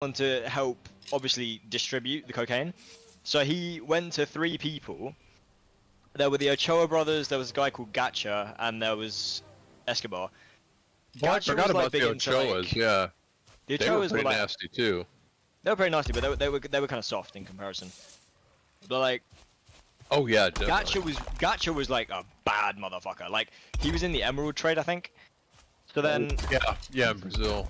to help, obviously, distribute the cocaine. So he went to 3 people. There were the Ochoa brothers, there was a guy called Gacha, and there was Escobar. Well, I Gacha forgot was like about big the into Ochoas. like... Yeah, The they were Ochoas pretty were like... nasty too. They were pretty nasty, but they were kind of soft in comparison. But like... Oh yeah, definitely. Gacha was like a bad motherfucker. Like, he was in the emerald trade, I think. So then... Yeah, in Brazil.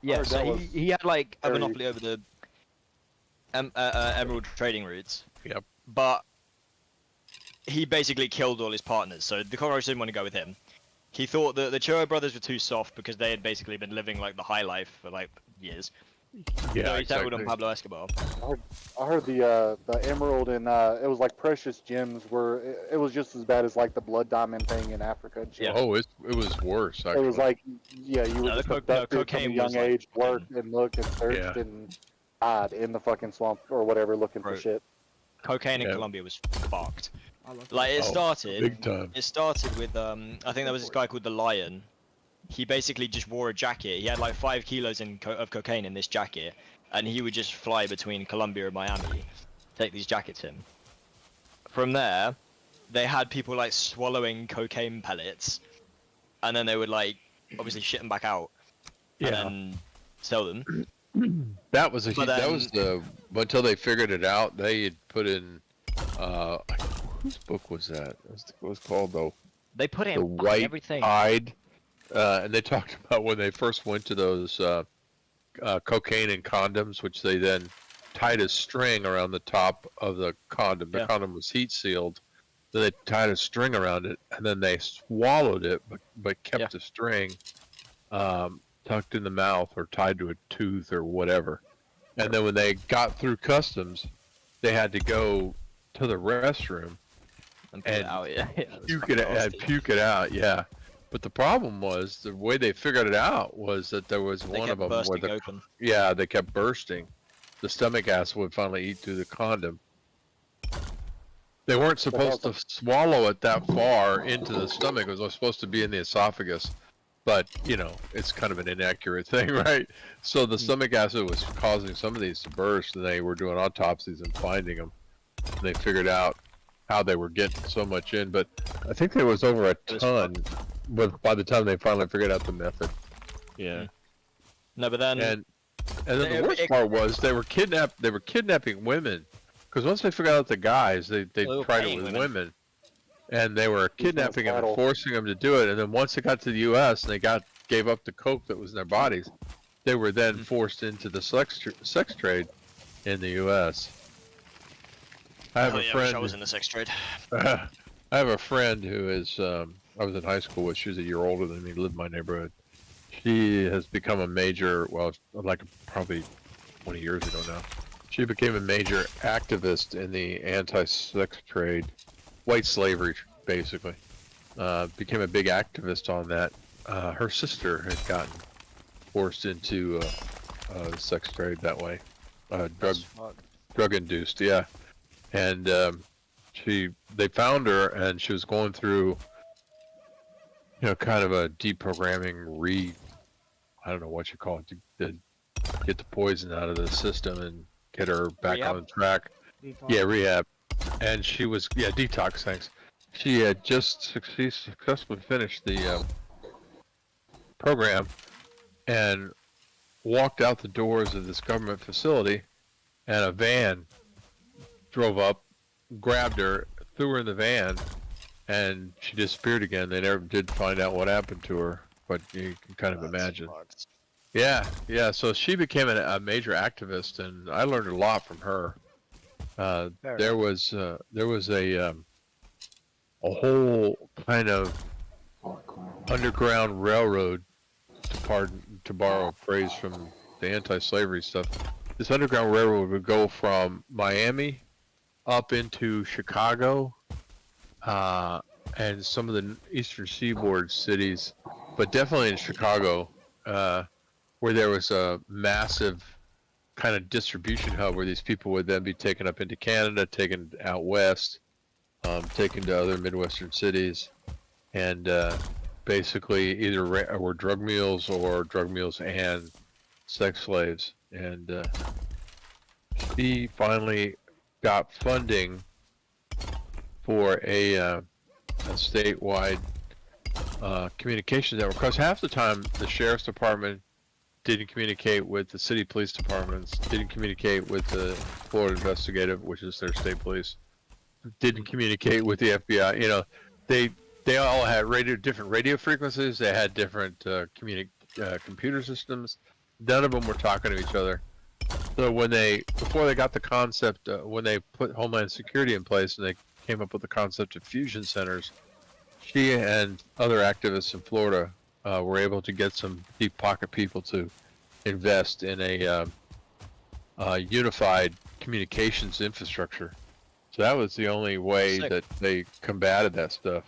Yeah, so he had like a very- monopoly over the emerald trading routes. Yep. But he basically killed all his partners, so the cockroach didn't want to go with him. He thought that the Churro brothers were too soft because they had basically been living like the high life for like years. Yeah, So he settled on exactly. Pablo Escobar. I heard the emerald and it was like precious gems were it was just as bad as like the blood diamond thing in Africa and shit. Yeah. Oh, it was worse. Actually. It was like you were No, just the abducted from a cocaine young was, like, age, worked and looked and searched Yeah. and died in the fucking swamp or whatever looking for Right. shit. Cocaine in Yeah. Colombia was fucked. I love Like it Oh, started. big time. It started with I think there was this guy called the Lion. He basically just wore a jacket. He had like 5 kilos of cocaine in this jacket, and he would just fly between Colombia and Miami, take these jackets in. From there, they had people like swallowing cocaine pellets, and then they would like obviously shit them back out, and then sell them. That was But that was the until they figured it out. They had put in whose book was that? What was it called though? They put it The in White everything. Tide, and they talked about when they first went to those cocaine and condoms, which they then tied a string around the top of the condom. The Yeah. condom was heat sealed. So they tied a string around it, and then they swallowed it, but kept the string tucked in the mouth or tied to a tooth or whatever. And then when they got through customs, they had to go to the restroom And put it and out, yeah. puke it out, yeah. But the problem was the way they figured it out was that there was They one of kept them where bursting open. they kept bursting. The stomach acid would finally eat through the condom. They weren't supposed to swallow it that far into the stomach. It was supposed to be in the esophagus. But, you know, it's kind of an inaccurate thing, right? So the stomach acid was causing some of these to burst, and they were doing autopsies and finding them. And they figured out how they were getting so much in, but I think there was over a ton by the time they finally figured out the method. Yeah. No, but then And then the worst part was they were kidnapping women, because once they figured out the guys, they were tried it paying with women. women, and they were kidnapping them and cattle. forcing them to do it. And then once they got to the U.S. and they gave up the coke that was in their bodies, they were then forced into the sex trade in the U.S. I have oh, a yeah, I wish friend. I was in the sex trade. I have a friend who is I was in high school with. She's a year older than me. Lived in my neighborhood. She has become a major, well, like probably 20 years ago now. She became a major activist in the anti-sex trade, white slavery, basically. Became a big activist on that. Her sister had gotten forced into the sex trade that way, drug-induced, yeah. And they found her, and she was going through, you know, kind of a deprogramming, I don't know what you call it, to get the poison out of the system and get her back Rehab? on track. Detox. Yeah, rehab. And she was, detox, thanks. She had she successfully finished the program and walked out the doors of this government facility, and a van drove up, grabbed her, threw her in the van, and she disappeared again. They never did find out what happened to her, but you can kind of imagine. Yeah. So she became a major activist, and I learned a lot from her. There was a whole kind of underground railroad, to borrow a phrase from the anti-slavery stuff. This underground railroad would go from Miami up into Chicago, and some of the eastern seaboard cities, but definitely in Chicago, where there was a massive kind of distribution hub where these people would then be taken up into Canada, taken out west, taken to other Midwestern cities, and basically either were drug mules or drug mules and sex slaves, and she finally got funding for a statewide communications network. Because half the time the sheriff's department didn't communicate with the city police departments, didn't communicate with the Florida Investigative, which is their state police, didn't communicate with the FBI. You know, they all had different radio frequencies. They had different computer systems. None of them were talking to each other. So before they got the concept, when they put Homeland Security in place and they came up with the concept of fusion centers, she and other activists in Florida were able to get some deep pocket people to invest in a unified communications infrastructure. So that was the only way that they combated that stuff.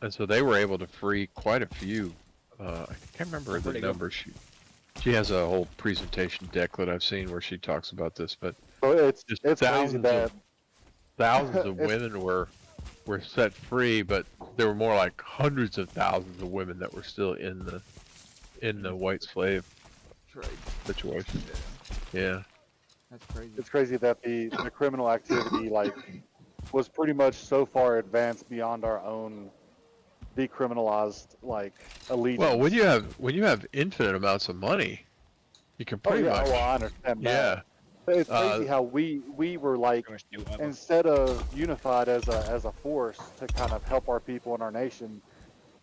And so they were able to free quite a few. I can't remember the number. She has a whole presentation deck that I've seen where she talks about this, but it's thousands of women were set free, but there were more like hundreds of thousands of women that were still in the white slave situation. Yeah. That's crazy. It's crazy that the criminal activity was pretty much so far advanced beyond our own decriminalized allegiance. Well, when you have infinite amounts of money, you can pretty much. Well, I understand that. Yeah. But it's crazy how we were instead of unified as a force to kind of help our people in our nation,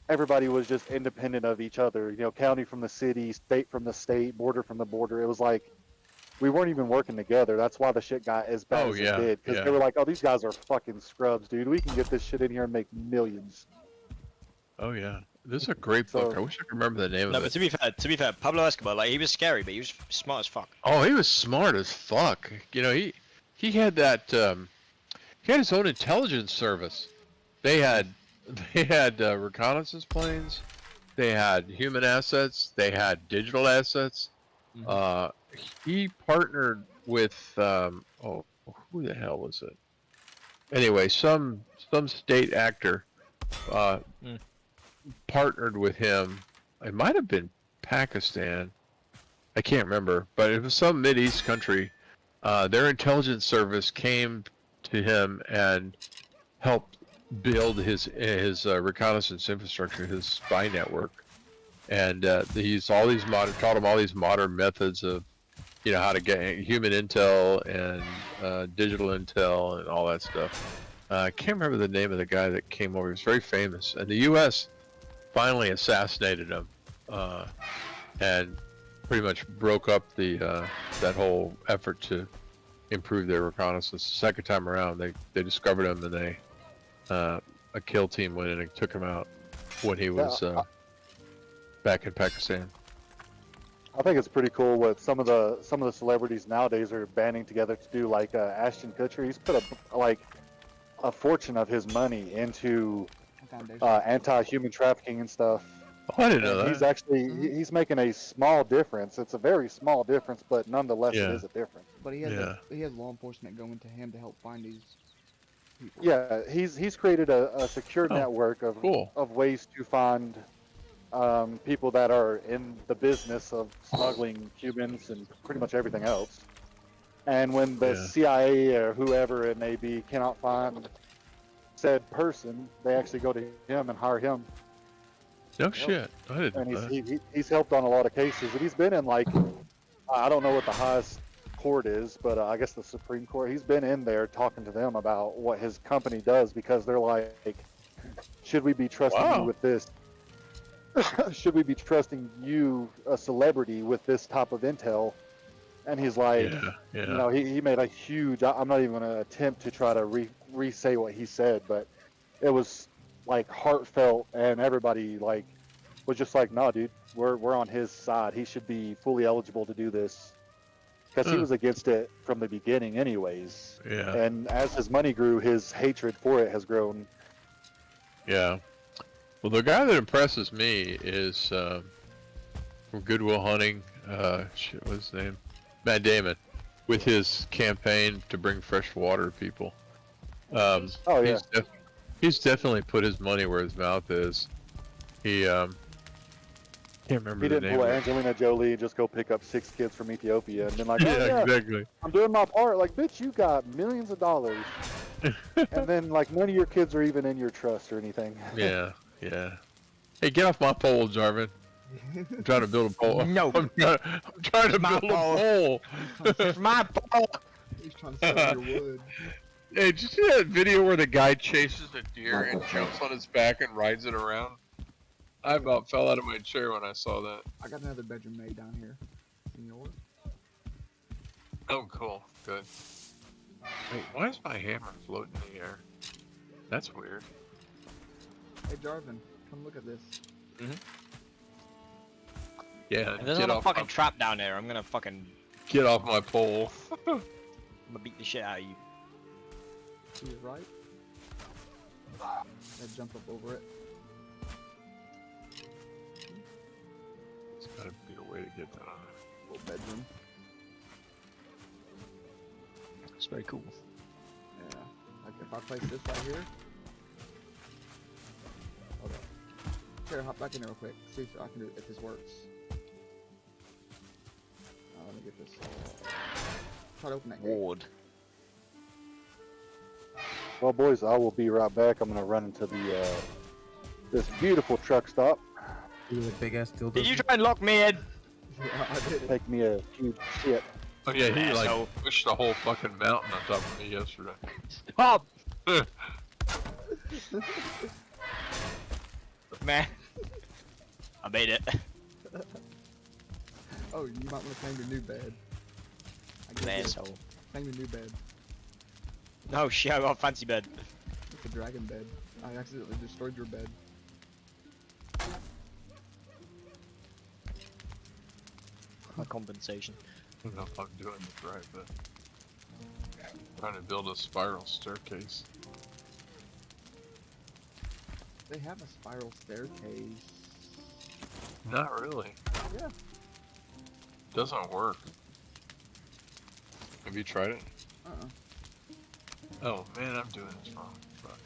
everybody was just independent of each other. You know, county from the city, state from the state, border from the border. It was like we weren't even working together. That's why the shit got as bad as it did. Because they were like, "Oh, these guys are fucking scrubs, dude. We can get this shit in here and make millions." Oh yeah, this is a great book. I wish I could remember the name of it. No, but to be fair, Pablo Escobar, he was scary, but he was smart as fuck. Oh, he was smart as fuck. You know, he had that. He had his own intelligence service. They had reconnaissance planes. They had human assets. They had digital assets. Mm-hmm. He partnered with who the hell was it? Anyway, some state actor partnered with him. It might have been Pakistan. I can't remember, but it was some Mideast country. Their intelligence service came to him and helped build his reconnaissance infrastructure, his spy network, and he used all these taught him all these modern methods of, you know, how to get human intel and digital intel and all that stuff. I can't remember the name of the guy that came over. He was very famous, and the U.S. finally assassinated him, and pretty much broke up that whole effort to improve their reconnaissance. The second time around, they discovered him, and a kill team went in and took him out when he was back in Pakistan. I think it's pretty cool what some of the celebrities nowadays are banding together to do. Like Ashton Kutcher, he's put a fortune of his money into anti-human trafficking and stuff. Oh, I didn't know that. He's making a small difference. It's a very small difference, but nonetheless, it is a difference. But he has law enforcement going to him to help find these people. Yeah, he's created a secure network of ways to find people that are in the business of smuggling Cubans and pretty much everything else. And when the CIA or whoever it may be cannot find said person, they actually go to him and hire him. No shit. I didn't know. And he's helped on a lot of cases. And he's been in I don't know what the highest court is, but I guess the Supreme Court. He's been in there talking to them about what his company does, because they're like, should we be trusting you with this? Should we be trusting you, a celebrity, with this type of intel? And he's like, you know, he made a huge, I'm not even going to attempt to try to re-say what he said, but it was heartfelt, and everybody was just like, no, dude, we're on his side. He should be fully eligible to do this, because he was against it from the beginning anyways. Yeah. And as his money grew, his hatred for it has grown. Yeah. Well, the guy that impresses me is from Good Will Hunting. What's his name? Matt Damon, with his campaign to bring fresh water to people. He's definitely put his money where his mouth is. He Can't remember He the didn't name. pull of an it. Angelina Jolie and just go pick up 6 kids from Ethiopia and then like, oh Yeah, yeah, exactly. I'm doing my part. Like, bitch, you got millions of dollars, and then like none of your kids are even in your trust or anything. Yeah, yeah. Hey, get off my pole, Jarvin. I'm trying to build a pole. No. I'm trying to My build a pole. pole. It's my pole. He's trying to sell your wood. Hey, did you see that video where the guy chases a deer and jumps on its back and rides it around? I about fell out of my chair when I saw that. I got another bedroom made down here. Senor. Oh, cool. Good. Wait, why is my hammer floating in the air? That's weird. Hey Jarvin, come look at this. Yeah, If there's get another off, fucking trap down there, I'm gonna fucking get off my pole. I'm gonna beat the shit out of you. To your right. Then jump up over it. There's gotta be a way to get that on Little bedroom. It's very cool. Yeah. Like if I place this right here. Hold up. Here, hop back in there real quick. See if I can do if this works. Let me get this. Try to open that gate. Ward. Well, boys, I will be right back. I'm gonna run into the this beautiful truck stop. You a big ass dildo. Did you try and lock me in? Yeah, I did it. Take me a huge shit. Oh yeah, he Asshole. like pushed the whole fucking mountain on top of me yesterday. Pop! Man. I made it. Oh, you might want to claim your new bed. I give you a- Asshole. Claim your new bed. No shit, I got a fancy bed. It's a dragon bed. I accidentally destroyed your bed. My compensation. I don't know if I'm doing this right, but I'm trying to build a spiral staircase. They have a spiral staircase. Not really. Yeah. Doesn't work. Have you tried it? Uh-uh. Oh man, I'm doing this wrong. Fuck.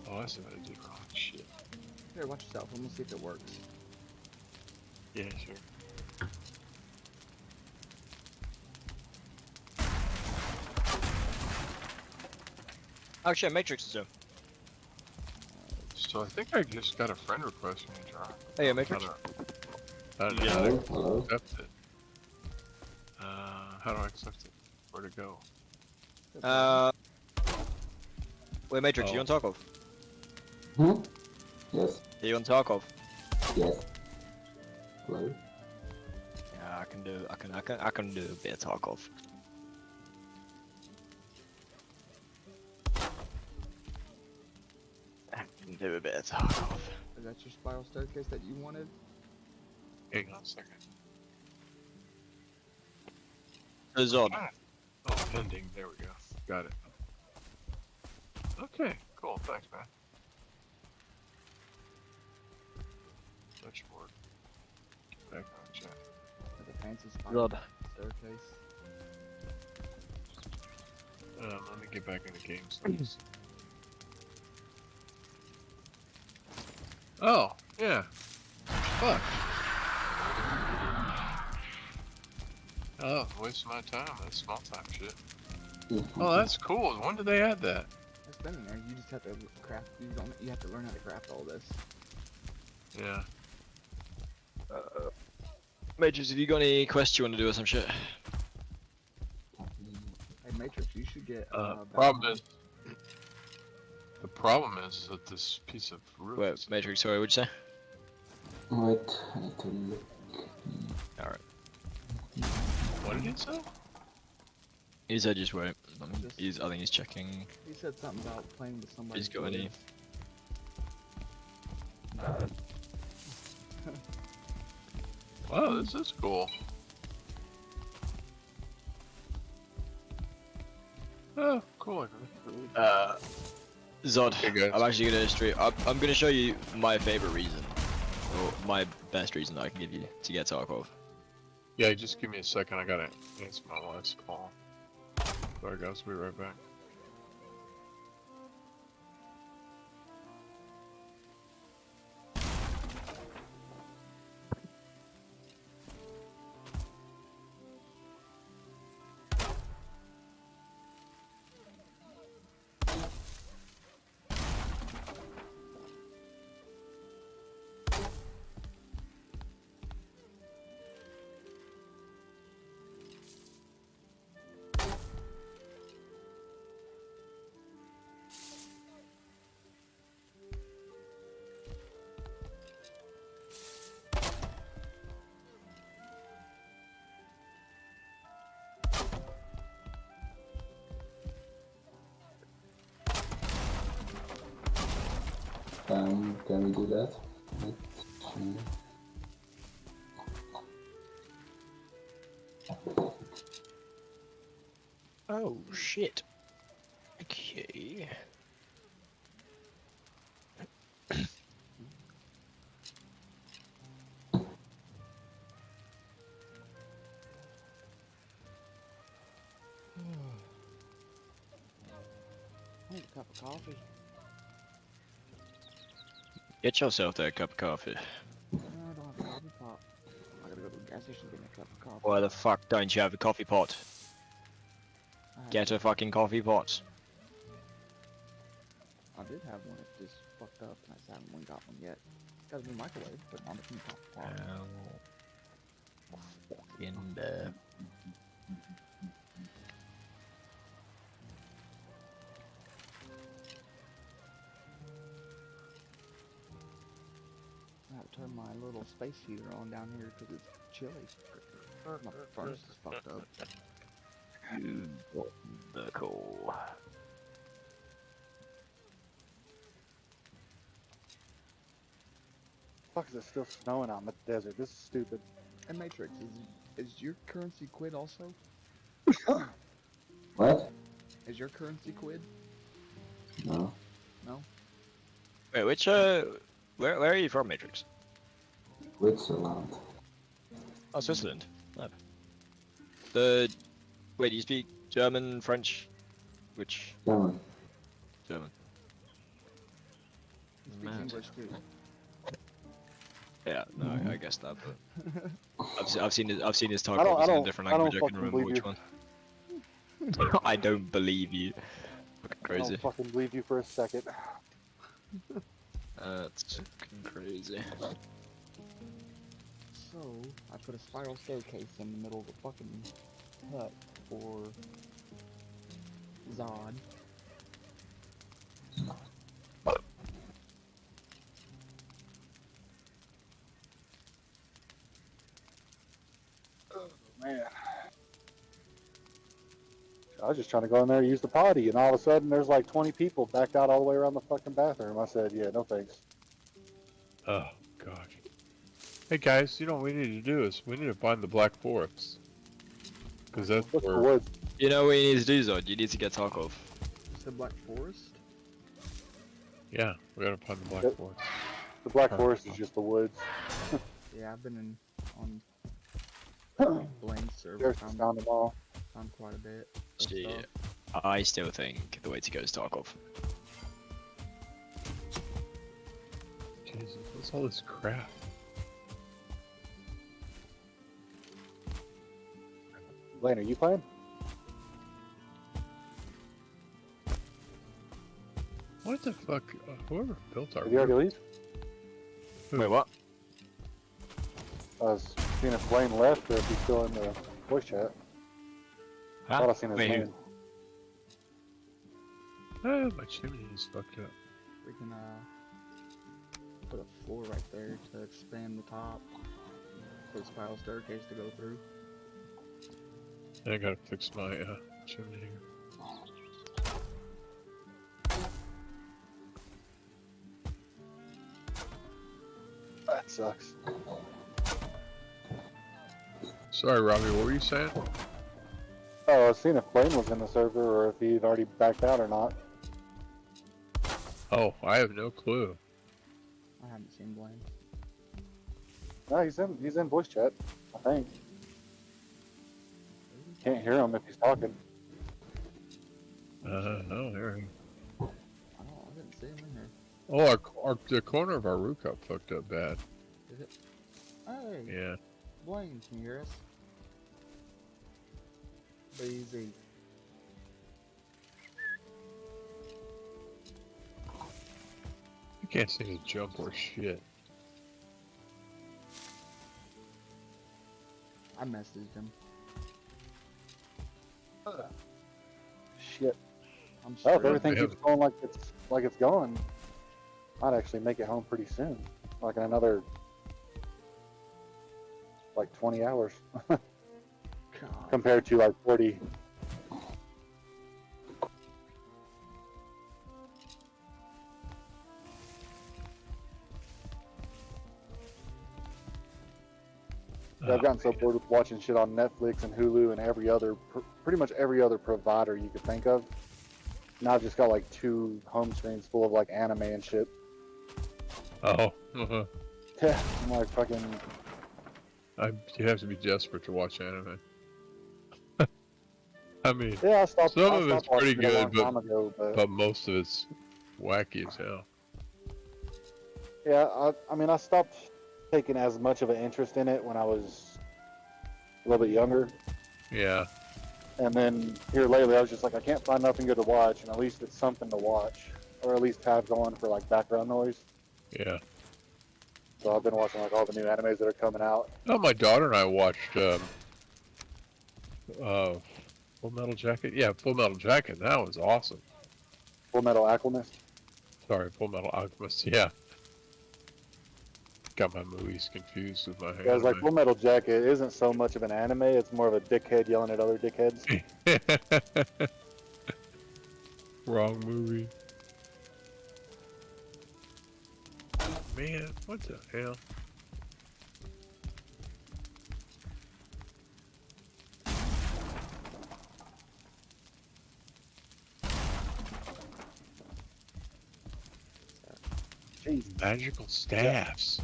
Oh, I see what I did wrong. Shit. Here, watch yourself. I'm gonna see if it works. Yeah, sure. Oh shit, Matrix is here. So I think I just got a friend request from you, John. Hey, Matrix. How do Yeah. I accept it? How do I accept it? Where to go? Wait, Matrix, Oh. you on Tarkov? Hmm? Yes. Are you on Tarkov? Yes. Hello. Yeah, I can do a bit of Tarkov. I can do a bit of Tarkov. Is that your spiral staircase that you wanted? Hang on a second. Zod. Oh, pending. There we go. Got it. Okay, cool. Thanks, man. Switchboard. Background check. Like a fancy spiral Zod. staircase. Let me get back into games. Please. Oh, yeah. Fuck. Oh, wasting my time. That's small time shit. Oh, that's cool. When did they add that? It's been in there. You just have to craft. You have to learn how to craft all this. Yeah. Matrix, have you got any quests you want to do or some shit? Hey Matrix, you should get. The problem is that this piece of roof. Wait, is- Matrix, sorry, what'd you say? Wait, I need to look. Alright. What did it say? He said just wait. Just- I think he's checking. He said something about playing with somebody. He's got any. Wow, this is cool. Oh, cool. Zod, Okay, guys. I'm actually gonna I'm gonna show you my favorite reason, or my best reason I can give you to get Tarkov. Yeah, just give me a second. I gotta answer my last call. Sorry, guys. We'll be right back. Can we do that? Oh shit. Okay. I need a cup of coffee. Get yourself that cup of coffee. No, I don't have a coffee pot. I gotta go to the gas station to get me a cup of coffee. Why the fuck don't you have a coffee pot? I have Get one. a fucking coffee pot. I did have one, it just fucked up, and I just haven't got one yet. Got a new microwave, but not a new coffee pot. Fucking I have to turn my little space heater on down here because it's chilly. My furnace is fucked up. the cool. Fuck is it still snowing out in the desert? This is stupid. And Matrix, is your currency quid also? What? Is your currency quid? No. No? Wait, which where are you from, Matrix? Switzerland. Oh, Switzerland. No. The wait, do you speak German, French? Which German. German? He speaks Mad. English too. Yeah, no, I guess that. But I've seen his talk I don't- obviously I in a don't- different I don't language. I can fucking remember believe which one. I don't believe you. Fucking I crazy. don't fucking believe you for a second. That's fucking crazy. So, I put a spiral staircase in the middle of the fucking hut for Zod. Man. I was just trying to go in there and use the potty, and all of a sudden there's like 20 people backed out all the way around the fucking bathroom. I said, yeah, no thanks. Oh, gosh. Hey guys, you know what we need to do is we need to find the Black Forest. Because that's Look the where... woods. You know what you need to do, Zod? You need to get Tarkov. You said Black Forest? Yeah, we gotta find the Black Yep. Forest. The Black Forest is just the woods. Yeah, I've been on Blaine's server. There's found them all. Found quite a bit of Shit. stuff. I still think the way to go is Tarkov. Jesus, what's all this crap? Blaine, are you playing? What the fuck? Whoever built our... Did you already leave? Wait, what? I was seeing if Blaine left or if he's still in the voice chat. I thought I seen his Wait, who? name. Ah, my chimney is fucked up. We can put a floor right there to expand the top for the spiral staircase to go through. I gotta fix my chimney here. That sucks. Sorry, Robbie, what were you saying? Oh, I was seeing if Blaine was in the server or if he'd already backed out or not. Oh, I have no clue. I haven't seen Blaine. No, he's in voice chat, I think. Can't hear him if he's talking. No, here. I didn't see him in here. Oh, the corner of our roof got fucked up bad. Is it? Hey, Yeah. Blaine, can you hear us? Easy. You can't seem to jump or shit. I messaged him. Shit. I'm Well, sure. if everything they keeps going like it's going, I'd actually make it home pretty soon. Like in another like 20 hours God. compared to like 40. I've gotten so bored with watching shit on Netflix and Hulu and every other, pretty much every other provider you could think of. Now I've just got like 2 home screens full of like anime and shit. Oh, Yeah, I'm like fucking. you have to be desperate to watch anime. I mean, Yeah, I stopped. some I of it's stopped watching pretty it a long good, time ago, but most of it's wacky as hell. yeah, I mean, I stopped taking as much of an interest in it when I was a little bit younger. Yeah. And then here lately, I was just like, I can't find nothing good to watch, and at least it's something to watch, or at least have going for like background noise. Yeah. So I've been watching like all the new animes that are coming out. Oh, my daughter and I watched Full Metal Jacket. Yeah, Full Metal Jacket. That was awesome. Full Metal Alchemist. Sorry, Full Metal Alchemist. Yeah. Got my movies confused with my Yeah, it's like anime. Full Metal Jacket isn't so much of an anime; it's more of a dickhead yelling at other dickheads. Wrong movie. Man, what the hell? Jeez. Magical staffs.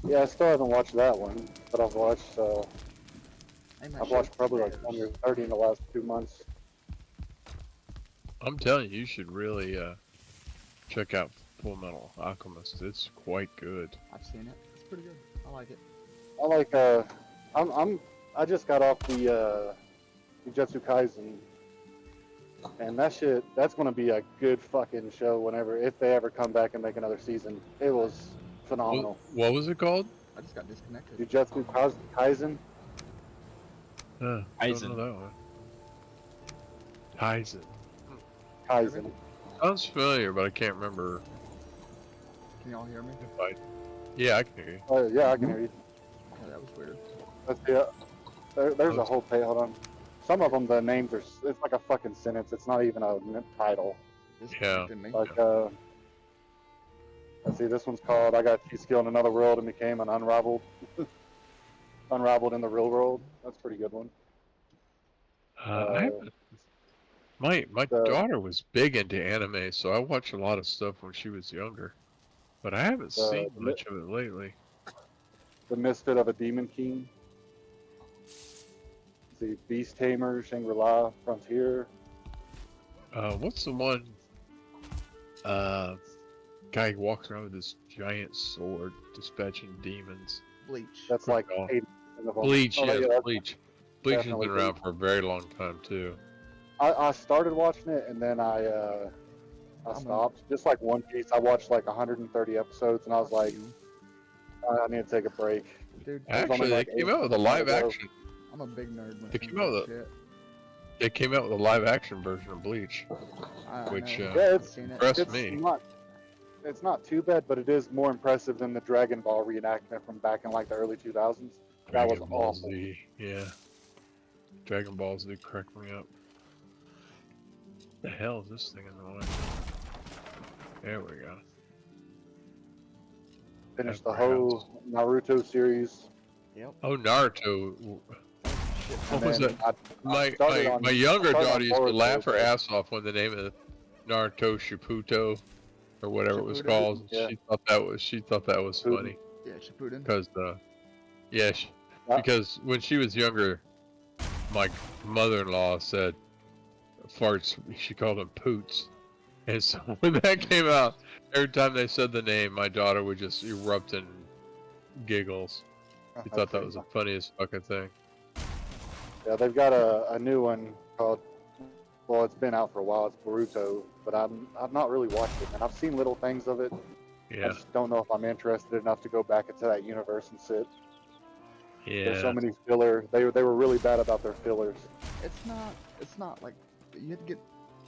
Yeah, I still haven't watched that one, but I've watched. I've watched probably like 20 or 30 in the last 2 months. I'm telling you, you should really check out Full Metal Alchemist. It's quite good. I've seen it. It's pretty good. I like it. I like. I just got off the Jujutsu Kaisen, and that's gonna be a good fucking show whenever, if they ever come back and make another season. It was phenomenal. What was it called? I just got disconnected. Jujutsu Kaisen. Don't know that one. Kaizen. Kaisen. Sounds familiar, but I can't remember Can y'all hear me? if I. Yeah, I can hear you. Oh yeah, I can hear you. Okay, that was weird. Let's see. There's a whole page. Hold on. Some of them, the names are. It's like a fucking sentence. It's not even a title. Disconnected me. Like let's see. This one's called "I Got T-Skill in Another World and Became an Unraveled." Unraveled in the Real World. That's a pretty good one. I haven't. My daughter was big into anime, so I watched a lot of stuff when she was younger. But I haven't seen much of it lately. The Misfit of a Demon King. The Beast Tamer, Shangri-La, Frontier. What's the one? Guy who walks around with this giant sword, dispatching demons. Bleach. That's like Oh. 80 of them. Bleach, Oh, yes, yeah, Bleach. Bleach has definitely been around for a very long time too. I started watching it and then I stopped. Just like One Piece, I watched like 130 episodes and I was like, I need to take a break. Dude, There's Actually, only like they came 8 out with a live action. I'm a big nerd when They it came comes out to with shit. They came out with a live action version of Bleach, I which know. Yeah, I've seen it. impressed me. It's not too bad, but it is more impressive than the Dragon Ball reenactment from back in like the early 2000s. That was Dragon Ball awesome. Z, yeah. Dragon Ball Z cracked me up. The hell is this thing in the way? There we go. Finished the At my whole Naruto series. Yep. Oh, Naruto. What was And that? then I started on- My younger started on daughter used to Boruto, laugh her but- ass off when the name of Naruto Shippuden or whatever it was Shippuden, called. yeah. She thought that was Shippuden. funny Yeah, Shippuden. because yeah, Yeah. because when she was younger, my mother-in-law said farts. She called them poots, and so when that came out, every time they said the name, my daughter would just erupt in giggles. She thought that was the funniest fucking thing. Yeah, they've got a new one called. Well, it's been out for a while. It's Boruto, but I've not really watched it, and I've seen little things of it. I Yeah, just don't know if I'm interested enough to go back into that universe and sit. There's so yeah. many filler. They were really bad about their fillers. It's not like you have to get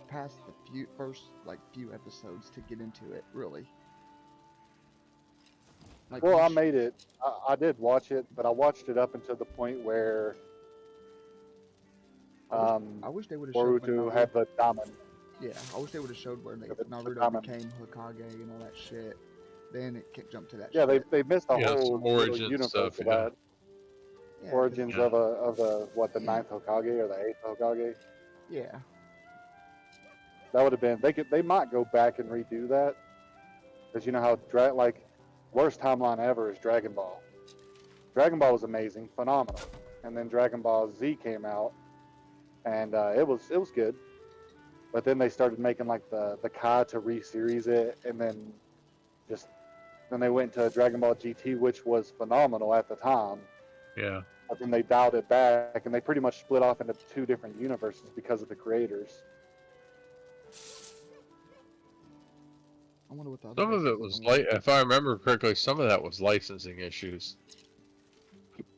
past the first few episodes to get into it, really. Like, Well, you I sh- made it. I did watch it, but I watched it up until the point where I wish they would have showed when Boruto had the diamond. Yeah, I wish they would have showed where Yeah, but Naruto Diamond. became Hokage and all that shit. Then it can jump to that Yeah, shit. they missed a Yeah, whole some little origin universe stuff, of yeah. that. Yeah, 'cause- origins Yeah. of the what, the ninth Hokage or the eighth Hokage. yeah. That would have been, they might go back and redo that, because you know how like worst timeline ever is Dragon Ball. Dragon Ball was amazing, phenomenal, and then Dragon Ball Z came out, and it was good, but then they started making like the Kai to re-series it, and then they went to Dragon Ball GT, which was phenomenal at the time, Yeah. but then they dialed it back, and they pretty much split off into two different universes because of the creators. I wonder what the other Some of races it was looking like, if I remember correctly, some of that was licensing issues.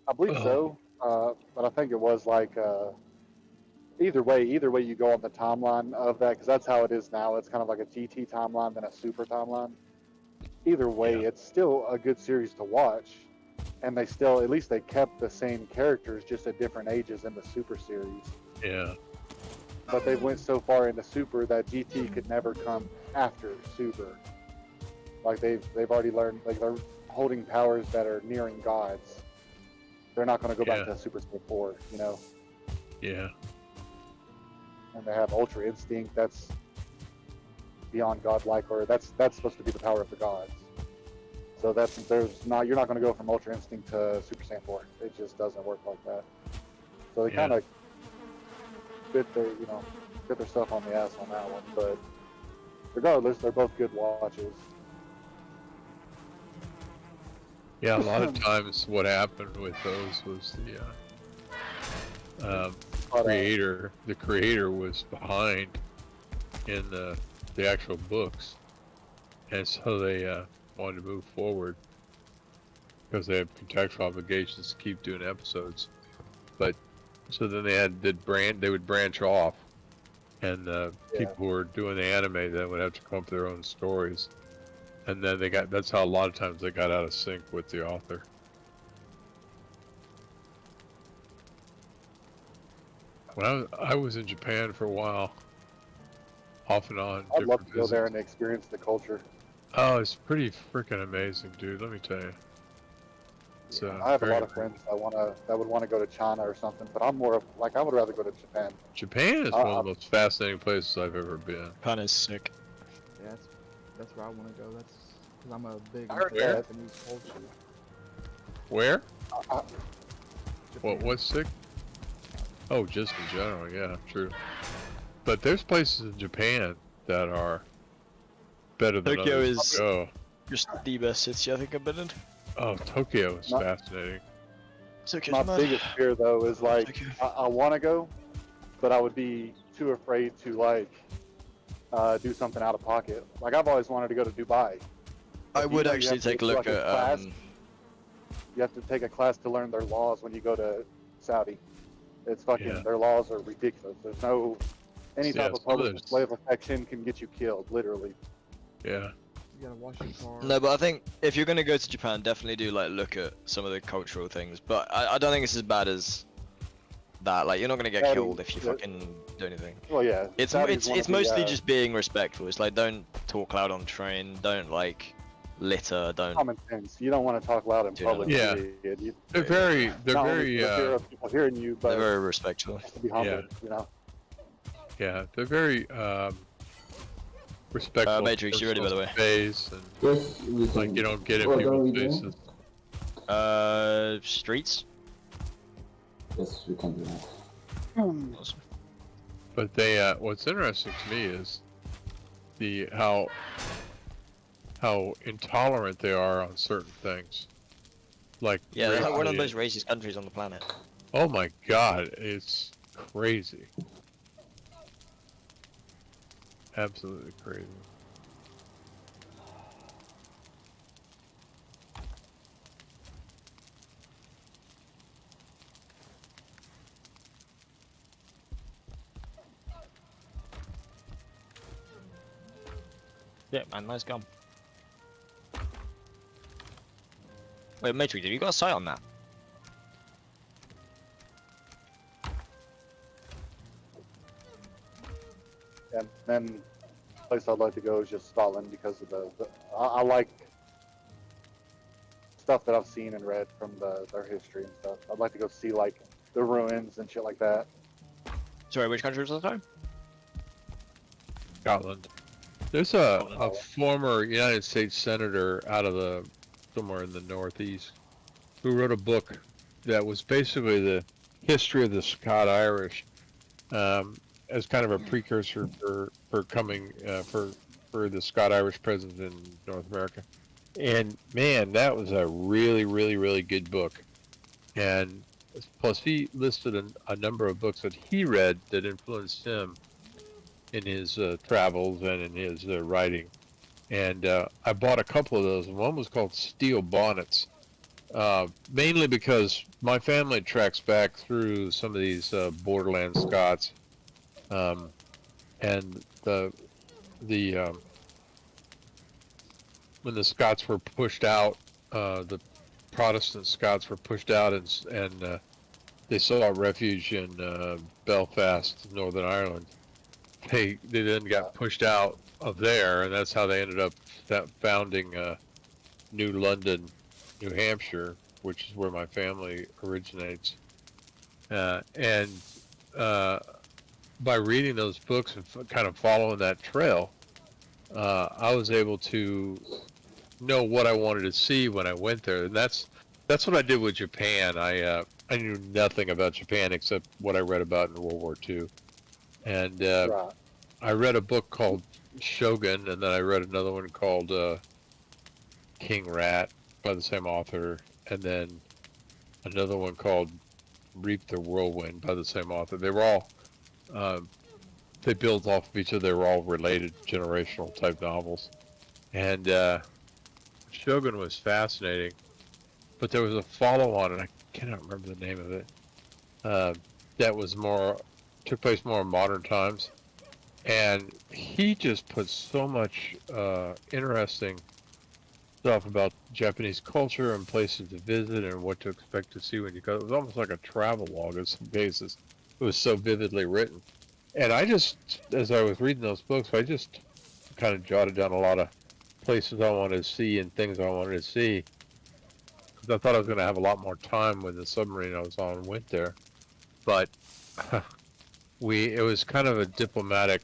I believe so, but I think it was like either way you go on the timeline of that, because that's how it is now. It's kind of like a GT timeline than a Super timeline. Either way, Yeah. it's still a good series to watch, and they still, at least they kept the same characters just at different ages in the Super series. Yeah. But they went so far into Super that GT could never come after Super. Like they've already learned, like they're holding powers that are nearing gods. They're not going to go back Yeah. to Super Saiyan 4, you know. Yeah. And they have Ultra Instinct that's beyond godlike, or that's supposed to be the power of the gods. So you're not going to go from Ultra Instinct to Super Saiyan 4. It just doesn't work like that. So they Yeah. kind of bit their stuff on the ass on that one. But regardless, they're both good watches. Yeah, a lot of times what happened with those was the creator was behind in the actual books, and so they wanted to move forward because they have contractual obligations to keep doing episodes. But so then they would branch off, and people who were doing the anime then would have to come up with their own stories. And then that's how a lot of times they got out of sync with the author. When I was in Japan for a while, off and on, I'd love different to go there visits. and experience the culture. Oh, it's pretty freaking amazing, dude. Let me tell you. It's, I have a very, lot of friends that would want to go to China or something, but I'm more of like, I would rather go to Japan. Japan is I- one of the most fascinating places I've ever been. Japan is sick. Yeah, that's where I want to go. That's because I'm a big I heard into that. Japanese culture. Where? I- Japan. What's sick? Oh, just in general, yeah, true. But there's places in Japan that are better than Tokyo others is- to go. Just the best city I think I've been in. Oh, Tokyo is Not- fascinating. Tokyo's My mad. biggest fear though is like, Tokyo. I want to go, but I would be too afraid to like do something out of pocket. Like I've always wanted to go to Dubai. I But would you actually have to take a do, look like, a at class. You have to take a class to learn their laws when you go to Saudi. It's fucking, Yeah. their laws are ridiculous. There's no, any Yeah, type of some of public those- display of affection can get you killed, literally. Yeah. You gotta wash your car. No, but I think if you're gonna go to Japan, definitely do like look at some of the cultural things. But I don't think it's as bad as that. Like you're not gonna get Saudi- killed if you the- fucking do anything. Well, yeah. It's Saudis wanna it's be, mostly just being respectful. It's like don't talk loud on train. Don't like litter. Don't. common sense. You don't want to talk loud in Do public. Yeah. period. You, They're Yeah. very not only for the fear uh, of people hearing you, but They're very respectful. just to be humble. You know. yeah, they're very respectful. Matrix, you ready, by the way? Space and Yes, we can. like you don't get in What are we people's doing? faces. Streets. Yes, we can do that. Awesome. But what's interesting to me is how intolerant they are on certain things. Like Yeah, they're like one of the racially. most racist countries on the planet. Oh my god, it's crazy. Absolutely crazy. Yeah, man, nice gun. Wait, Matrix, have you got a sight on that? And then the place I'd like to go is just Scotland because of I like stuff that I've seen and read from their history and stuff. I'd like to go see like the ruins and shit like that. Sorry, which country was that time? Scotland. There's a former United States senator out of somewhere in the Northeast who wrote a book that was basically the history of the Scot Irish, as kind of a precursor for coming for the Scot Irish presence in North America. And man, that was a really, really, really good book. And plus, he listed a number of books that he read that influenced him in his travels and in his writing. And I bought a couple of those. One was called Steel Bonnets, mainly because my family tracks back through some of these borderland Scots, and when the Scots were pushed out, the Protestant Scots were pushed out, and they sought refuge in Belfast, Northern Ireland. They then got pushed out of there, and that's how they ended up founding New London, New Hampshire, which is where my family originates. And by reading those books and kind of following that trail, I was able to know what I wanted to see when I went there, and that's what I did with Japan. I knew nothing about Japan except what I read about in World War II, and Right. I read a book called Shogun, and then I read another one called King Rat by the same author, and then another one called Reap the Whirlwind by the same author. They were all they built off of each other. They were all related generational type novels, and Shogun was fascinating. But there was a follow-on, and I cannot remember the name of it. That was took place more in modern times, and he just put so much interesting stuff about Japanese culture and places to visit and what to expect to see when you go. It was almost like a travel log in some cases. It was so vividly written. And I just, as I was reading those books, I just kind of jotted down a lot of places I wanted to see and things I wanted to see. Because I thought I was going to have a lot more time when the submarine I was on went there. But it was kind of a diplomatic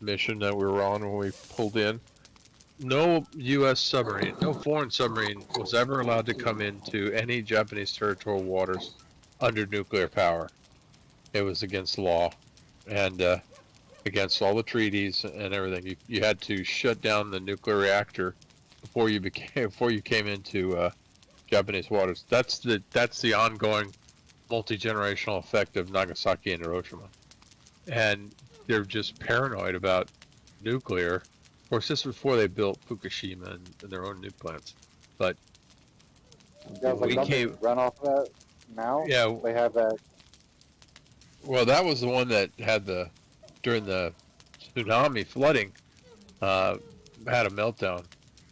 mission that we were on when we pulled in. No U.S. submarine, no foreign submarine was ever allowed to come into any Japanese territorial waters under nuclear power. It was against law and against all the treaties and everything. You had to shut down the nuclear reactor before you came into Japanese waters. That's the ongoing multi-generational effect of Nagasaki and Hiroshima. And they're just paranoid about nuclear. Of course, this was before they built Fukushima and their own nuke plants. But Yeah, we came run off of that now. Yeah. They have that. Well, that was the one that had during the tsunami flooding, had a meltdown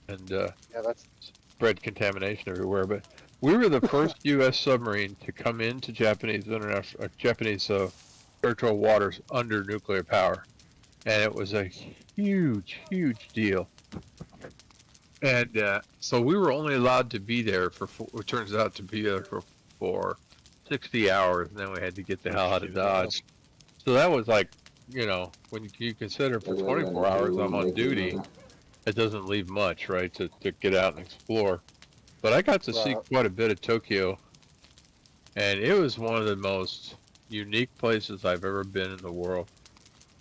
and Yeah, that's spread contamination everywhere. But we were the first U.S. submarine to come into Japanese territorial waters under nuclear power, and it was a huge, huge deal. And so we were only allowed to be there for what turns out to be there for 60 hours, and then we had to get the hell out of Dodge. So that was like, when you consider for 24 hours I'm on duty, it doesn't leave much, right, to get out and explore. But I got to see quite a bit of Tokyo, and it was one of the most unique places I've ever been in the world,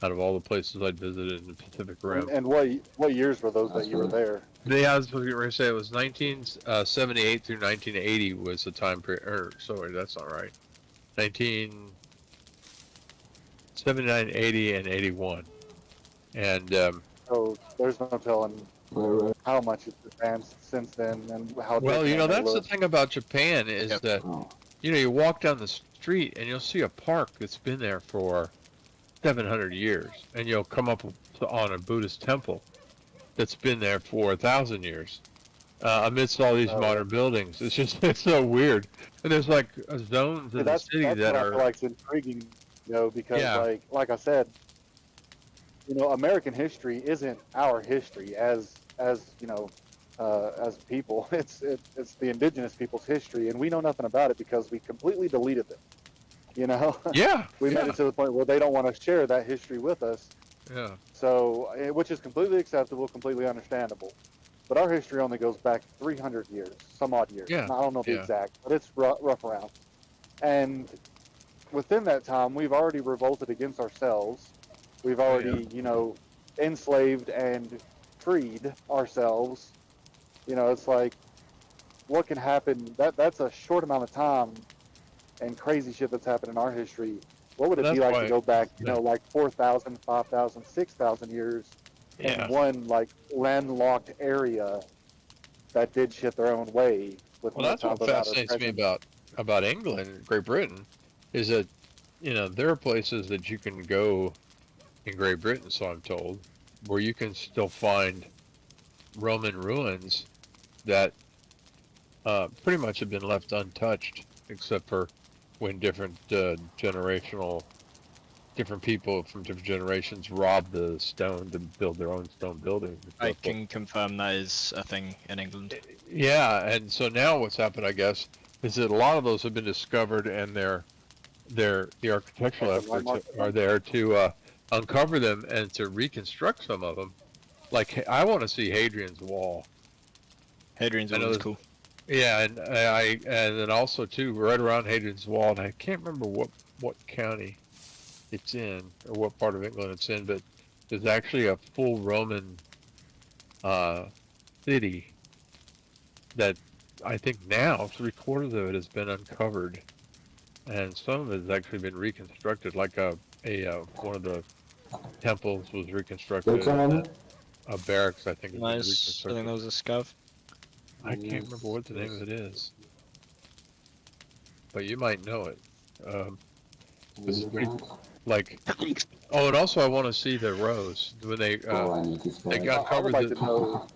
out of all the places I'd visited in the Pacific Rim. And what years were those that you were there? I was going to say it was 1978 through 1980 was the time period. Sorry, that's not right. 1979, 80, and 81. And So there's no telling how much it's advanced since then and how. well, different it that's the looks. thing about Japan is that you walk down the street and you'll see a park that's been there for 700 years, and you'll come up on a Buddhist temple that's been there for 1,000 years, amidst all these modern buildings. It's so weird. And there's like zones in the city that what I are feel like intriguing, because like I said, American history isn't our history as as a people. It's the indigenous people's history, and we know nothing about it because we completely deleted it. You know, Yeah. we yeah. made it to the point where they don't want to share that history with us. Yeah. So, which is completely acceptable, completely understandable. But our history only goes back 300 years, some odd years. Yeah, And I don't know the yeah. exact, but it's rough around. And within that time, we've already revolted against ourselves. We've already, you know, enslaved and freed ourselves. You know, it's like, what can happen? That's a short amount of time, and crazy shit that's happened in our history. What would it Well, be that's like why- to go back, you yeah. know, like 4,000, 5,000, 6,000 years Yeah. in one like landlocked area that did shit their own way with Well, no that's what type of outer fascinates me presence? about England, Great Britain, is that you know there are places that you can go in Great Britain, so I'm told, where you can still find Roman ruins that pretty much have been left untouched, except for when different different people from different generations robbed the stone to build their own stone buildings. and I so forth. can confirm that is a thing in England. Yeah, and so now what's happened, I guess, is that a lot of those have been discovered, and the architectural Like the efforts landmark are there to uncover them and to reconstruct some of them. Like I want to see Hadrian's Wall. Hadrian's I Wall know is there's- cool. Yeah, and and then also too, right around Hadrian's Wall, and I can't remember what county it's in or what part of England it's in, but there's actually a full Roman city that I think now 3/4 of it has been uncovered, and some of it has actually been reconstructed. Like one of the temples was reconstructed, What's your and name? a barracks I think has been Nice. I reconstructed. think that was a scav. I can't remember what the name of it is, but you might know it. This is pretty like. Oh, and also I want to see the rose when they Oh, I need this they guy. got I covered. would like to know.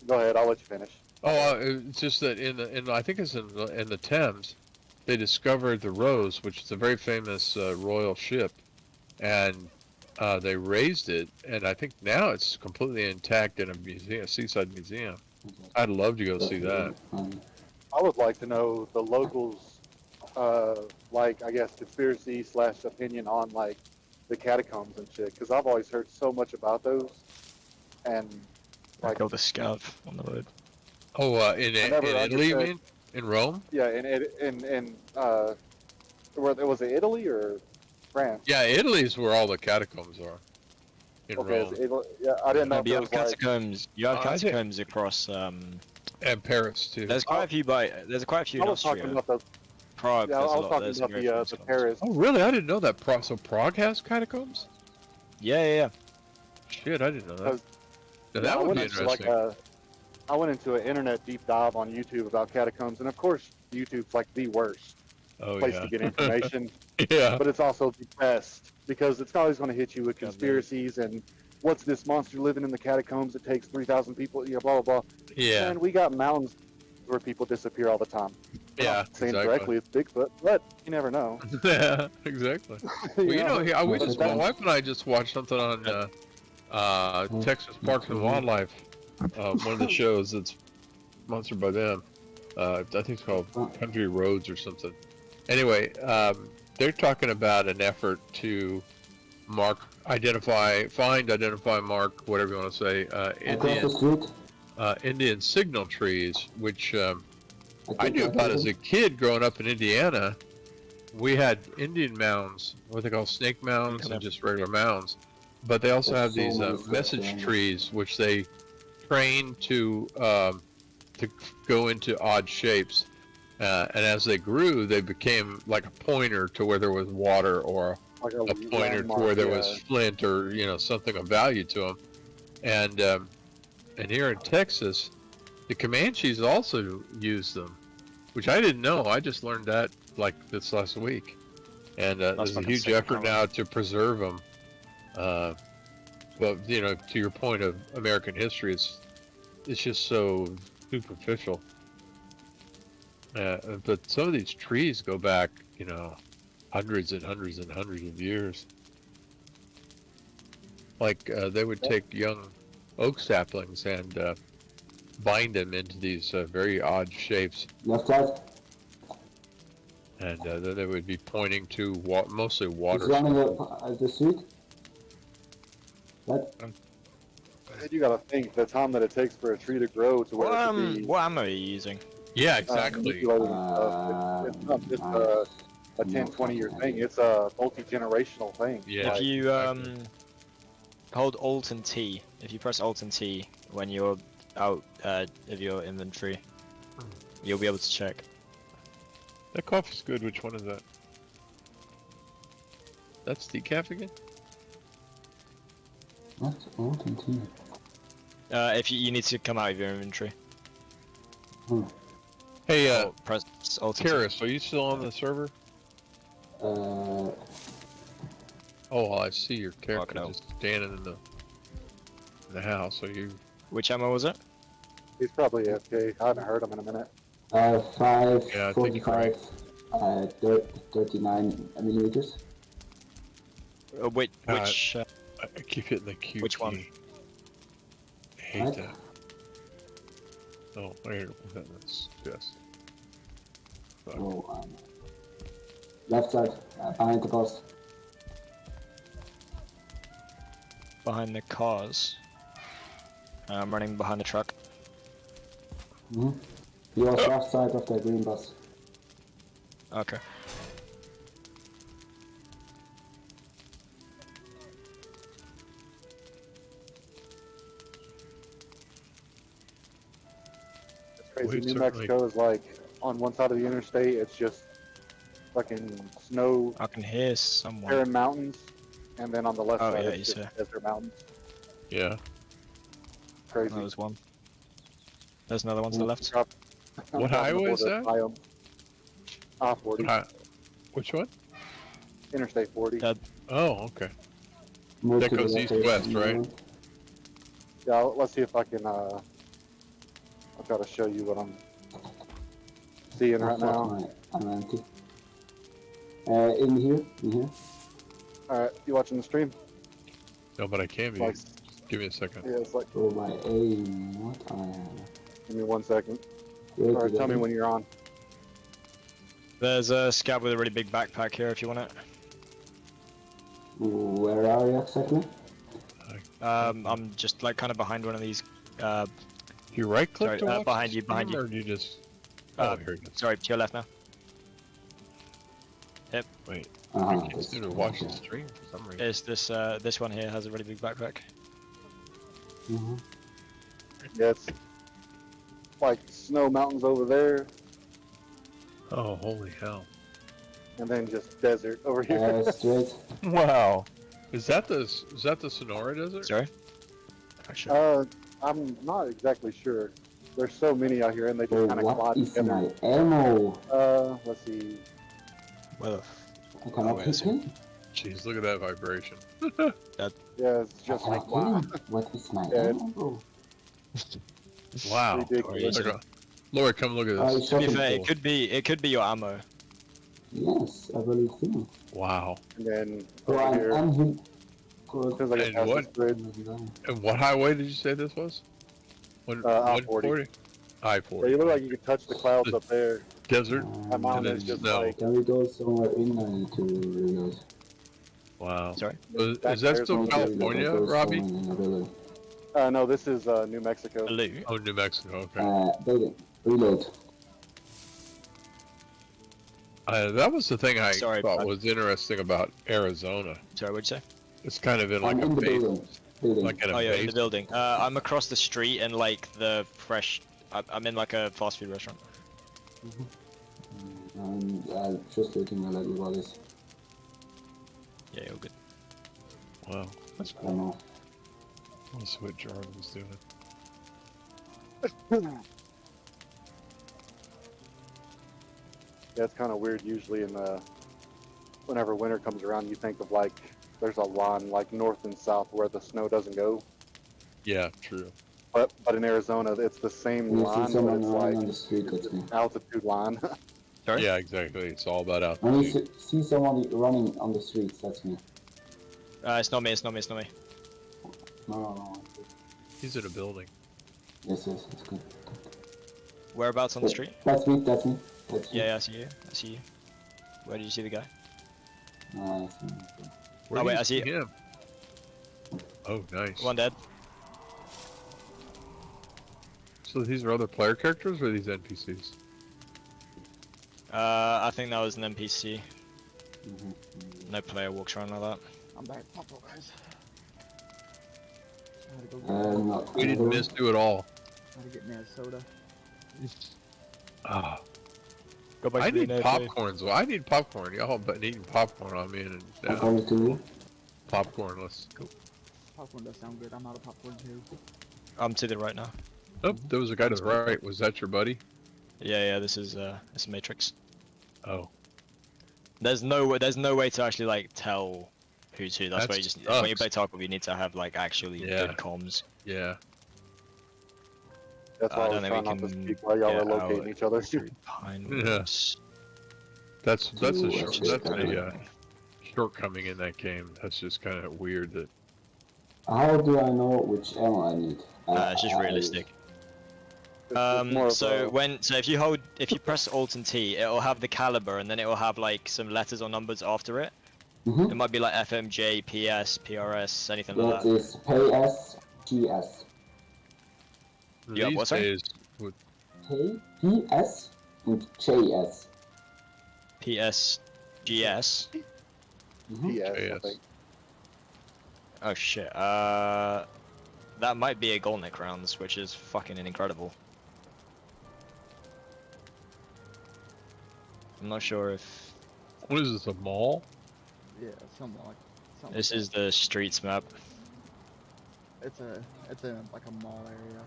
Go ahead, I'll let you finish. It's just that in I think it's in the Thames, they discovered the Rose, which is a very famous royal ship, and they raised it, and I think now it's completely intact in a museum, a seaside museum. I'd love to go see that. I would like to know the locals, like I guess conspiracy / opinion on like the catacombs and shit, because I've always heard so much about those, and I like killed a scav on the road. Oh, in never Italy, you understood- mean? In Rome? yeah, was it Italy or France? Yeah, Italy's where all the catacombs are. In Okay, Rome is Italy, yeah, I didn't know No, if but you it have was like, catacombs. You have I think- catacombs across. and Paris too. There's quite a few there's quite a few I in was talking Austria. about the Prague. yeah, there's I a was lot. talking There's about very the famous the ones. Paris. Oh, really? I didn't know that. So Prague has catacombs? Yeah. Shit, I didn't know that. Because- Now, Yeah, that I would went be into, interesting. I went into an internet deep dive on YouTube about catacombs, and of course, YouTube's like the worst Oh place yeah. to get information, Yeah. but it's also the best because it's always going to hit you with God, conspiracies and what's this monster living in the catacombs? It takes 3,000 people, yeah, blah blah blah. Yeah. And we got mountains where people disappear all the time. I'm Yeah. not saying Exactly. directly it's Bigfoot, but you never know. Yeah. Exactly. Well, you know, we Well, just my then- wife and I just watched something on Texas Parks and Wildlife, one of the shows that's sponsored by them. I think it's called Country Roads or something. Anyway, they're talking about an effort to identify, mark, whatever you want to say, Across the street. Indian signal trees, which I think knew about that's as a kid growing up in Indiana. We had Indian mounds, what they call snake mounds, and just regular mounds. But they also have There's these so many stuff message going on. trees, which they train to go into odd shapes. And as they grew, they became like a pointer to where there was water, or Like a pointer to landmark, where there yeah. was flint, or something of value to them. And here in Texas, the Comanches also use them, which I didn't know. I just learned that like this last week, and there's a fucking huge sick, effort Colin. now to preserve them. But to your point of American history, it's just so superficial. But some of these trees go back, hundreds and hundreds and hundreds of years. Like they would take young oak saplings and bind them into these very odd shapes, Left side. and then they would be pointing to mostly He's water. running up the street. Right. And you gotta think the time that it takes for a tree to grow to where it could be What ammo are you using? Yeah, exactly. manipulated and stuff. It's not just a 10, 20-year thing. It's a multi-generational thing. Yeah. If you hold Alt and T, if you press Alt and T when you're out of your inventory, you'll be able to check. That coffee's good. Which one is that? That's decaf again? What's old and tea? If you need to come out of your inventory. Hey, Or press Alt and T. Karis, are you still on the server? Uh, Oh, I see your character no. just standing in the house. Are you? Which ammo was it? He's probably AFK. I haven't heard him in a minute. 5, Yeah, I think you're right. 45, 39 millimeters. Which I keep hitting the Q Which one? key. I hate What? that. Oh, there. That's yes. Fuck. Oh, left side, behind the post. behind the cars? I'm running behind the truck. Mm-hmm. You're left side of the green bus. Okay. It's crazy. We've New certainly- Mexico is like on one side of the interstate. It's just fucking snow, I can hear someone. barren mountains, and then on the left Oh, side yeah, it's he's just desert mountains. Yeah. Crazy. Oh, there's one. There's another one to the left. Drop- What on the highway is border that? biome. I-40, Which one? Interstate 40. Oh, okay. Move That to the goes left east-west, of- right? Yeah, let's see if I can. I'll try to show you what I'm seeing right now. I'm empty. In here. All right, you watching the stream? No, but I can be. Like, Just give me a second. yeah, it's like. Oh my aim, what I am. Give me 1 second. Where All right, to tell me go? when you're on. There's a scout with a really big backpack here if you want it. Where are you exactly? I'm just like kind of behind one of these. You right click Sorry, to watch behind the you, behind stream, you. Or do you just? Uh, Oh, here it is. Sorry, to your left now. Wait. Ah, I can't that's seem to watch the okay. stream for some reason. Is this this one here has a really big backpack. Mhm. Yeah, it's like snow mountains over there, Oh, holy hell! and then just desert over here. Straight. Wow. Is that the Sonora Desert? Sorry. Actually, I'm not exactly sure. There's so many out here, and they Oh, just kind of what collide is together. my ammo? Let's see. where the I cannot wait, hit so- him. Jeez, look at that vibration. Yeah, it's I just cannot like hit wow, him. What is my Yeah, ammo? Wow. ridiculous. Look at- Laura, come look at I this. to be shot him. fair, it could be your ammo. Yes, I believe so. Wow. And then Oh, over here, I'm hit. as soon as I get And past what? this bridge, And what highway did you say this was? I-40. 140? yeah, you I-40. look like you can touch the clouds up there. Desert? That mountain then is just snow. like Can we go somewhere in? I need to reload. Wow. Sorry. Is back that there's still no- California, Go Robbie? somewhere in a building. No, this is New Mexico. Blue. Oh, New Mexico. Okay. Building. Reload. That was the thing I Sorry, thought bud. was interesting about Arizona. Sorry, what'd you say? It's kind of in like I'm a in the base, building. Building. like in a Oh yeah, in base. the building. I'm across the street in like the fresh. I'm in like a fast food restaurant. Just looking at like what is. Yeah, you're good. Wow. That's I cool. don't know. I want to see what Jordan's doing. Yeah, it's kind of weird. Usually, whenever winter comes around, you think of like there's a line like north and south where the snow doesn't go. Yeah, true. But in Arizona, it's the same When I line, see but someone it's running like on the street, that's me. altitude line. Sorry? Yeah, exactly. It's all about When you altitude. see someone running on the streets, that's me. It's not me. It's not me. It's not me. No. He's in a building. Yes, it's good. Whereabouts on the street? That's me, that's me. That's me. Yeah, yeah, I see you. I see you. Where did you see the guy? I see. Where Oh, do wait, you I see it. him? Oh, nice. One dead. So these are other player characters or are these NPCs? I think that was an NPC. Mhm. No player walks around like that. I'm back. Pop up, guys. I had to go get, No, We didn't miss you at all. I had to get me a soda. Ah, Go back I to the need NFA. popcorn. So I need popcorn. Y'all been eating popcorn on me and I'm coming to you. popcorn. Let's go. Popcorn does sound good. I'm out of popcorn too. I'm to the right now. Oh, there was a guy to the right. Was that your buddy? Yeah, this is Matrix. Oh, There's no way to actually like tell who's who. That's why you That just when you sucks. play Tarkov, you need to have like actually Yeah. good comms. yeah. That's I why I don't was think we trying not to can speak while y'all get were locating out each other. through Pinewoods. That's a Ooh, short, that's that's good. a shortcoming in that game. That's just kind of weird. That How do I know which ammo I need? It's just realistic. It's more of So a- if you press Alt and T, it'll have the caliber, and then it will have like some letters or numbers after it. Mm-hmm. It might be like FMJ, PS, PRS, anything like That that. is PS, GS. Yeah, these what's that? days, with PS and JS. PS, GS. Mm-hmm. PS, I JS. think. Oh shit. That might be a Golnik rounds, which is fucking incredible. I'm not sure if what is this, a mall? Yeah, something like. Something this like is the streets map. that. It's a like a mall area.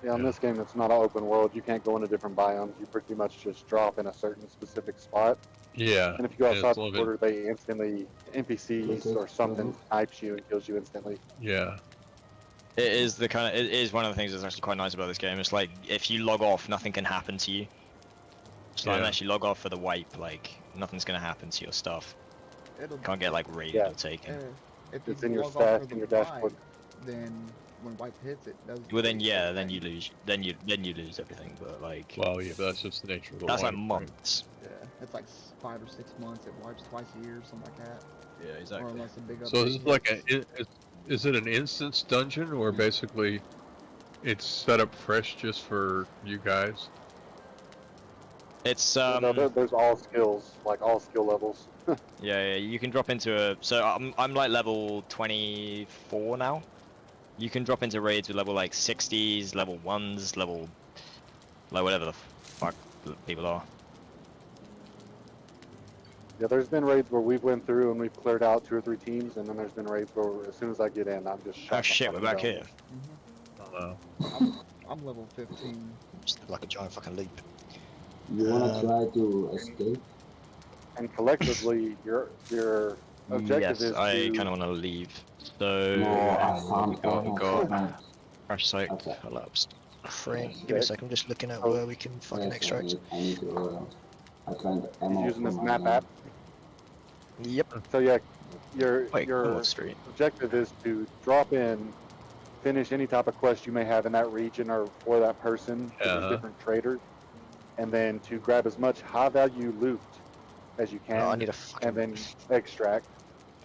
Yeah, in this game, it's not an open world. You can't go into different biomes. You pretty much just drop in a certain specific spot. Yeah. And if you go and it's outside the limited. border, they instantly, NPCs or something snipes you and kills you instantly. Yeah. It is one of the things that's actually quite nice about this game. It's like if you log off, nothing can happen to you. So Yeah. unless you log off for the wipe, like nothing's gonna happen to your stuff. It'll. Can't get like raided Yeah. or taken. If It's you in your log off stats, for the in your dashboard. wipe, then when wipe hits, it does. Well then yeah, then you lose. Then you lose everything. But like Well, yeah, but that's just the nature of the that's like life, right? months. Yeah, it's like 5 or 6 months. It wipes twice a year, something like that. Yeah, Or exactly. unless a big update. So is it like hits. is it an instance dungeon where basically it's set up fresh just for you guys? It's No, there's all skills, like all skill levels. yeah, you can drop into a. So I'm like level 24 now. You can drop into raids with level like 60s, level 1s, level like whatever the fuck people are. Yeah, there's been raids where we've went through and we've cleared out 2 or 3 teams, and then there's been raids where as soon as I get in, I'm just shot. Oh shit, we're back here. Oh, I'm level 15. Just like a giant fucking leap. You wanna try to escape? And collectively, your objective Yes, is I to kind of want to leave. So No, I we found got ammo. crash site Okay. collapsed. Frank, give me a second. I'm just looking at Oh. where we can fucking Yes, extract. I need to I find ammo. he's using for this my map gun. app. Yep. So yeah, your Wait, your what street? objective is to drop in, finish any type of quest you may have in that region or for that person, for Uh-huh. these different traders, and then to grab as much high value loot as you can, Oh, I need a fucking. and then extract.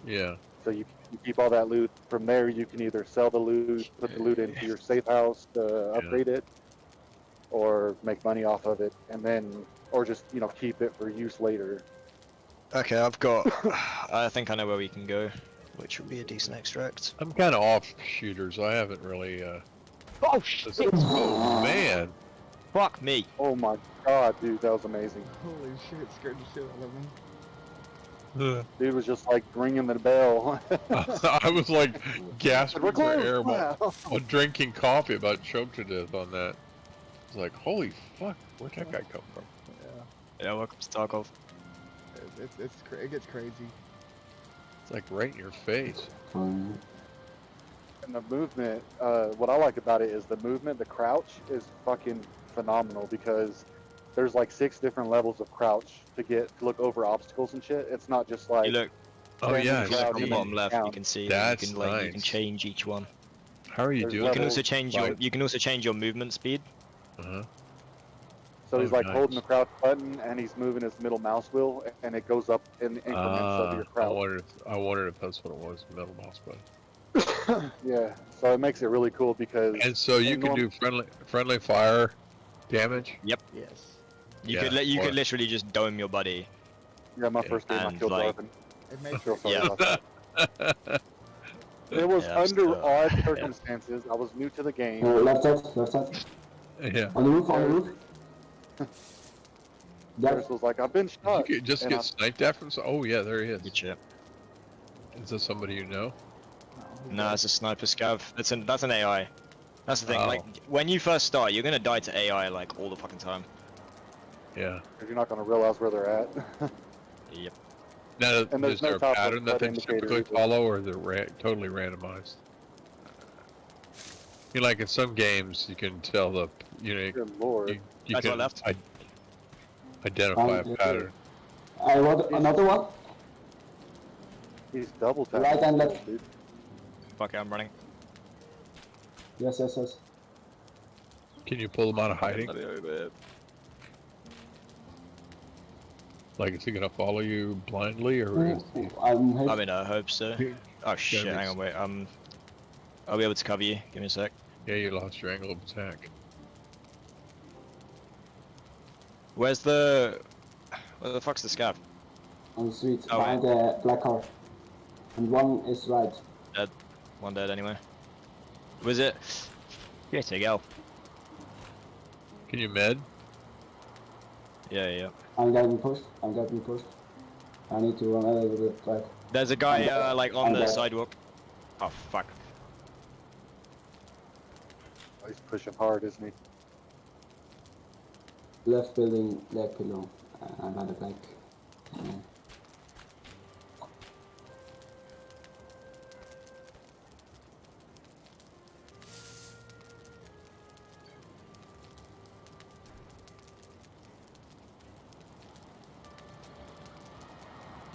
yeah. So you keep all that loot. From there, you can either sell the loot, put the loot into your safe house to upgrade it, or make money off of it, and then, or just keep it for use later. Okay, I've got. I think I know where we can go. Which would be a decent extract. I'm kind of off shooters. I haven't really. Oh shit! Oh man. Fuck me! Oh my god, dude, that was amazing. Holy shit, scared the shit out of me. Dude was just like ringing the bell. I was like gasping We're for close. air Wow. while drinking coffee, about choked to death on that. It's like, holy fuck, where'd that guy come from? Yeah, Yeah, welcome to Tarkov. it gets crazy. It's like right in your face. Fine. And the movement, what I like about it is the movement, the crouch is fucking phenomenal because there's like 6 different levels of crouch to look over obstacles and shit. It's not just like You look. Oh Standing yeah, If you look on the Crouch bottom left, down. you can see. That's you can like you can nice. change each one. How are you There's doing? You can levels, also change your movement speed. Uh-huh. So he's Oh, like holding the nice. crouch button and he's moving his middle mouse wheel, and it goes up in increments of your I crouch. wondered if that's what it was, metal mouse button. Yeah, so it makes it really cool because And so you in can do friendly fire damage. Yep. Yes. You Yeah, could or- literally just dome your buddy. yeah, my Yeah. first game I And, killed like- Darvin. It makes Feel sorry Yeah. about that. It was Yeah, under so- odd circumstances. I was new to the game. Left side, left side. Yeah. On the roof, on the roof. Dead. Chris was like, "I've been Did shot." you just and get sniped at from? Oh yeah, there he is. Good shit. Is this somebody you know? No, it's a sniper scav. That's an AI. That's the thing. Oh. Like when you first start, you're gonna die to AI like all the fucking time. Yeah. You're not going to realize where they're at. Yep. Now, And there's is no there a top pattern that left they indicator typically either. follow, or is it totally randomized? You know, like in some games, you can tell the Good lord. you Back to can my left. identify a Okay. pattern. I want another one. He's double tapping. Right and left. Dude. Fuck it, I'm running. Yes, yes, yes. Can you pull them out of hiding? Like, is he gonna follow you blindly, or is he... I'm I mean, I hope so. Oh shit! makes- Hang on, wait. I'll be able to cover you. Give me a sec. Yeah, you lost your angle of attack. Where the fuck's the scav? on the street Oh, behind the black car. And one is right. One dead anyway. Was it? Yeah, take go. Can you med? Yeah. I'm getting pushed. I'm getting pushed. I need to run a little bit back. There's a guy like on I'm the dead. sidewalk. Oh fuck. Oh, he's pushing hard, isn't he? Left building, left below. I'm at the back.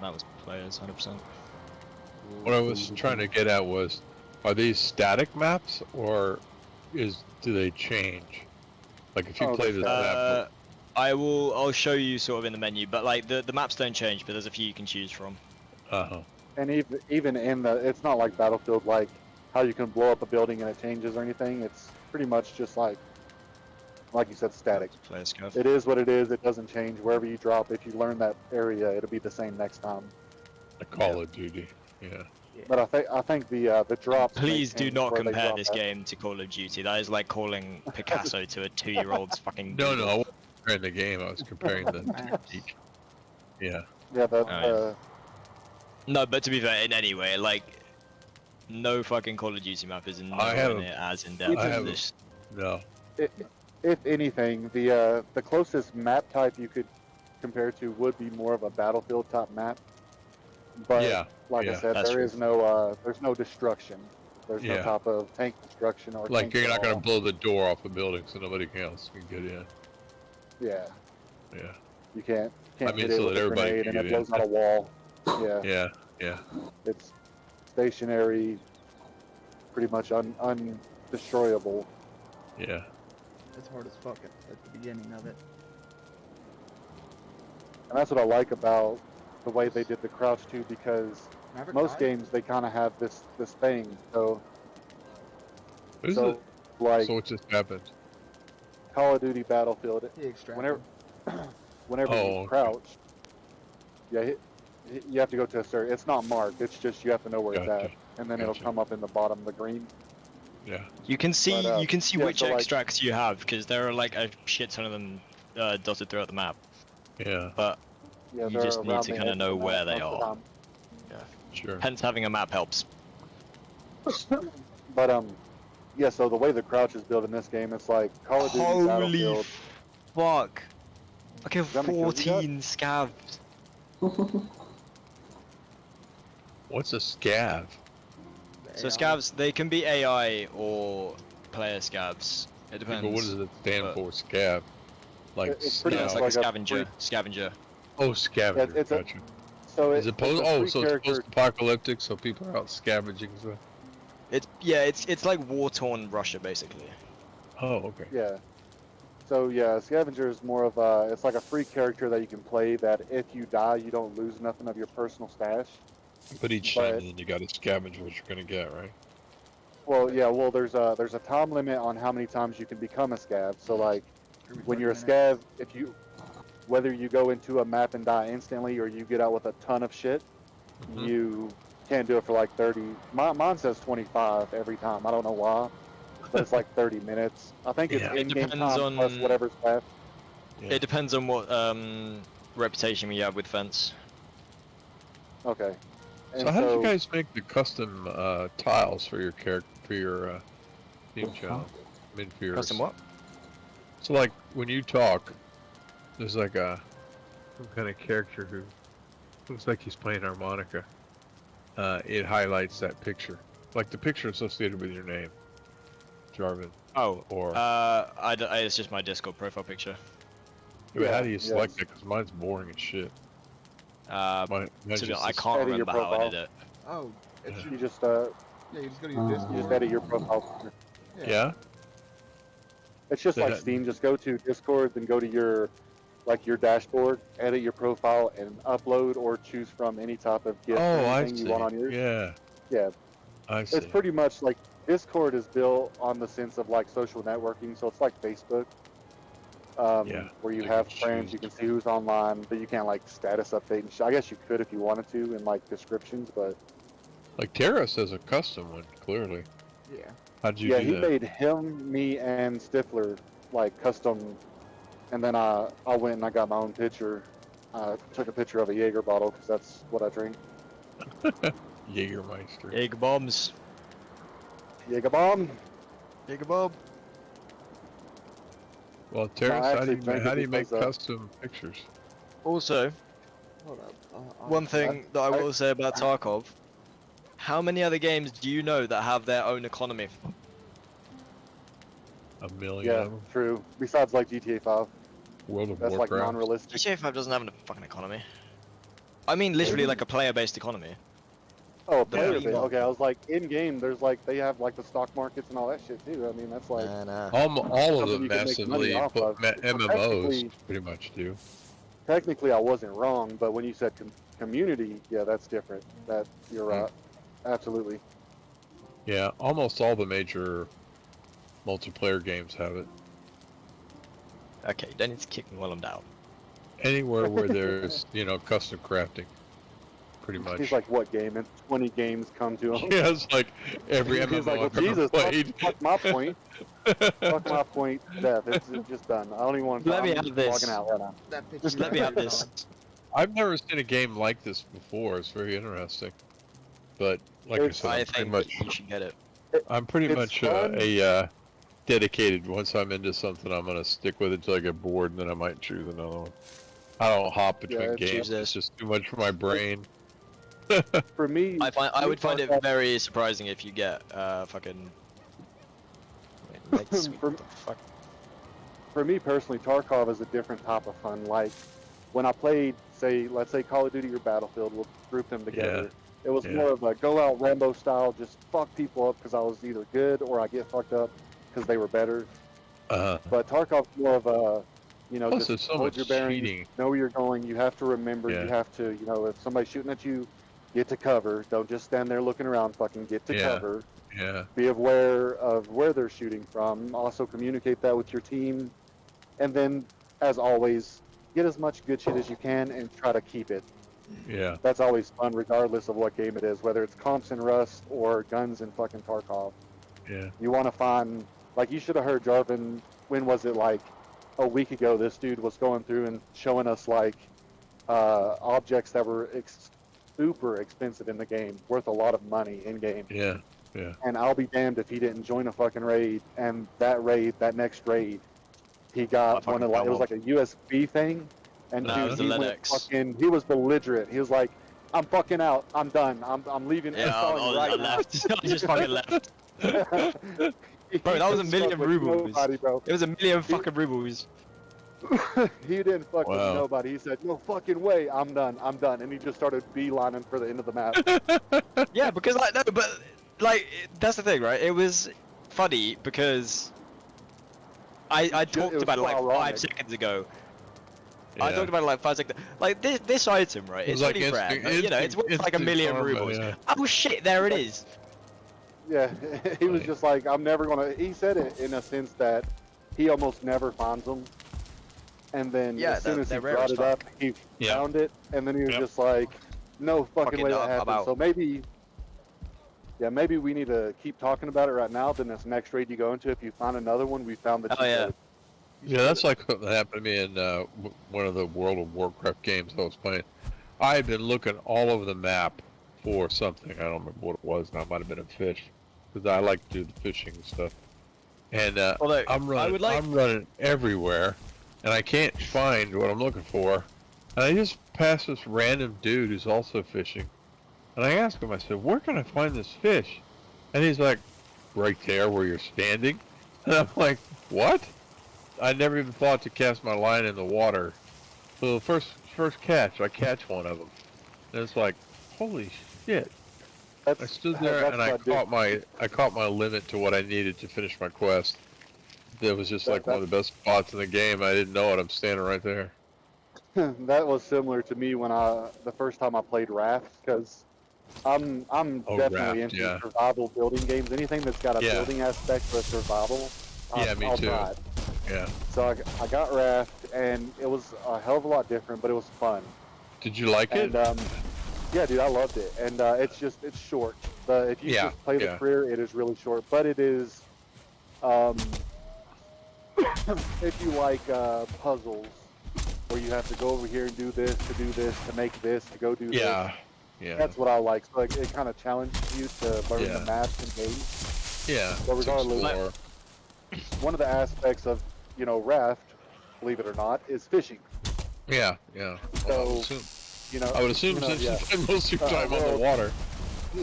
That was players, 100%. What I was trying to get at was, are these static maps, or do they change? Like if you Oh, play they're this map, I'll show you sort of in the menu, but like the maps don't change, but there's a few you can choose from. And even in the, it's not like Battlefield, like how you can blow up a building and it changes or anything. It's pretty much just like you said, static. Player scav. It is what it is. It doesn't change wherever you drop. If you learn that area, it'll be the same next time. like Call of Duty. Yeah. But I think the drops. may Please do change not where they compare drop this at. game to Call of Duty. That is like calling Picasso to a 2-year-old's fucking. No, Google. I wasn't comparing the game. I was comparing the Maps. technique. Yeah. Yeah, Oh, No, but to be fair, in any way, like, no fucking Call of Duty map is nowhere near as in depth I as have- this. No. if anything, the closest map type you could compare to would be more of a Battlefield type map. But Yeah. like I yeah. said, That's there true. is no there's no destruction. There's no Yeah. type of tank destruction or Like tank you're not gonna wall. blow the door off a building so nobody else can get in. Yeah, Yeah. you can't I mean, hit it so with that a everybody grenade can and it get in. blows out a wall. Yeah, Yeah. Yeah. it's stationary, pretty much undestroyable. Yeah. It's hard as fuck at the beginning of it. And that's what I like about the way they did the crouch too, because Maverick most died? games they kind of have this thing. So Who's so it? like So what just happened? Call of Duty, Battlefield, He extracted. whenever Oh, you okay. crouch, yeah, you have to go to a certain. It's not marked. It's just you have to know where it's Gotcha. at, and then Gotcha. it'll come up in the bottom, the green. Yeah. You can see But, yeah, which so, like- extracts you have because there are like a shit ton of them dotted throughout the map. Yeah. But Yeah, You they're just need around to the kinda edge know of the where map they most of the are. Sure. hence having a map helps. time. But yeah. So the way the crouch is built in this game, it's like Call of Duty, Holy Battlefield. fuck! Okay, how many kills you got? 14 scavs. What's a scav? So AI. scavs, they can be AI or player scavs. It But depends. what does it stand but- for? Scav. Like It's pretty Yeah, much it's like a like a scavenger. free- Scavenger. Oh, scavenger. it's a- Gotcha. So Is it it's a free so it's character. post-apocalyptic, so people are out scavenging stuff? It's like war-torn Russia basically. Oh, okay. Yeah. So yeah, Scavenger is more of a, it's like a free character that you can play that if you die, you don't lose nothing of your personal stash. But each But- time then you got to scavenge what you're gonna get, right? Well, yeah, well, there's a time limit on how many times you can become a scav. So like, Every when 30 you're a minutes. scav, whether you go into a map and die instantly or you get out with a ton of shit, Mhm. you can't do it for like 30. Mine says 25 every time. I don't know why, but it's like 30 minutes. I think it's Yeah. It in-game depends time plus on- whatever's left. Yeah. It depends on what reputation we have with fence. Okay. So how did you guys make the custom tiles for your character for your team channel? I mean, for your Custom what? So like when you talk, there's like some kind of character who looks like he's playing harmonica. It highlights that picture, like the picture associated with your name, Jarvan. Oh, Or it's just my Discord profile picture. Wait, how yeah, do you yes. select it? Because mine's boring as shit. Mine's To be just honest, I this- can't Edit your remember how I profile. did it. Oh, it Yeah. should, You just yeah, you just go to your Discord. you just edit your profile. Yeah. It's just So like that- Steam. Just go to Discord, then go to your dashboard, edit your profile, and upload or choose from any type of gift or Oh, I anything see. you want on yours. Yeah, Yeah, I see. it's pretty much like Discord is built on the sense of like social networking, so it's like Facebook. Yeah, Where you you have can friends, choose. you can see who's online, but you can't like status update and shit. I guess you could if you wanted to in like descriptions, but Like Terra says a custom one, clearly. Yeah. How'd you yeah, do he that? made him, me, and Stifler like custom, and then I went and I got my own picture. I took a picture of a Jaeger bottle because that's what I drink. Jägermeister. Egg bombs. Jaeger bomb. Egg bomb. Well, Terrace, how do actually you, drank it how do you make because, custom pictures? Also, Hold up. one thing that I will say about Tarkov, how many other games do you know that have their own economy? A million Yeah, of them. true. Besides like GTA 5, World of that's like Warcraft. non-realistic. GTA 5 doesn't have a fucking economy. I mean literally like a player-based economy. Oh, a Yeah. player base. Okay, I was like, in game, there's like they have like the stock markets and all that shit too. I mean, that's like Nah. All of something them you can make money massively off put of. Well, MMOs technically- pretty much do. technically I wasn't wrong, but when you said community, yeah, that's different. That you're right. Absolutely. Yeah, almost all the major multiplayer games have it. Okay, don't need to kick me while I'm down. Anywhere where there's, custom crafting. Pretty much. He's like, what game? And 20 games come to him. Yeah, it's like every He's MMO like, well, I've ever Jesus, played. fuck my point. Fuck my point. Death. It's just done. I don't even want to. Let me I'm have this. logging out right now. That picture Just let me have this. I've never seen a game like this before. It's very interesting. But like I It's- said, I I'm pretty think much you should get it. I'm pretty It's much fun. a dedicated. Once I'm into something, I'm gonna stick with it till I get bored, and then I might choose another one. I don't hop between it's- games. Choose this. It's just too much for my brain. For me, I would find it Tarkov- very surprising if you get fucking. Wait, make this- For- what the fuck? For me personally, Tarkov is a different type of fun. Like when I played, let's say Call of Duty or Battlefield, we'll group them together. It was Yeah. more of a go out Rambo style, just fuck people up because I was either good or I get fucked up because they were better. But Tarkov's more of a, Plus, just there's so hold much your bearings, cheating. know where you're going. You have to remember. Yeah. You have to, if somebody's shooting at you, get to cover. Don't just stand there looking around. Fucking get to Yeah. cover. Yeah. Be aware of where they're shooting from. Also communicate that with your team. And then, as always, get as much good shit as you can and try to keep it. Yeah. That's always fun, regardless of what game it is, whether it's comps in Rust or guns in fucking Tarkov. Yeah. You want to find, like, you should have heard Jarvan, when was it, like, a week ago, this dude was going through and showing us, like, objects that were super expensive in the game, worth a lot of money in game. Yeah. Yeah. And I'll be damned if he didn't join a fucking raid, and that next raid, he got I one of, fucking like, it was fell like a USB thing, and Nah, it was dude, the he went Linux. fucking, he was belligerent. He was like, I'm fucking out. I'm done. I'm leaving. Yeah, installing I right left. I just fucking left. now. Bro, that was a He million fucked with rubles. Nobody, bro. It was a million fucking rubles. He didn't fuck with Wow. nobody. He said, no fucking way. I'm done. I'm done. And he just started beelining for the end of the map. Yeah, because like no, but like that's the thing, right? It was funny because I It talked was about it so like ironic. 5 seconds ago. I Yeah. talked about it like 5 seconds. Like this item, right? It was It's like really rare. instant- You know, it's worth like a instant million karma, rubles. yeah. Oh shit! There it is. Yeah, he was Funny. just like, I'm never gonna. He said it in a sense that he almost never finds them, and then Yeah, as soon as he they're rare brought as it up, fuck. he Yeah. found it, and then he was Yep. just like, no fucking Fucking way that I'm happened. out. So maybe, yeah, maybe we need to keep talking about it right now. Then this next raid you go into, if you find another one, we found the Oh, cheat yeah. code. Yeah, that's like what happened to me in one of the World of Warcraft games I was playing. I had been looking all over the map for something. I don't remember what it was now. It might have been a fish, because I like to do the fishing and stuff. And Although I'm running, I would like. I'm running everywhere, and I can't find what I'm looking for. And I just passed this random dude who's also fishing, and I asked him. I said, "Where can I find this fish?" And he's like, "Right there, where you're standing." And I'm like, "What?" I never even thought to cast my line in the water. So the first catch, I catch one of them, and it's like, holy shit! That's, I stood there that's and I what did. caught my limit to what I needed to finish my quest. That was just like one of the best spots in the game. I didn't know it. I'm standing right there. That was similar to me when the first time I played Raft, because I'm Oh, definitely Raft, into yeah. survival building games. Anything that's got a Yeah. building aspect for survival, Yeah, me I'll too. try it. Yeah. So I got Raft, and it was a hell of a lot different, but it was fun. Did you like it? And yeah, dude, I loved it. And it's short. If you Yeah, just play the yeah. career, it is really short, but it is. If you like puzzles, where you have to go over here and do this to make this to go do this. Yeah. Yeah. That's what I like. So it kind of challenges you to learn Yeah. the maps and games. Yeah. But to regardless- explore. One of the aspects of Raft, believe it or not, is fishing. Yeah. Yeah. Well, I would assume since yeah. you spend most of your time on the well- water.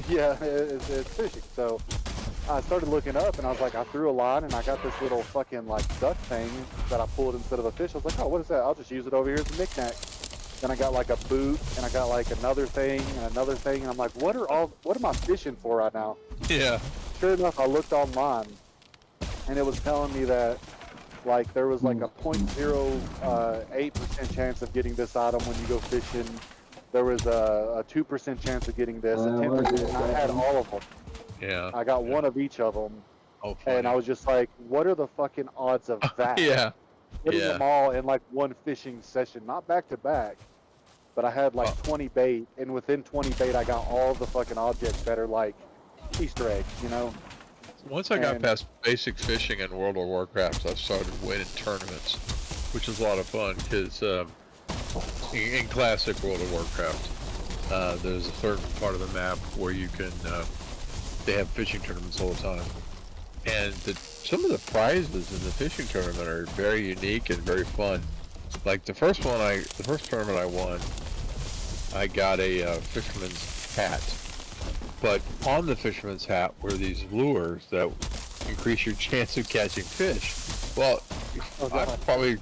Yeah, it's fishing. So I started looking up, and I was like, I threw a line, and I got this little fucking like duck thing that I pulled instead of a fish. I was like, oh, what is that? I'll just use it over here as a knickknack. Then I got like a boot, and I got like another thing and another thing, and I'm like, what am I fishing for right now? Yeah. Sure enough, I looked online, and it was telling me that like there was like a 0.08% chance of getting this item when you go fishing. There was a 2% chance of getting this, a 10%, and I had all of them. Yeah. I got one of each of them, Oh, funny. and I was just like, what are the fucking odds of that? Yeah. Putting Yeah. them all in like one fishing session, not back to back, but I had like 20 bait, and within 20 bait, I got all the fucking objects that are like Easter eggs, Once I got And- past basic fishing in World of Warcraft, I started winning tournaments, which is a lot of fun because in classic World of Warcraft, there's a certain part of the map where you can, they have fishing tournaments all the time. And some of the prizes in the fishing tournament are very unique and very fun. Like the first tournament I won, I got a fisherman's hat. But on the fisherman's hat were these lures that increase your chance of catching fish. Well, I probably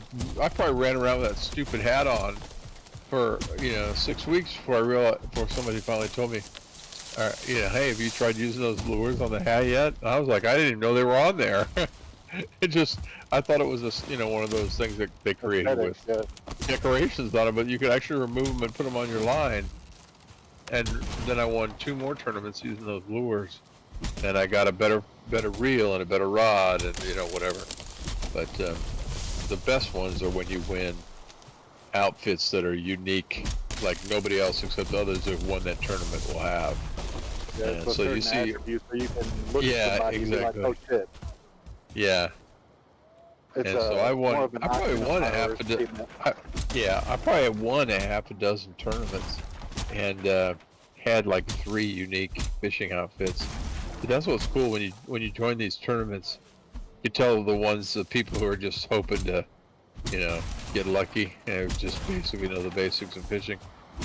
ran around with that stupid hat on for 6 weeks before somebody finally told me, hey, have you tried using those lures on the hat yet? And I was like, I didn't even know they were on there. I thought it was one of those things that they created with Yeah. decorations on it, but you could actually remove them and put them on your line. And then I won 2 more tournaments using those lures, and I got a better reel and a better rod and whatever. But the best ones are when you win outfits that are unique, like nobody else except others who've won that tournament will have. Yeah, Yeah, so so you you see- attributes where you can look Yeah, at somebody and be like, exactly. oh shit. Yeah, It's and so I won. more of an I probably icon won a power half a dozen. statement. I probably won a half a dozen tournaments, and had like 3 unique fishing outfits. But that's what's cool when you join these tournaments. You tell the people who are just hoping to, get lucky and just basically know the basics of fishing.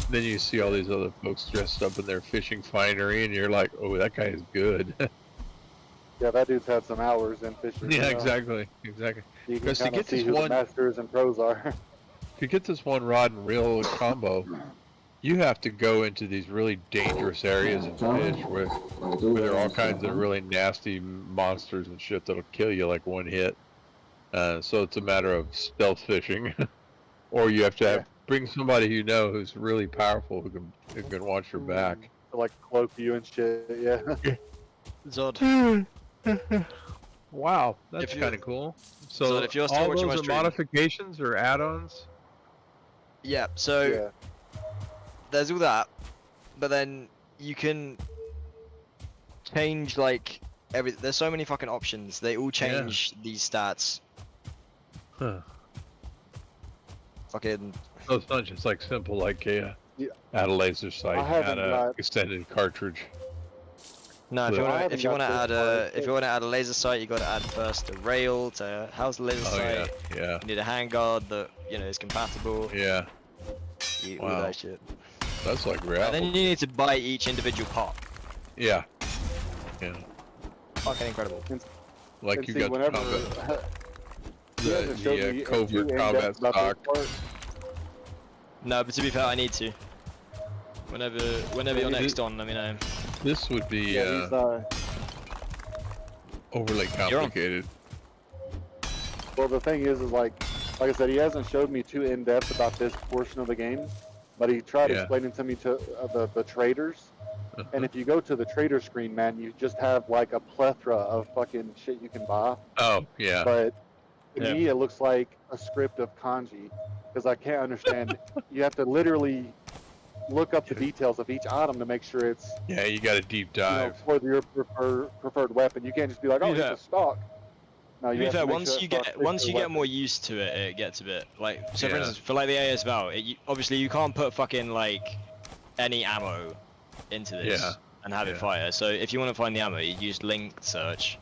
Then you see all these other folks dressed up in their fishing finery, and you're like, oh, that guy is good. Yeah, that dude's had some hours in fishing. Yeah, exactly. You can Because to kind of get see this who one- the masters and pros are. If you get this one rod and reel combo, You have to go into these really dangerous areas and fish where there are all kinds of really nasty monsters and shit that'll kill you like one hit. So it's a matter of stealth fishing, or you have to bring somebody you know who's really powerful who can watch your back. To like cloak you and shit. Yeah. Zod. Wow, that's If you- kind of cool. So if you're still all watching those my are stream- modifications or add-ons? Yeah, so Yeah. there's all that, but then you can change like there's so many fucking options. They all change these stats. Huh. Fucking So it's not just like simple like Yeah. add a laser sight, I haven't add a got- extended cartridge. no. If you I want haven't to got add this far. if you want to add a laser sight, you got to add first a rail to house the laser Oh sight. yeah, You need a handguard that is compatible. yeah. All Wow. that shit. That's like And real. then you need to buy each individual part. Yeah, yeah. Fucking incredible. Like And you see, got whenever he hasn't showed me the covert too in-depth combat about this stock. part. No, but to be fair, I need to. Whenever you're next on, let me know. This would be Yeah, he's overly You're on. complicated. well, the thing is like I said, he hasn't showed me too in depth about this portion of the game, but he tried Yeah. explaining to me to the traders. And if you go to the trader screen, man, you just have like a plethora of fucking shit you can buy. Oh yeah, But to Yeah. me, it looks like a script of kanji because I can't understand. You have to literally look up the details of each item to make sure it's yeah. You got a deep dive. for your preferred weapon. You can't just be like, oh, Yeah. it's a stock. No, To you be have fair, to make once sure you it's get not once you your get weapon. more used to it, it gets a bit like. So for Yeah. instance, for like the AS Val, obviously you can't put fucking like any ammo into this Yeah. and have it Yeah. fire. So if you want to find the ammo, you use link search.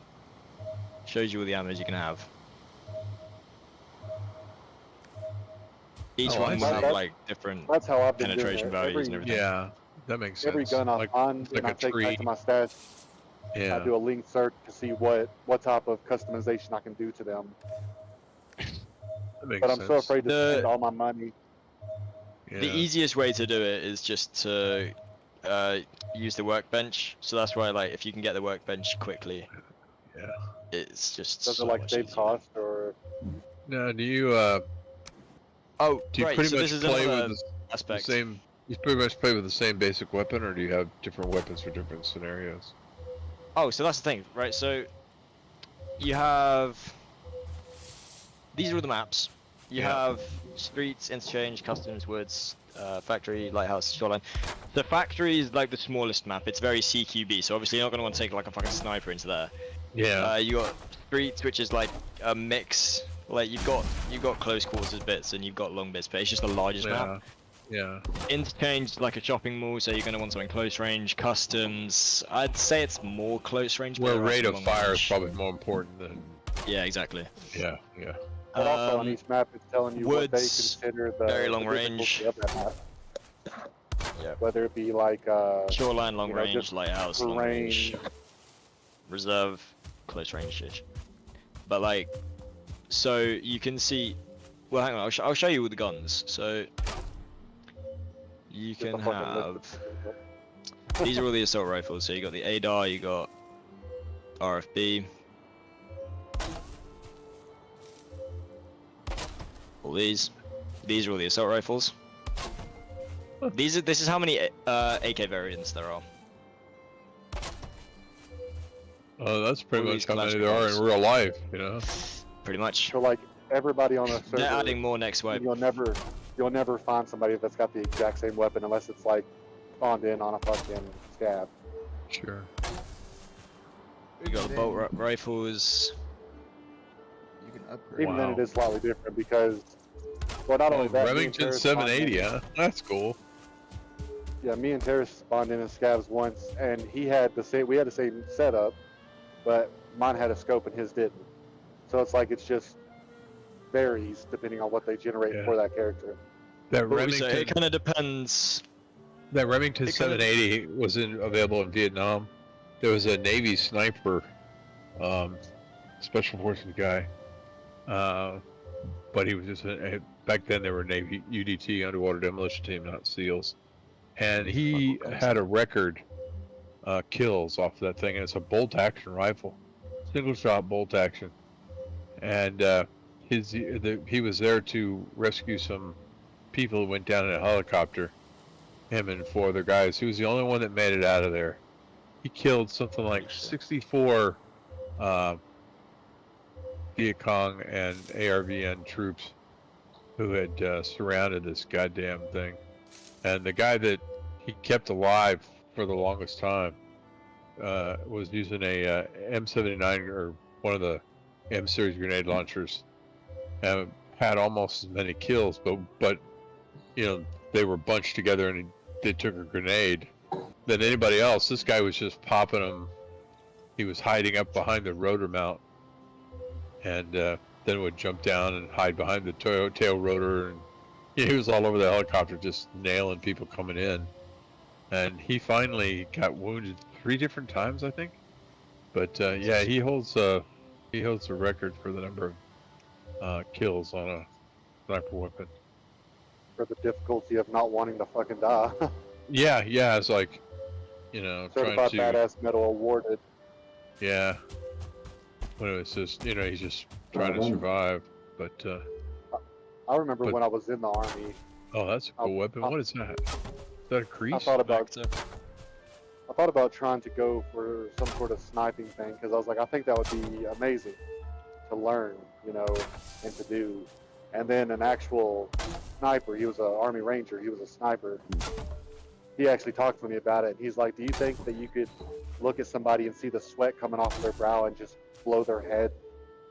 Shows you all the ammos you can have. Each Oh, one I will see. have like different That's how I've been penetration doing it. values and everything. Yeah, that makes sense. Every gun I like, find it's like and I a take tree. back to my stash, Yeah. I do a link search to see what type of customization I can do to them. That makes But I'm sense. so afraid to The- spend all my money. Yeah. The easiest way to do it is just to use the workbench. So that's why, like, if you can get the workbench quickly, Yeah. it's just Does so it like much save easier. cost or? Now, do you Oh, do you right. pretty So much this is play another with the aspect. same? You pretty much play with the same basic weapon, or do you have different weapons for different scenarios? Oh, so that's the thing, right? So you have these are all the maps. You Yeah. have streets, interchange, customs, woods, factory, lighthouse, shoreline. The factory is like the smallest map. It's very CQB, so obviously you're not gonna want to take like a fucking sniper into there. Yeah. You got streets, which is like a mix. Like you've got close quarters bits and you've got long bits, but it's just the largest map. Yeah. Interchange like a shopping mall, so you're gonna want something close range. Customs, I'd say it's more close range. but Where there are rate some of long fire is range. probably more important than. Yeah, exactly. Yeah. Yeah. But also on each map, it's telling you what they woods, consider the very long the difficulty range. of that map. Yeah. Whether it be like Shoreline, long you know, range, just lighthouse, long range, terrain. reserve, close range ish. But like, so you can see. Well, hang on, I'll show you all the guns. So you just a can fucking have. list of- These are all the assault rifles. So you got the ADAR, you got RFB. All these. These are all the assault rifles. This is how many AK variants there are. Oh, that's pretty All much these how many there are in Kalashnikovs. real life, you know. Pretty much. So like everybody on a server, They're adding more next wipe. you'll never find somebody that's got the exact same weapon unless it's like spawned in on a fucking scab. Sure. We got the bolt rifles. You can upgrade. Even then, Wow. it is slightly different because, well, not Oh, only that, me and Remington Terrace spawned 780, in- huh? That's cool. Yeah, me and Terrace spawned in scabs once, and he had the same. We had the same setup, but mine had a scope and his didn't. So it's like it's just varies depending on what they generate Yeah. for that character. That But also, Remington, it kind of depends. that Remington it kinda- 780 was available in Vietnam. There was a Navy sniper, special forces guy, but he was just back then they were Navy UDT, underwater demolition team, not SEALs. and he had a record kills off that thing, and it's a bolt action rifle, single shot bolt action, and he was there to rescue some people who went down in a helicopter. Him and 4 other guys. He was the only one that made it out of there. He killed something like 64 Viet Cong and ARVN troops who had surrounded this goddamn thing. And the guy that he kept alive for the longest time was using a M79 or one of the M series grenade launchers, and had almost as many kills, but you know, they were bunched together and they took a grenade than anybody else. This guy was just popping them. He was hiding up behind the rotor mount, and then would jump down and hide behind the tail rotor, and he was all over the helicopter just nailing people coming in. And he finally got wounded 3 different times, I think. But yeah, he holds the record for the number of kills on a sniper weapon. For the difficulty of not wanting to fucking die. Yeah, it's like, you know, Certified trying to. Badass Medal awarded. Yeah. When it was just, you know, he's just trying to survive. But I remember when I was in the army. oh, that's a cool weapon. What is that? Is that a crease? I thought about trying to go for some sort of sniping thing because I was like, I think that would be amazing to learn, you know, and to do. And then an actual sniper, he was an Army Ranger, he was a sniper. He actually talked to me about it. He's like, do you think that you could look at somebody and see the sweat coming off their brow and just blow their head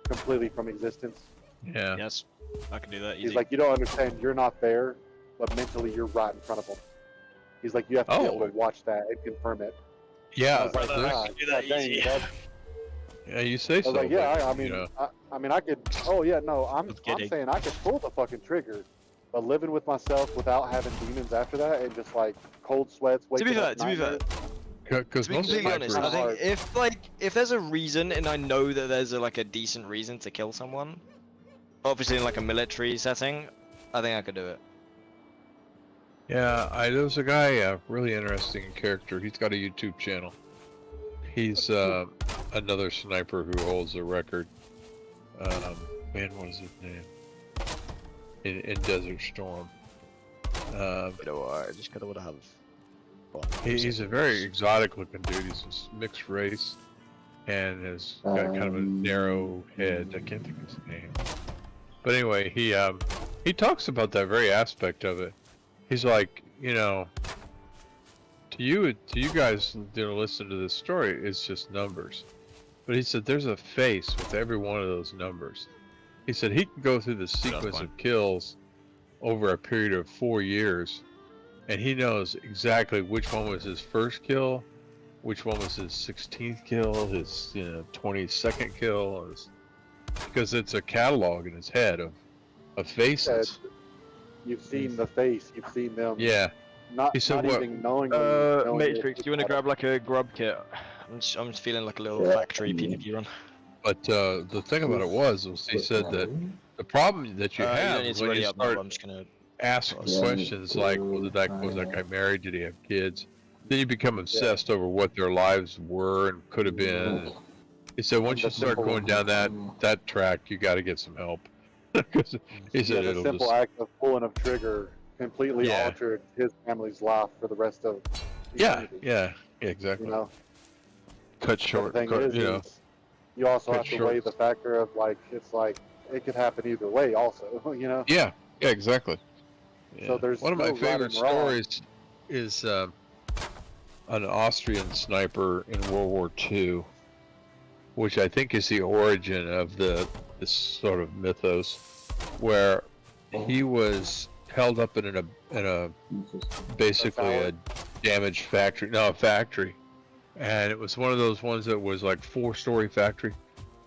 completely from existence? Yeah. Yes, I can do that easy. He's like, you don't understand, you're not there, but mentally you're right in front of them. He's like, you have to be able to watch that and confirm it. I Yeah. was like, brother, I "God, can do that dang, easy." that-" Yeah, you say I so. was like, yeah, but, I mean, you know, I mean, I could. Oh yeah, no, I'm kidding. saying I could pull the fucking trigger, but living with myself without having demons after that and just like cold sweats. To be waking fair, up to be fair, nightmares. because to be most completely honest, snipers. I think if there's a reason and I know that there's a decent reason to kill someone, obviously in like a military setting, I think I could do it. Yeah, there was a guy, a really interesting character. He's got a YouTube channel. He's another sniper who holds a record. Man, what is his name? In Desert Storm. You know what? I just kind of want to have fun. He's a very exotic looking dude. He's this mixed race and has got kind of a narrow head. I can't think of his name. But anyway, he talks about that very aspect of it. He's like, you know, to you guys listen to this story, it's just numbers. But he said there's a face with every one of those numbers. He said he can go through the sequence of kills over a period of 4 years, and he knows exactly which one was his first kill, which one was his 16th kill, his 22nd kill, because it's a catalog in his head of faces. You've seen the face. You've seen them. Yeah. Not, He said not what? even knowing. knowing Matrix, it. do you want to grab like a grub kit? I'm just feeling like a little factory PvP run. But the thing about it was he said that the problem that you You have don't need is to when ready you up now, start I'm just gonna. asking questions like, was that guy married? Did he have kids? Then you become obsessed over what their lives were and could have been. He said once you start going down that track, you got to get some help. Because he said The it'll simple just act of pulling a trigger completely altered his family's life for the rest of. eternity, yeah, exactly. You know. Cut short, The thing cut, is, you know. is you also cut have to short. weigh the factor of like it's like it could happen either way also. You know. Yeah, exactly. So there's one of my no right favorite and wrong. stories is an Austrian sniper in World War II, which I think is the origin of this sort of mythos, where he was held up in a basically a damaged factory, a factory, and it was one of those ones that was like 4-story factory,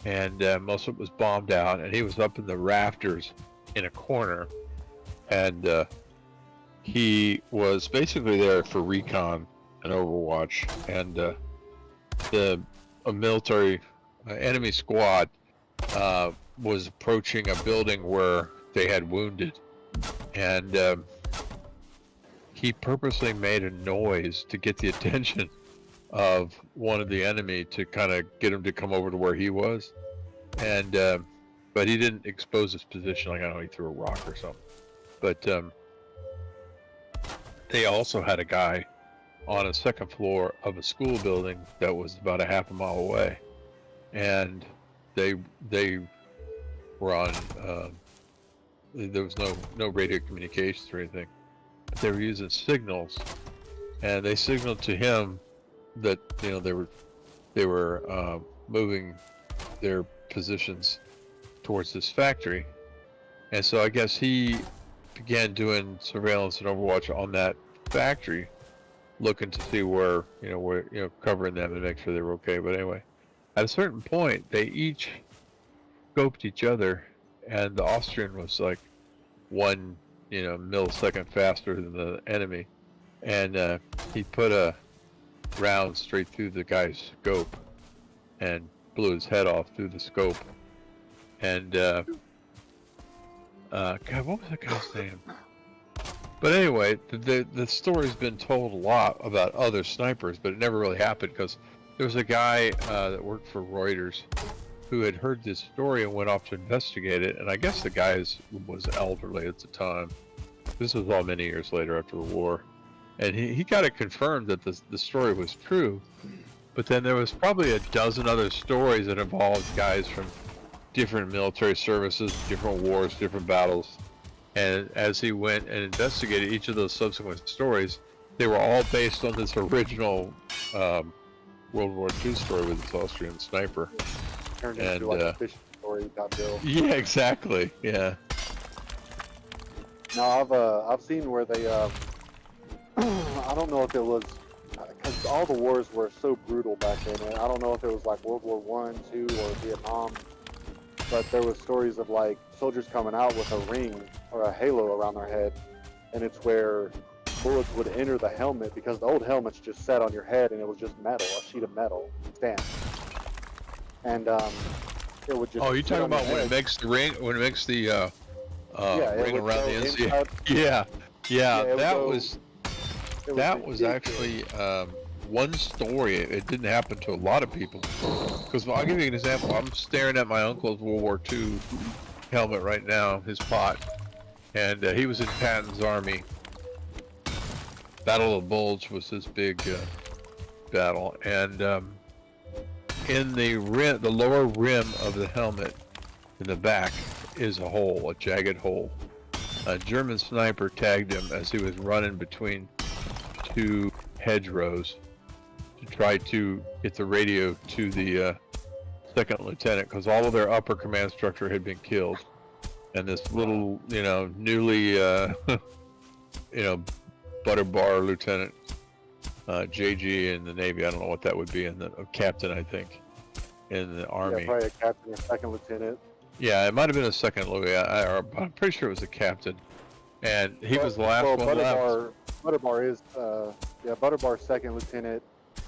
and most of it was bombed out, and he was up in the rafters in a corner, and he was basically there for recon and Overwatch, and a military enemy squad was approaching a building where they had wounded, and he purposely made a noise to get the attention of one of the enemy to kind of get him to come over to where he was, and but he didn't expose his position. Like, I don't know, he threw a rock or something. But they also had a guy on a second floor of a school building that was about a half a mile away, and they were on. There was no radio communications or anything. But they were using signals, and they signaled to him that, you know, they were moving their positions towards this factory, and so I guess he began doing surveillance and overwatch on that factory, looking to see where, covering them and make sure they were okay. But anyway, at a certain point, they each scoped each other, and the Austrian was like 1 millisecond faster than the enemy, and he put a round straight through the guy's scope and blew his head off through the scope. And God, what was that guy's name? But anyway, the story's been told a lot about other snipers, but it never really happened, because there was a guy that worked for Reuters who had heard this story and went off to investigate it, and I guess the guy was elderly at the time. This was all many years later after the war, and he got it confirmed that the story was true. But then there was probably a dozen other stories that involved guys from different military services, different wars, different battles. And as he went and investigated each of those subsequent stories, they were all based on this original World War II story with this Austrian sniper. Turned into like a fishing story type deal. Yeah, exactly. Yeah. Now I've seen where they I don't know if it was because all the wars were so brutal back then, and I don't know if it was like World War I, II, or Vietnam, but there was stories of like soldiers coming out with a ring or a halo around their head, and it's where bullets would enter the helmet, because the old helmets just sat on your head and it was just metal, a sheet of metal stamped, and it would just. Oh, you're talking about when it makes the ring, when it makes the ring around the inside? Yeah, that was actually one story. It didn't happen to a lot of people. Because I'll give you an example. I'm staring at my uncle's World War II helmet right now, his pot, and he was in Patton's army. Battle of the Bulge was this big battle, and in the lower rim of the helmet, in the back, is a hole, a jagged hole. A German sniper tagged him as he was running between 2 hedgerows to try to get the radio to the second lieutenant, because all of their upper command structure had been killed, and this little, newly, butter bar lieutenant, JG in the Navy, I don't know what that would be, in the captain, I think, in the Army. Yeah, probably a captain or second lieutenant. Yeah, it might have been a second Louis. I'm pretty sure it was a captain, and he was the last one left. Butterbar is, Butterbar second lieutenant,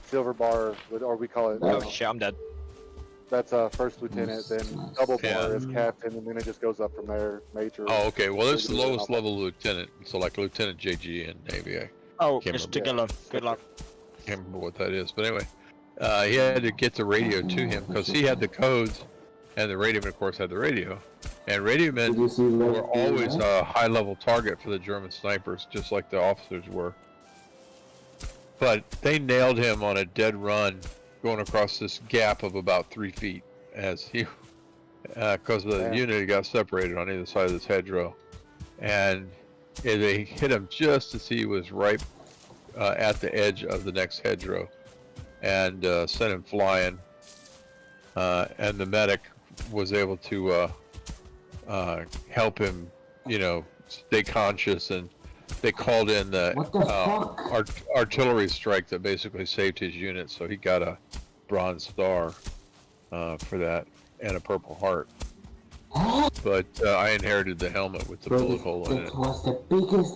Silver Bar, or we call it. Oh shit, I'm dead. That's first lieutenant, then Double Bar is captain, and then it just goes up from there, major. Oh, okay. Well, this is the lowest level lieutenant, so like Lieutenant JG in Navy. Oh, can't Mr. Gillo, good luck. Can't remember what that is, but anyway, he had to get the radio to him because he had the codes, and the radioman, of course, had the radio. And radiomen were always a high-level target for the German snipers, just like the officers were. But they nailed him on a dead run, going across this gap of about 3 feet, as he, because the unit got separated on either side of this hedgerow, and they hit him just as he was right at the edge of the next hedgerow, and sent him flying. And the medic was able to help him, stay conscious, and they called in the artillery strike that basically saved his unit, so he got a Bronze Star for that, and a Purple Heart. But I inherited the helmet with the bullet hole in it.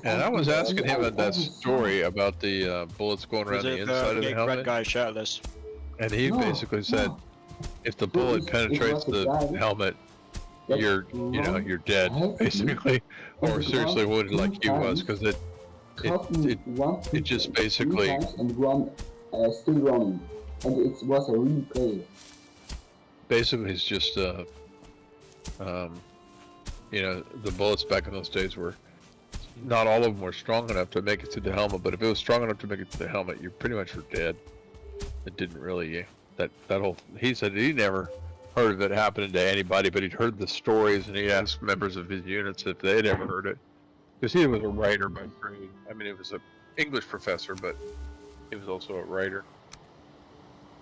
And I was asking him at that story about the bullets going around the inside of the helmet. Red guy shirtless. And he basically said, if the bullet penetrates the helmet, you're dead, basically, or seriously wounded like he was, because cost me one it just ticket basically- 3 times and one still running, and it was a real player. Basically, it's just you know, the bullets back in those days were not all of them were strong enough to make it through the helmet, but if it was strong enough to make it through the helmet, you pretty much were dead. It didn't really that whole. He said he never heard of it happening to anybody, but he'd heard the stories and he asked members of his units if they'd ever heard it, because he was a writer by trade. I mean, he was an English professor, but he was also a writer.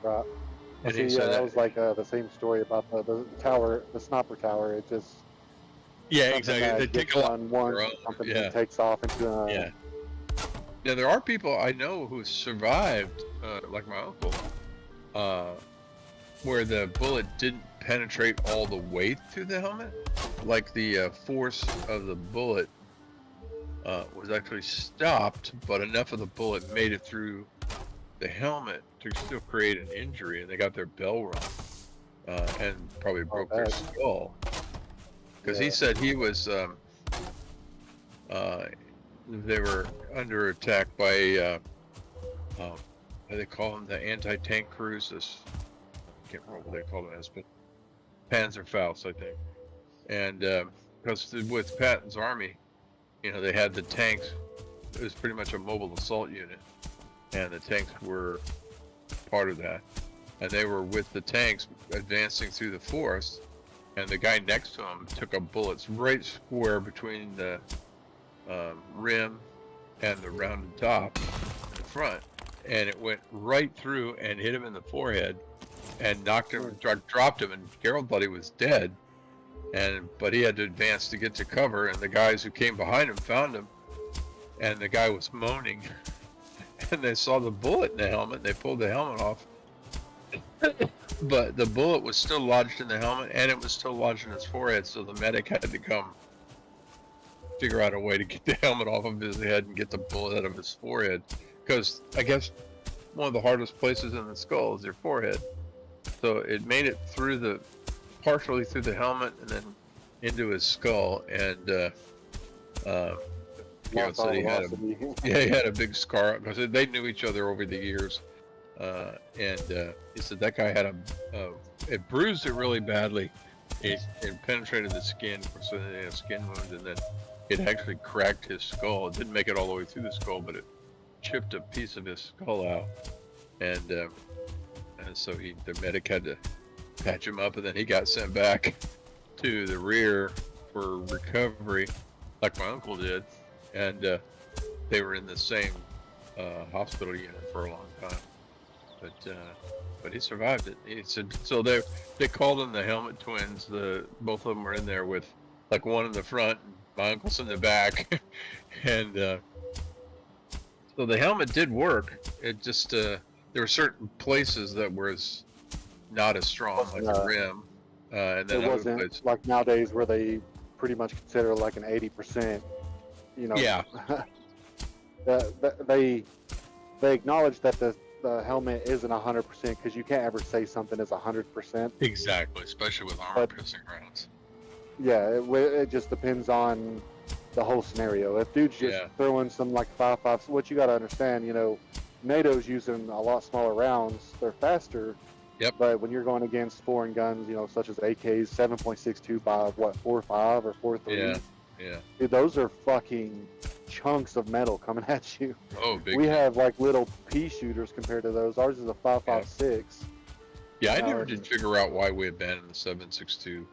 Right. And See, he said that was like the same story about the tower, the sniper tower. It just yeah, something exactly. that They gets take a lot. done once, their own, something yeah. that takes off into a Yeah. Yeah, there are people I know who survived, like my uncle, where the bullet didn't penetrate all the way through the helmet. Like the force of the bullet was actually stopped, but enough of the bullet made it through the helmet to still create an injury, and they got their bell rung, and probably broke their skull. Because he said he was, they were under attack by, what do they call them, the anti-tank cruisers. I can't remember what they call them as, but Panzerfaust, I think. And because with Patton's army, you know, they had the tanks. It was pretty much a mobile assault unit, and the tanks were part of that. And they were with the tanks advancing through the forest, and the guy next to him took a bullet right square between the rim and the rounded top in the front, and it went right through and hit him in the forehead and knocked him, dropped him, and Gerald thought he was dead, but he had to advance to get to cover, and the guys who came behind him found him, and the guy was moaning, and they saw the bullet in the helmet, and they pulled the helmet off, but the bullet was still lodged in the helmet, and it was still lodged in his forehead, so the medic had to come figure out a way to get the helmet off of his head and get the bullet out of his forehead, because I guess one of the hardest places in the skull is your forehead. So it made it through partially through the helmet and then into his skull, and Garrett said he had a big scar because they knew each other over the years, and he said that guy had it bruised it really badly. It penetrated the skin, so he had a skin wound, and then it actually cracked his skull. It didn't make it all the way through the skull, but it chipped a piece of his skull out, and so the medic had to patch him up, and then he got sent back to the rear for recovery, like my uncle did, and they were in the same hospital unit for a long time, but he survived it. He said so they called them the Helmet Twins. Both of them were in there with like one in the front, and my uncle's in the back, and so the helmet did work. It just there were certain places that were not as strong, like the rim, and then it other wasn't places. like nowadays where they pretty much consider like an 80%. You know. Yeah. They acknowledge that the helmet isn't 100% because you can't ever say something is 100%. Exactly, especially with armor piercing rounds. Yeah, it just depends on the whole scenario. If dude's just throwing some like 5.5, what you got to understand, you know, NATO's using a lot smaller rounds. They're faster. Yep. But when you're going against foreign guns, you know, such as AKs, 7.62 by what, 4.5 or 4.3? Yeah. Dude, those are fucking chunks of metal coming at you. Oh, big. We have like little pea shooters compared to those. Ours is a 5.56. Yeah, I never did figure out why we abandoned the 7.62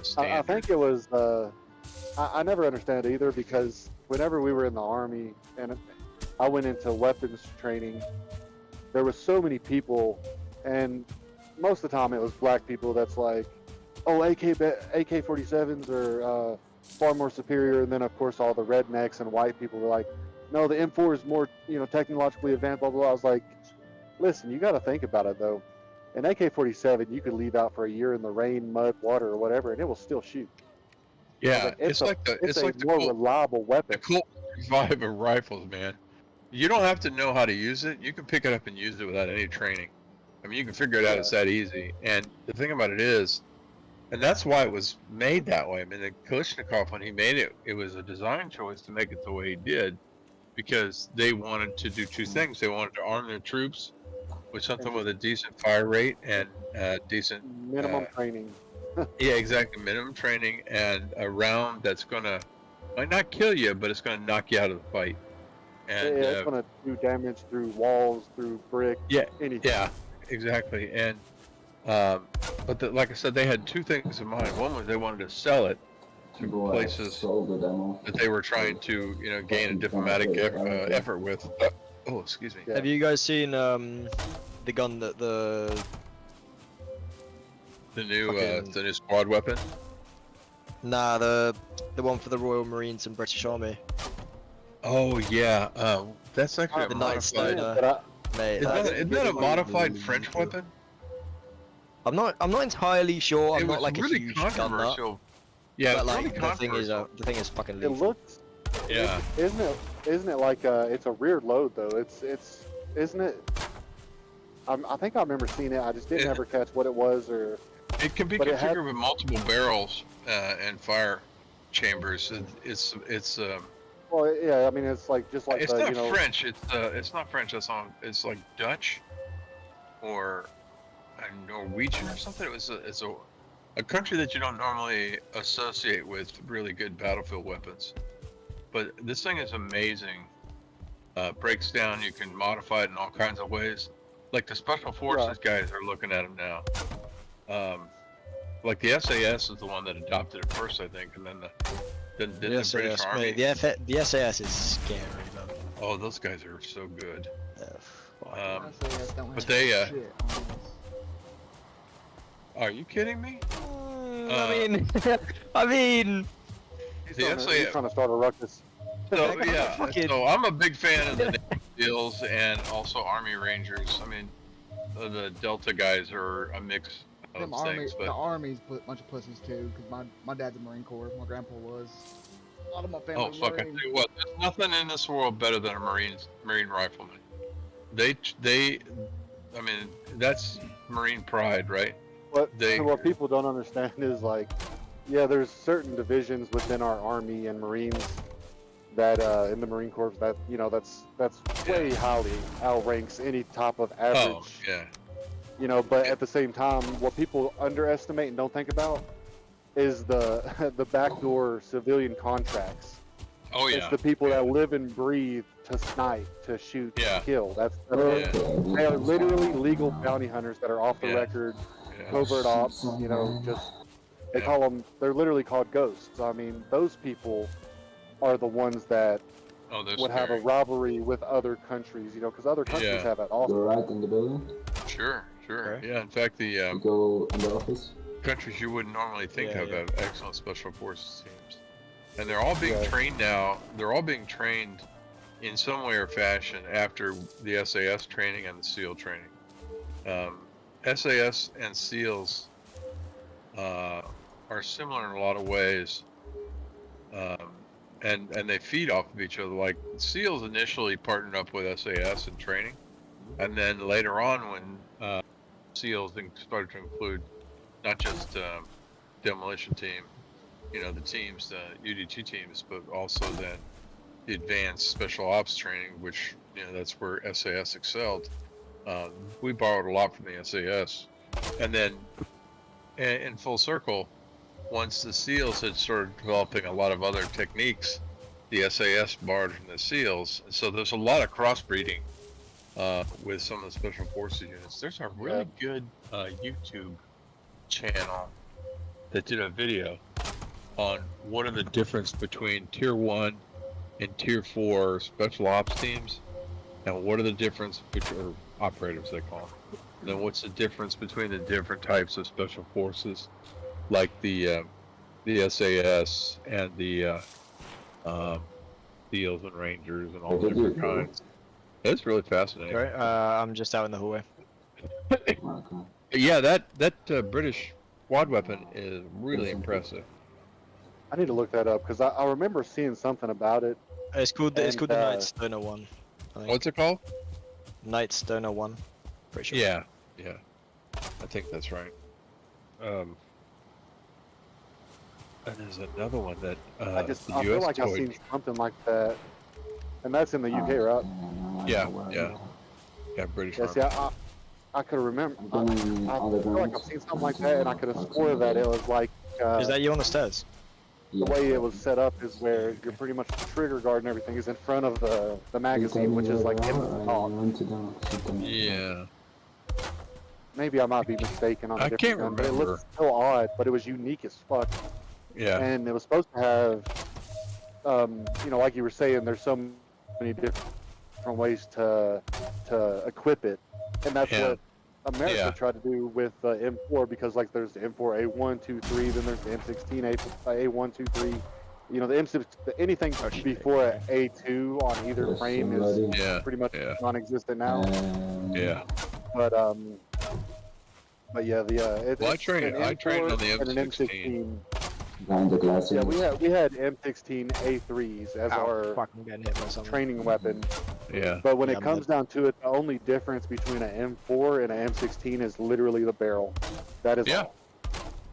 standard. I think it was. I never understand either because whenever we were in the army and I went into weapons training, there was so many people, and most of the time it was black people. That's like, oh, AK-47s are far more superior, and then of course all the rednecks and white people were like, no, the M4 is more, you know, technologically advanced. Blah blah blah. I was like, listen, you got to think about it though. An AK-47 you could leave out for a year in the rain, mud, water, or whatever, and it will still shoot. Yeah, it's like the more reliable weapon. The Colt 45 of rifles, man. You don't have to know how to use it. You can pick it up and use it without any training. I mean, you can figure it out. It's that easy. And the thing about it is, and that's why it was made that way. I mean, the Kalashnikov, when he made it, it was a design choice to make it the way he did. because they wanted to do two things. They wanted to arm their troops with something with a decent fire rate and decent Minimum training. yeah, exactly, minimum training and a round that's gonna might not kill you, but it's gonna knock you out of the fight. And Yeah, it's gonna do damage through walls, through brick, yeah, anything. yeah, exactly. And but like I said, they had two things in mind. One was they wanted to sell it to Boy, places so good ammo. that they were trying to, you know, gain a diplomatic effort with. Oh, excuse me. Yeah. Have you guys seen the gun that The new Fucking- the new squad weapon. Nah, the one for the Royal Marines and British Army. Oh yeah, that's actually a The Knight modified. Stoner. But Mate, Isn't that a modified French weapon? I'm not entirely sure. I'm It not was like a really huge gun nut. controversial. Yeah, But it's like really the thing is fucking it lethal. looks. Yeah. Isn't it like it's a rear load though? It's isn't it? I think I remember seeing it. I just didn't It- ever catch what it was or. It can be But it configured had- with multiple barrels and fire chambers. It's Well, yeah. I mean, it's like just like it's the not you know. French. It's not French. It's like Dutch or Norwegian or something. It's a country that you don't normally associate with really good battlefield weapons. But this thing is amazing. Breaks down. You can modify it in all kinds of ways. Like the special forces guys are looking at them now. Like the SAS is the one that adopted it first, I think, and then the British SAS, Army. mate, the SAS is scary, man. Oh, those guys are so good. Yeah, But they, are you kidding me? I mean, He's The trying to- SAS he's trying to start a ruckus. So Like, yeah, fucking- so I'm a big fan of the Navy SEALs and also Army Rangers. I mean, the Delta guys are a mix of Them army, things, the but army's a bunch of pussies too. Cause my dad's a Marine Corps. My grandpa was. A lot of my family. oh fuck! I tell Marines. you what, there's nothing in this world better than a Marine rifleman. They, I mean, that's Marine pride, right? What people don't understand is like, yeah, there's certain divisions within our Army and Marines that in the Marine Corps that that's way highly outranks any type of average. Oh yeah, But at the same time, what people underestimate and don't think about is the backdoor civilian contracts. oh It's yeah, the people that live and breathe to snipe, to shoot, Yeah. to kill. They yeah, are literally legal bounty hunters that are off the Yeah. record, yeah. covert ops. Just they call them. They're literally called ghosts. I mean, those people are the ones that Oh, they're would have a scary. rivalry with other countries. Because other countries Yeah. have it also. Go right in the building. Sure. Okay. Yeah, in fact, the You go in the office. countries you wouldn't normally think Yeah, of yeah. have excellent special forces teams, and they're all being Yeah. trained now. They're all being trained in some way or fashion after the SAS training and the SEAL training. SAS and SEALs are similar in a lot of ways, and they feed off of each other. Like SEALs initially partnered up with SAS in training, and then later on when SEALs started to include not just demolition team, the teams, the UDT teams, but also then the advanced special ops training, which that's where SAS excelled. We borrowed a lot from the SAS, and then in full circle, once the SEALs had started developing a lot of other techniques, the SAS borrowed from the SEALs. So there's a lot of crossbreeding with some of the special forces units. There's a really good YouTube channel that did a video on what are the difference between Tier 1 and Tier 4 special ops teams, and what are the difference between operators they call them. Then what's the difference between the different types of special forces, like the SAS and the SEALs and Rangers and all the different kinds. It's really fascinating. Sorry, I'm just out in the hallway. Okay. Yeah, that British quad weapon is really impressive. I need to look that up because I remember seeing something about it. It's called the And, Knight Stoner one. I think. What's it called? Knight Stoner one. Pretty sure. Yeah, I think that's right. And there's another one that I the feel US like I've toy. seen something like that. And that's in the UK, right? Yeah, yeah, British Yeah, Army. see, I could remember. I Going feel underground. like I've seen something like that, and I could have swore that it was like Is that you on the stairs? the way it was set up is where you're pretty much the trigger guard and everything is in front of the magazine, which is like in the top. Yeah. Maybe I might be mistaken on a I different can't gun, but it remember. looks so odd. But it was unique as fuck, Yeah. and it was supposed to have, you know, like you were saying, there's so many different ways to equip it, and that's Yeah. what America Yeah. tried to do with the M4, because like there's the M4 A1, 2, 3, then there's the M16 A1, 2, 3. You know, the M6, anything before A2 on either frame is Yeah. pretty much Yeah. non-existent now. Yeah. But yeah, it's Well, I it's trained an on the M4 and an M16. Behind the glass. Yeah, we had M16 A3s as our Fuck, I'm getting hit by something. training weapon. Yeah. But when Yeah, it comes down to it, the only difference between an M4 and an M16 is literally the barrel. That is Yeah. all.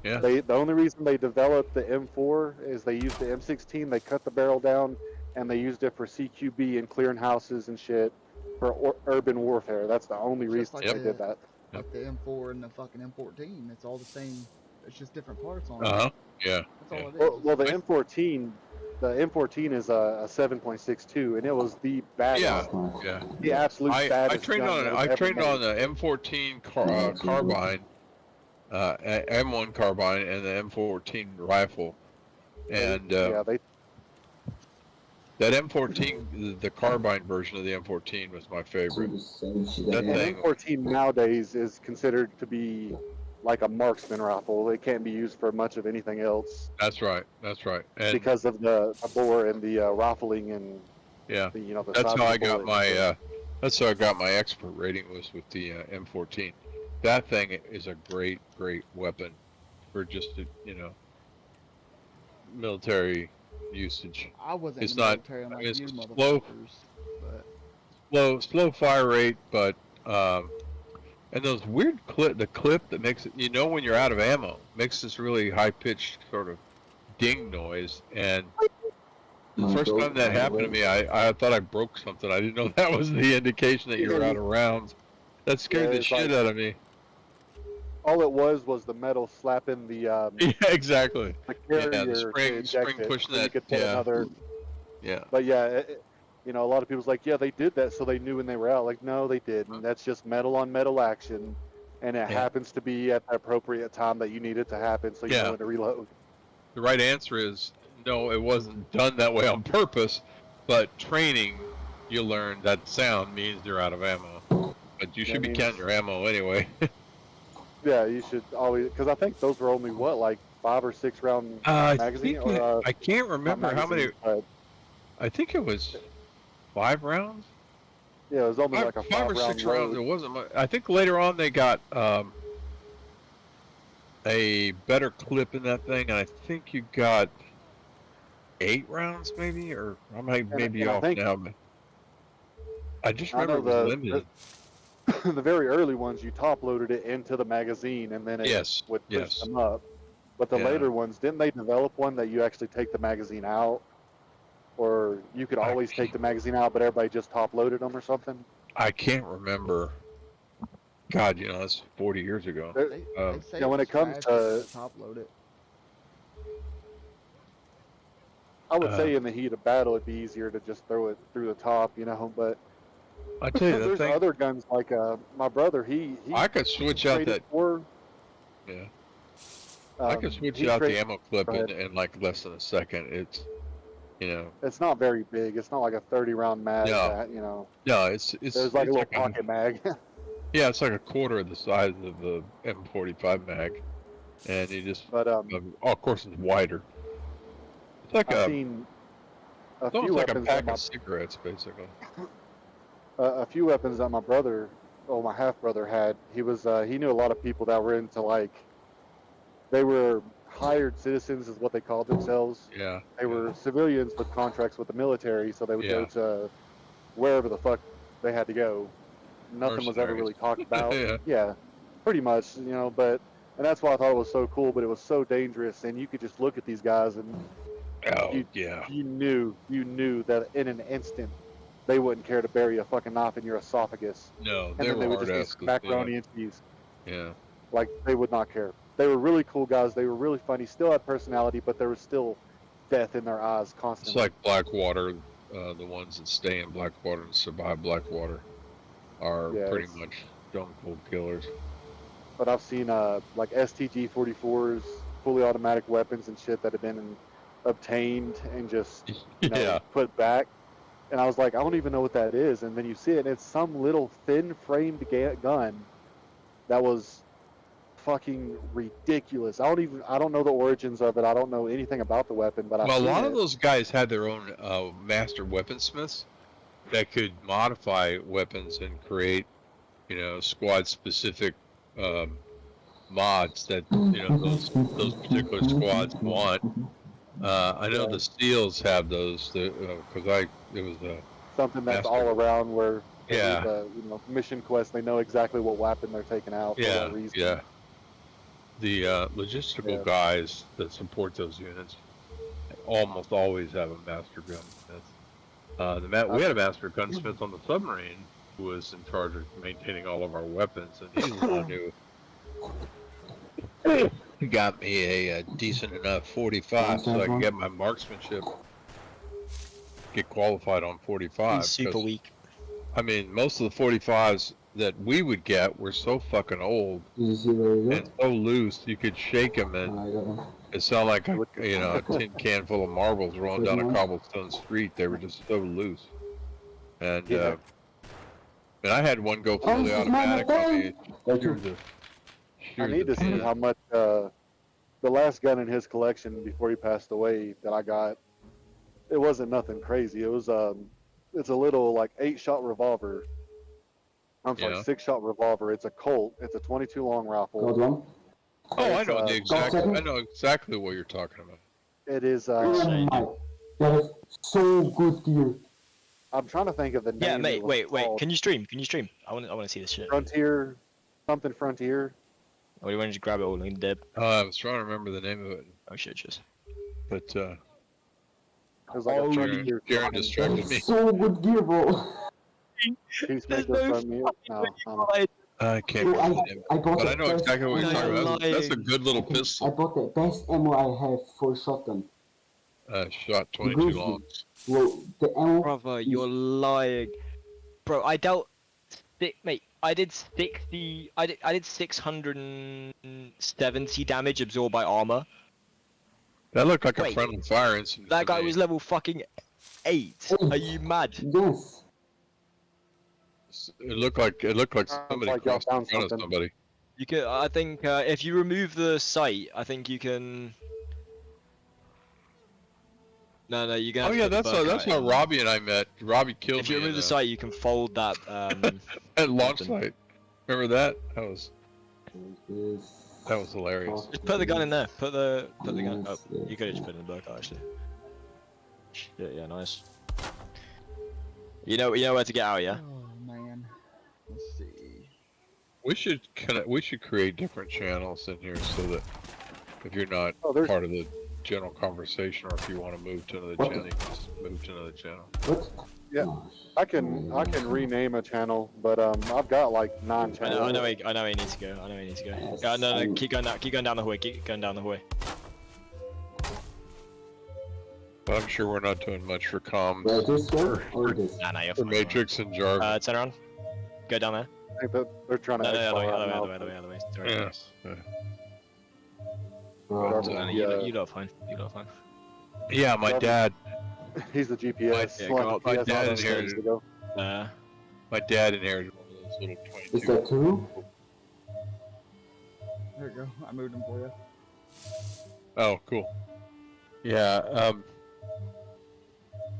Yeah. The only reason they developed the M4 is they used the M16, they cut the barrel down, and they used it for CQB and clearing houses and shit for urban warfare. That's the only Just reason like they the- did that. Like the M4 and the fucking M14. It's all the same. It's just different parts on Uh huh. it. Yeah. That's all it is. Well, the I- M14 is a 7.62, and it was the baddest, Yeah. the absolute I baddest. trained gun on that was I ever trained made. on the M14 carbine, M1 carbine, and the M14 rifle, and yeah, they that M14, the carbine version of the M14 was my favorite. That and thing. M14 nowadays is considered to be like a marksman rifle. It can't be used for much of anything else That's right. That's right. And because of the bore and the rifling and yeah, the, you know, the that's size how of I the got bullet. my. That's how I got my expert rating, was with the M14. That thing is a great weapon for just military usage. I wasn't It's in the not- military I like mean, it's you slow. motherfuckers, but Slow fire rate, but and those weird the clip that makes it, when you're out of ammo, makes this really high pitched sort of ding noise. And the first time that happened to me, I thought I broke something. I didn't know that was the indication that you're out of rounds. That scared the it's shit like- out of me. All it was the metal slapping the Yeah, exactly. carrier the to spring eject it, pushing so you that. could put Yeah, another. yeah. But yeah, you know, a lot of people's like, yeah, they did that so they knew when they were out. Like, no, they didn't. That's just metal on metal action, and it Yeah. happens to be at the appropriate time that you need it to happen, so you Yeah. know when to reload. The right answer is no. It wasn't done that way on purpose, but training, you learn that sound means you're out of ammo. But you should be means- counting your ammo anyway. Yeah, you should always, because I think those were only what, like 5 or 6 round I magazine, think or I can't not remember how many. magazine, but I think it was 5 rounds. yeah, it was only like a 5 or 6 5 round rounds. load. It wasn't much. I think later on they got a better clip in that thing, and I think you got 8 rounds, maybe, or I might maybe and I off think- now. But I just I remember it know was limited. The very early ones, you top loaded it into the magazine, and then it Yes, would push yes. them up. But the Yeah. later ones, didn't they develop one that you actually take the magazine out, or you could I always take the magazine out, but everybody just top loaded them or something? I can't remember. God, that's 40 years ago. There- they say yeah, when it's it comes trash to- top load it. I would say in the heat of battle, it'd be easier to just throw it through the top, you know. But I tell you, that there's thing. other guns like my brother. He I could switch out traded that. for. Yeah. I could switch out the ammo clip in like less than a second. It's, It's not very big. It's not like a 30 round mag. No. That, you know, no, it's there's like a it's little pocket mag. yeah, it's like a quarter of the size of the M45 mag, and you just, But of course, it's wider. It's like I've a, seen a it's almost few like a weapons pack that my of cigarettes, basically. a few weapons that my brother, my half brother had. He knew a lot of people that were into they were hired citizens is what they called themselves. Yeah. They were civilians with contracts with the military, so they would go Yeah. to wherever the fuck they had to go. Nothing was ever Mercenaries. really talked about. Yeah. Yeah, pretty much, but and that's why I thought it was so cool, but it was so dangerous, and you could just look at these guys and Oh, You- yeah. you knew that in an instant they wouldn't care to bury a fucking knife in your esophagus, No, and they then were they would hard just eat asses. macaroni and cheese. Yeah. Like, they would not care. They were really cool guys. They were really funny. Still had personality, but there was still death in their eyes It's constantly. like Blackwater. The ones that stay in Blackwater and survive Blackwater are Yeah, pretty it's- much stone cold killers. But I've seen like STG 44s, fully automatic weapons and shit that have been obtained and just Yeah. put back. And I was like, I don't even know what that is. And then you see it, and it's some little thin framed gun that was fucking ridiculous. I don't know the origins of it. I don't know anything about the weapon, but Well, a I've lot seen of it. those guys had their own master weaponsmiths that could modify weapons and create, squad specific mods that those particular squads want. I know the Steels have those because it was a Something that's master. all around where Yeah. the mission quest, they know exactly what weapon they're taking out for Yeah, what reason. yeah. The logistical Yeah. guys that support those units almost always have a master gunsmith. We had a master gunsmith on the submarine who was in charge of maintaining all of our weapons, and he's the one who got me a decent enough 45 so I can get my marksmanship, get qualified on 45. He's super 'cause, weak. I mean, most of the 45s that we would get were so fucking old Did you see where you and so loose you could shake them and I got one. it sounded like a tin can full of marbles rolling down a cobblestone street. They were just so loose. And Yeah. and I had one go Oh, fully this is my automatic on me. Thank you. I need to see how much the last gun in his collection before he passed away that I got. It wasn't nothing crazy. It was it's a little like 8-shot revolver. I'm sorry, Yeah. 6-shot revolver. It's a Colt. It's a 22 long Got rifle. one. Oh, I It's, know second. I know exactly what you're talking about. It is. Oh my. That is so good gear. I'm trying to think of the name. Yeah, it mate. was Wait. called. Can you stream? Can you stream? I want to see this shit. Frontier, something Frontier. Or you want to just grab it all and dip? I was trying to remember the name of it, Oh shit, just. but It was like a Frontier. Jaren something. distracted me. So good gear, bro. Peacemaker from me. No, I can't Bro, remember the name. I got But the I know best exactly what you're No, talking you're about. That's a lying. good little I pistol. bought the best ammo I have for shotgun. Shot 22 Grizzly. longs. Bro, the ammo. Brother, you're lying. Bro, I dealt. Mate, I did 60. I did 670 damage absorbed by armor. That looked like a Wait. friendly fire incident. That to guy me. was level fucking 8. Are you mad? Yes. It looked like somebody like y'all crossed in found front of something. somebody. You could. I think if you remove the sight, I think you can. No, you can. Oh yeah, that's how Robbie and I met. Robbie killed If you me remove in, the sight, you can fold that. at launch something. site. Remember that? That was Yes. hilarious. Just put the gun in there. Put the gun. Oh, Yes, you could have just put it in the book actually. Shit, yeah, nice. You know where to get out, yeah. Oh man. Let's see. We should create different channels in here so that if you're not Oh, there's- part of the general conversation or if you want to move to another What? channel, you can just move to another channel. What? Yeah, Oh, I can rename a channel, but I've got like 9 I channels. know where he needs to go. I know where he needs to go. Yes, No, I- keep going down. Keep going down the hallway. Keep going down the hallway. But I'm sure we're not doing much for comms, Where this way or this? Nah, you're for fine. Matrix and Jargon. Turn around. Go down there. I think that they're trying to. No, export other now. way. Sorry. Yes. Oh, No, you lot fine. You lot fine. Yeah, my dad. He's the GPS. Yeah, One go of up. the My GPS dad options inherited- to go. My dad inherited one of those little is 22. that two? There you go. I moved him for you. Oh, cool. Yeah,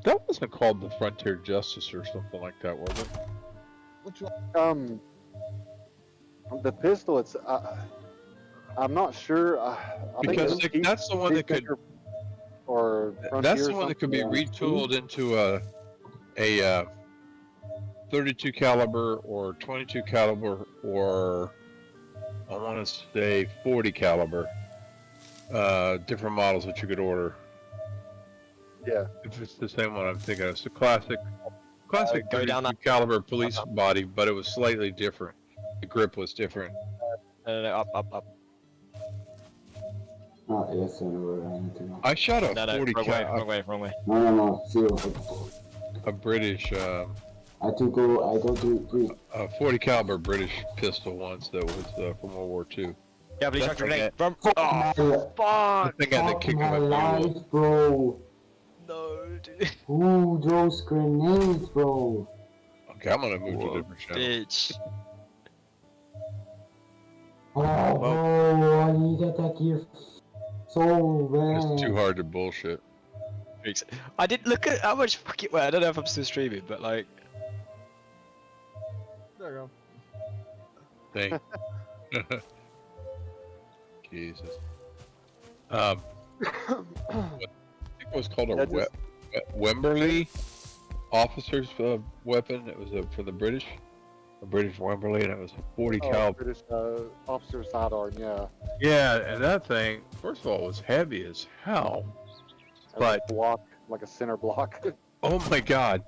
that wasn't called the Frontier Justice or something like that, was it? Which one? The pistol. It's. I'm not sure. I think Because it's that's the one that could. Peacemaker or Frontier That's the or one that could be something. retooled into a 32 caliber or 22 caliber or I want to say 40 caliber. Different models that you could order. Yeah. If it's the same one I'm thinking of, it's a classic go down 32 caliber police body, but it was slightly different. The grip was different. No, up. Ah, yes, I know where I need to go. I shot a No, 40 wrong cal, way. No, 0. a British, I go to 3. a 40 caliber British pistol once that was from World War II. Yeah, please That's chuck a okay. grenade. From. Fuck Oh, my, fuck! I think I had the fuck kick my of a mule. life, bro. No, dude. Who throws grenades, bro? Okay, I'm gonna move to a Whoa, different channel. bitch. Oh, bro, I need that gear so bad. It's too hard to bullshit. I did look at how much fucking. Well, I don't know if I'm still streaming, but like. There you go. Thing. Jesus. I think it was called a That just- Wemberley officer's weapon. It was for the British. A British Wemberley, and it was a 40 caliber. British officer sidearm, yeah. Yeah, and that thing, first of all, was heavy as hell. As But- a block, like a center block. Oh my God!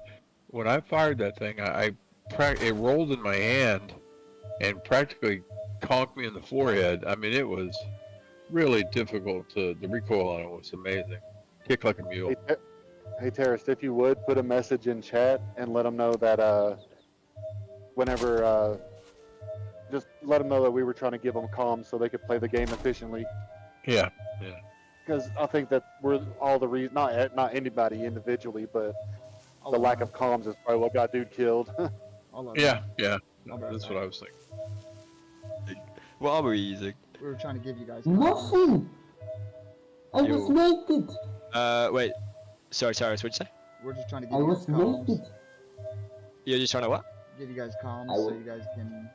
When I fired that thing, it rolled in my hand and practically conked me in the forehead. I mean, it was really difficult the recoil on it was amazing. Kicked like a mule. Hey, Terrorist, if you would, put a message in chat and let them know that whenever, just let them know that we were trying to give them comms so they could play the game efficiently. Yeah. Because I think that we're all the reason, not anybody individually, but the lack of comms is probably what got dude killed. Yeah. I'll be right That's back. what I was thinking. What are we using? We were trying to give you guys. Nothing! I was naked! Wait. Sorry, what'd you say? We're just trying to give I you was guys comms. naked! You're just trying to what? Give you guys comms I so will- you guys can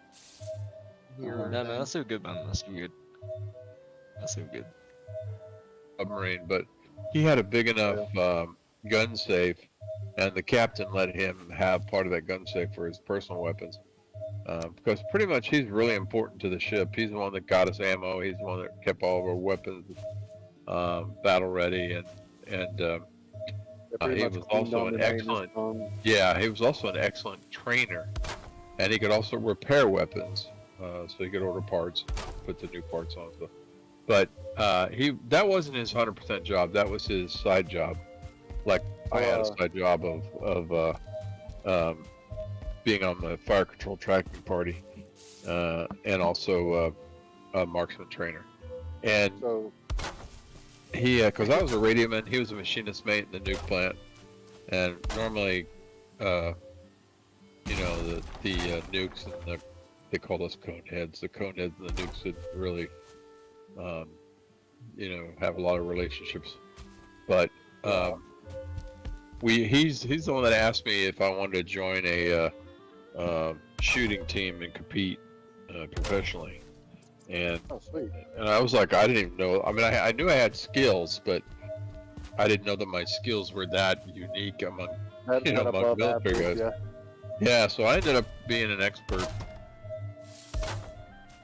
hear. No, No, everything. that's all good, man. That's all good. That's all good. Submarine, but he had a big enough gun safe, and the captain let him have part of that gun safe for his personal weapons. Because pretty much he's really important to the ship. He's the one that got us ammo. He's the one that kept all of our weapons battle ready, and Pretty he much was cleaned also on an the name is, excellent- yeah, he was also an excellent trainer, and he could also repair weapons. So he could order parts, put the new parts on. So. But that wasn't his 100% job. That was his side job. Like I had a side job of being on the fire control tracking party, and also a marksman trainer. And so he, because I was a radioman, he was a machinist mate in the nuke plant. And normally, the nukes and they called us cone heads. The cone heads and the nukes would really, have a lot of relationships. But he's the one that asked me if I wanted to join a shooting team and compete professionally. And sweet. I was like, I didn't even know. I mean, I knew I had skills, but I didn't know that my skills were that unique among That among above military average, guys. yeah. Yeah, so I ended up being an expert.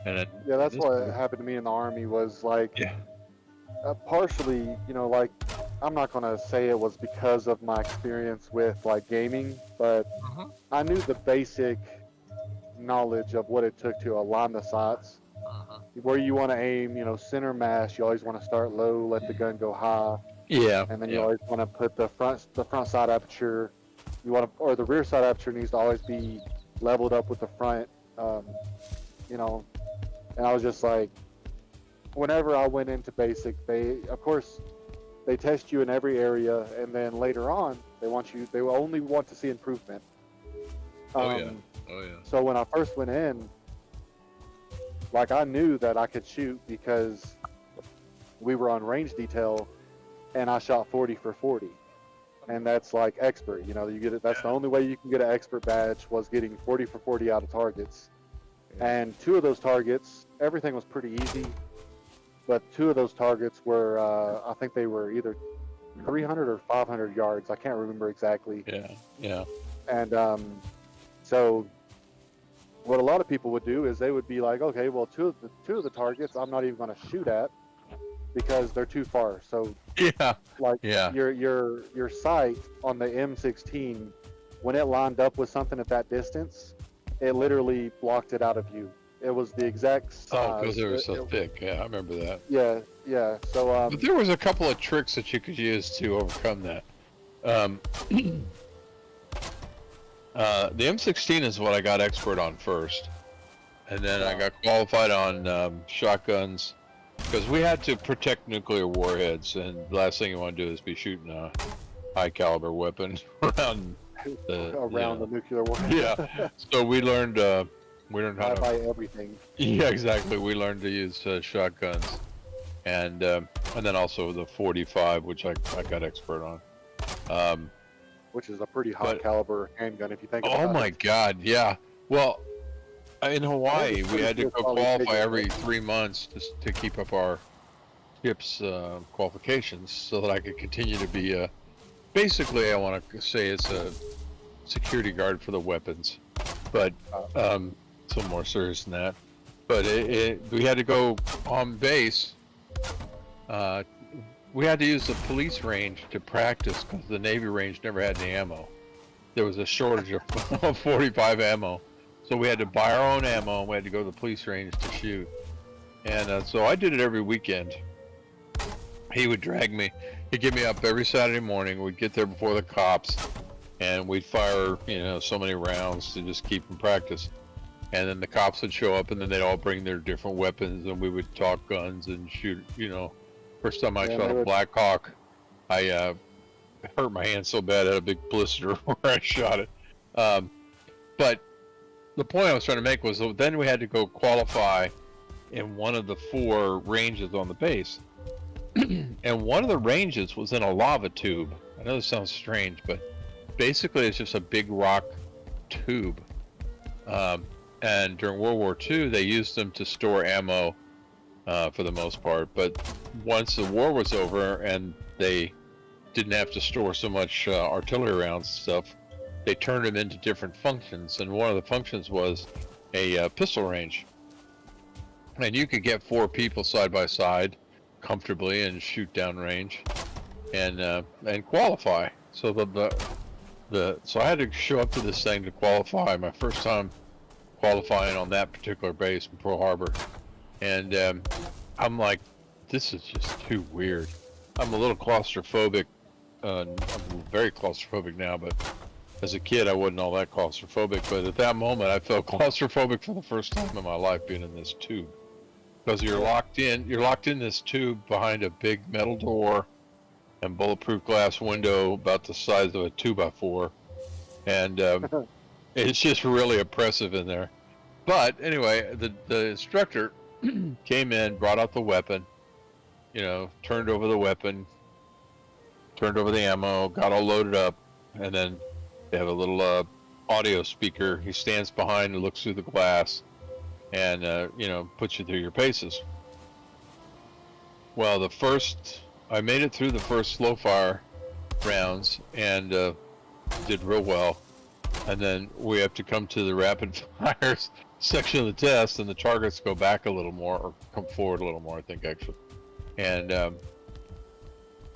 And then Yeah, that's this- what happened to me in the Army was like, Yeah. partially, like, I'm not going to say it was because of my experience with, like, gaming, but Mhm. I knew the basic knowledge of what it took to align the sights. Where you want to aim, center mass, you always want to start low, let the gun go high, Yeah. and then you yeah. always want to put the front side aperture, or the rear side aperture needs to always be leveled up with the front, and I was just like, whenever I went into basic, they test you in every area, and then later on, they will only want to see improvement. Oh yeah. So when I first went in, like, I knew that I could shoot because we were on range detail, and I shot 40 for 40, and that's like expert. You get it. That's the only way you can get an expert badge, was getting 40 for 40 out of targets. And 2 of those targets, everything was pretty easy, but 2 of those targets were, I think they were either 300 or 500 yards. I can't remember exactly. Yeah. And so what a lot of people would do is they would be like, okay, well, two of the targets I'm not even going to shoot at because they're too far. So Yeah. like Yeah. your sight on the M16 when it lined up with something at that distance, it literally blocked it out of view. It was the exact size. Oh, because they were so thick. Yeah, I remember that. Yeah, yeah. So But there was a couple of tricks that you could use to overcome that. The M16 is what I got expert on first, and then I got qualified on shotguns because we had to protect nuclear warheads, and the last thing you want to do is be shooting a high caliber weapon around the nuclear war. Yeah. So we learned how to buy everything. Yeah, exactly. We learned to use shotguns, and then also the 45, which I got expert on. Which is a pretty high caliber handgun if you think about it. Oh my God, yeah. Well, in Hawaii, we had to go qualify every 3 months to keep up our ship's qualifications so that I could continue to be basically, I want to say it's a security guard for the weapons, but it's a little more serious than that. But we had to go on base. We had to use the police range to practice because the Navy range never had any ammo. There was a shortage of 45 ammo. So we had to buy our own ammo, and we had to go to the police range to shoot. And so I did it every weekend. He would drag me. He'd get me up every Saturday morning. We'd get there before the cops, and we'd fire, so many rounds to just keep in practice. And then the cops would show up, and then they'd all bring their different weapons, and we would talk guns and shoot, First time I shot a Black Hawk, I hurt my hand so bad I had a big blister where I shot it. But the point I was trying to make was then we had to go qualify in one of the 4 ranges on the base. And one of the ranges was in a lava tube. I know this sounds strange, but basically it's just a big rock tube. And during World War II, they used them to store ammo for the most part. But once the war was over and they didn't have to store so much artillery rounds and stuff, they turned them into different functions. And one of the functions was a pistol range. And you could get 4 people side by side comfortably and shoot down range and qualify. So so I had to show up to this thing to qualify. My first time qualifying on that particular base in Pearl Harbor. And I'm like, this is just too weird. I'm a little claustrophobic. I'm very claustrophobic now, but as a kid I wasn't all that claustrophobic. But at that moment I felt claustrophobic for the first time in my life being in this tube. Because you're locked in this tube behind a big metal door and bulletproof glass window about the size of a 2x4. And it's just really oppressive in there. But anyway, the instructor came in, brought out the weapon, turned over the weapon, turned over the ammo, got all loaded up, and then they have a little audio speaker. He stands behind and looks through the glass and, puts you through your paces. Well, I made it through the first slow fire rounds and did real well. And then we have to come to the rapid fires section of the test, and the targets go back a little more, or come forward a little more, I think, actually. And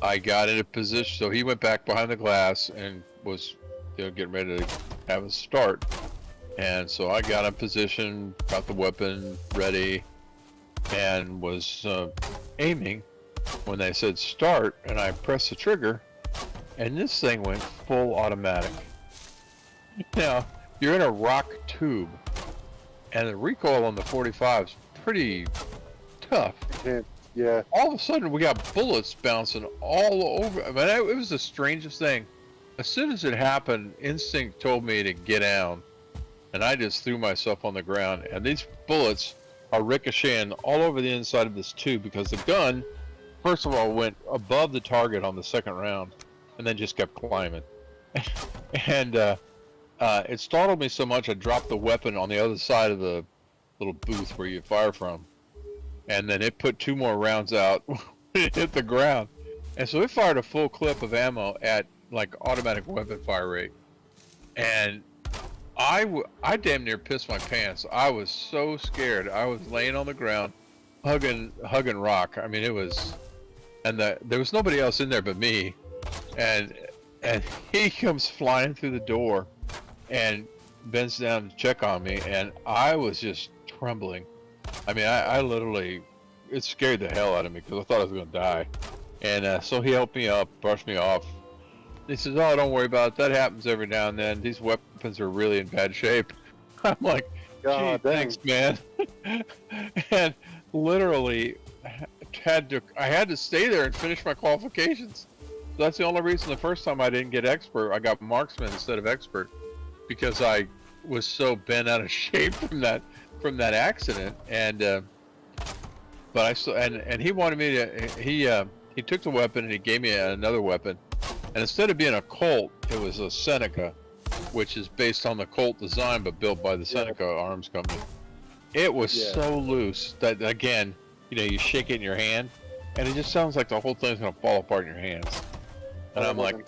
I got in a position, so he went back behind the glass and was getting ready to have a start. And so I got in position, got the weapon ready, and was aiming when they said start, and I pressed the trigger, and this thing went full automatic. Now, you're in a rock tube, and the recoil on the 45 is pretty tough. Yeah. All of a sudden, we got bullets bouncing all over. I mean, it was the strangest thing. As soon as it happened, instinct told me to get down, and I just threw myself on the ground. And these bullets are ricocheting all over the inside of this tube because the gun, first of all, went above the target on the second round, and then just kept climbing. And it startled me so much, I dropped the weapon on the other side of the little booth where you fire from. And then it put 2 more rounds out when it hit the ground. And so it fired a full clip of ammo at like automatic weapon fire rate. And I damn near pissed my pants. I was so scared. I was laying on the ground, hugging rock. I mean, it was, and there was nobody else in there but me. And and he comes flying through the door and bends down to check on me, and I was just trembling. I mean, I literally, it scared the hell out of me because I thought I was going to die. And so he helped me up, brushed me off. He says, "Oh, don't worry about it. That happens every now and then. These weapons are really in bad shape." I'm like, God "Gee, dang. thanks, man." And literally, I had to stay there and finish my qualifications. That's the only reason the first time I didn't get expert. I got marksman instead of expert because I was so bent out of shape from that accident. And but I still and he wanted me to he took the weapon and he gave me another weapon. And instead of being a Colt, it was a Seneca, which is based on the Colt design but built by the Seneca Arms Company. It was so loose that, again, you know, you shake it in your hand, and it just sounds like the whole thing's gonna fall apart in your hands. And I'm like,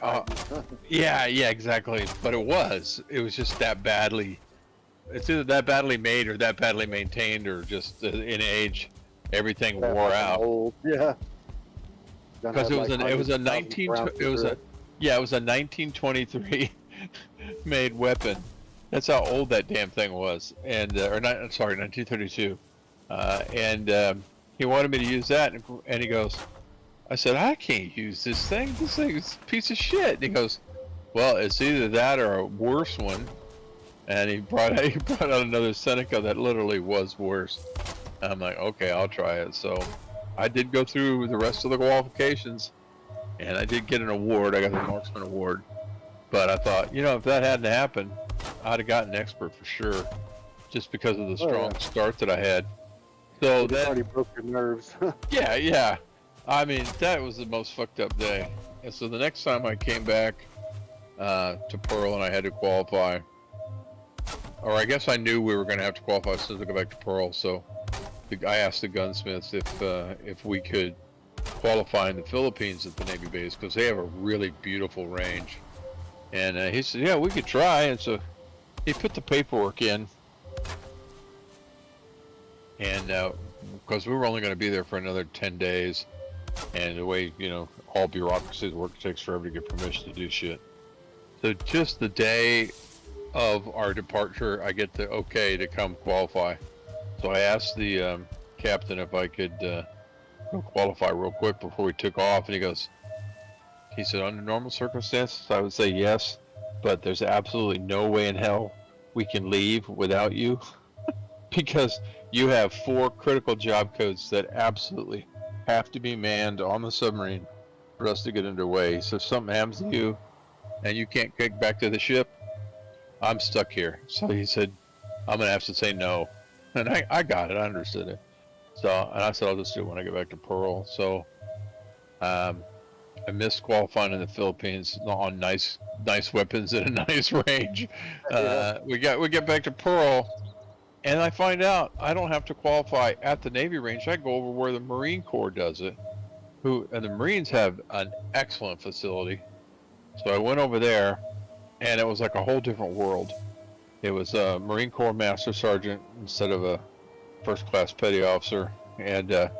yeah, exactly. But it was just that badly. It's either that badly made or that badly maintained, or just in age, everything wore out. Old. Yeah. Because it was a 1923 made weapon. That's how old that damn thing was. And or not, sorry, 1932. And he wanted me to use that, and he goes, I said, I can't use this thing. This thing is a piece of shit. And he goes, well, it's either that or a worse one. And he brought out another Seneca that literally was worse. And I'm like, okay, I'll try it. So I did go through the rest of the qualifications, and I did get an award. I got the marksman award. But I thought, you know, if that hadn't happened, I'd have gotten expert for sure, just because of the strong start that I had. So that already broke your nerves. yeah. I mean, that was the most fucked up day. And so the next time I came back to Pearl and I had to qualify, or I guess I knew we were going to have to qualify as soon as I go back to Pearl. So I asked the gunsmiths if we could qualify in the Philippines at the Navy base, because they have a really beautiful range. And he said, yeah, we could try. And so he put the paperwork in. And because we were only going to be there for another 10 days. And the way, you know, all bureaucracies work, takes forever to get permission to do shit. So just the day of our departure, I get the okay to come qualify. So I asked the captain if I could go qualify real quick before we took off. And he said, under normal circumstances, I would say yes, but there's absolutely no way in hell we can leave without you because you have 4 critical job codes that absolutely have to be manned on the submarine for us to get underway. So if something happens to you and you can't get back to the ship, I'm stuck here. So he said, I'm going to have to say no. And I got it. I understood it. So, and I said, I'll just do it when I get back to Pearl. So, I missed qualifying in the Philippines on nice weapons at a nice range. We get back to Pearl, and I find out I don't have to qualify at the Navy range. I go over where the Marine Corps does it. And the Marines have an excellent facility. So I went over there, and it was like a whole different world. It was a Marine Corps Master Sergeant instead of a first class petty officer, and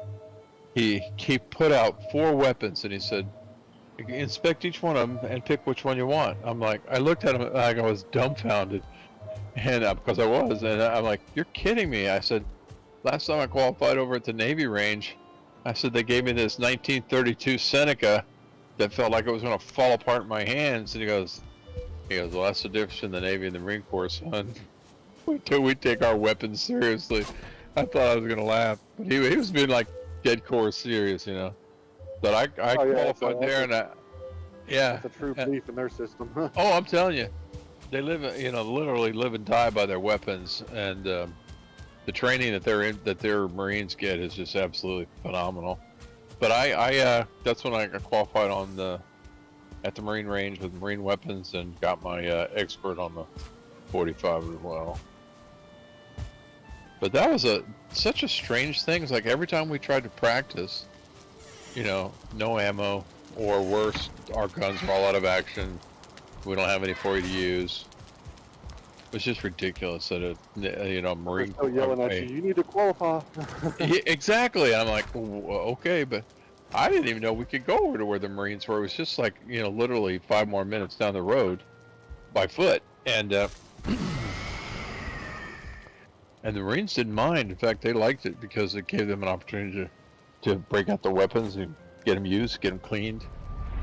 he put out 4 weapons, and he said, inspect each one of them and pick which one you want. I'm like, I looked at him like I was dumbfounded, and because I was, and I'm like, you're kidding me. I said, last time I qualified over at the Navy range, I said they gave me this 1932 Seneca that felt like it was going to fall apart in my hands. And he goes, well, that's the difference in the Navy and the Marine Corps, son. We take our weapons seriously. I thought I was going to laugh, but he was being like dead core serious, you know. But I qualified there, and It's a true belief in their system. Oh, I'm telling you, they live, you know, literally live and die by their weapons, and the training that their Marines get is just absolutely phenomenal. But I that's when I qualified at the Marine range with Marine weapons, and got my expert on the 45 as well. But that was such a strange thing. It's like every time we tried to practice, you know, no ammo, or worse, our guns are all out of action. We don't have any for you to use. It's just ridiculous that Marine Corps yelling at you. You need to qualify. Yeah, exactly. I'm like, okay, but I didn't even know we could go over to where the Marines were. It was just like, you know, literally 5 more minutes down the road by foot. And and the Marines didn't mind. In fact, they liked it because it gave them an opportunity to break out the weapons and get them used, get them cleaned,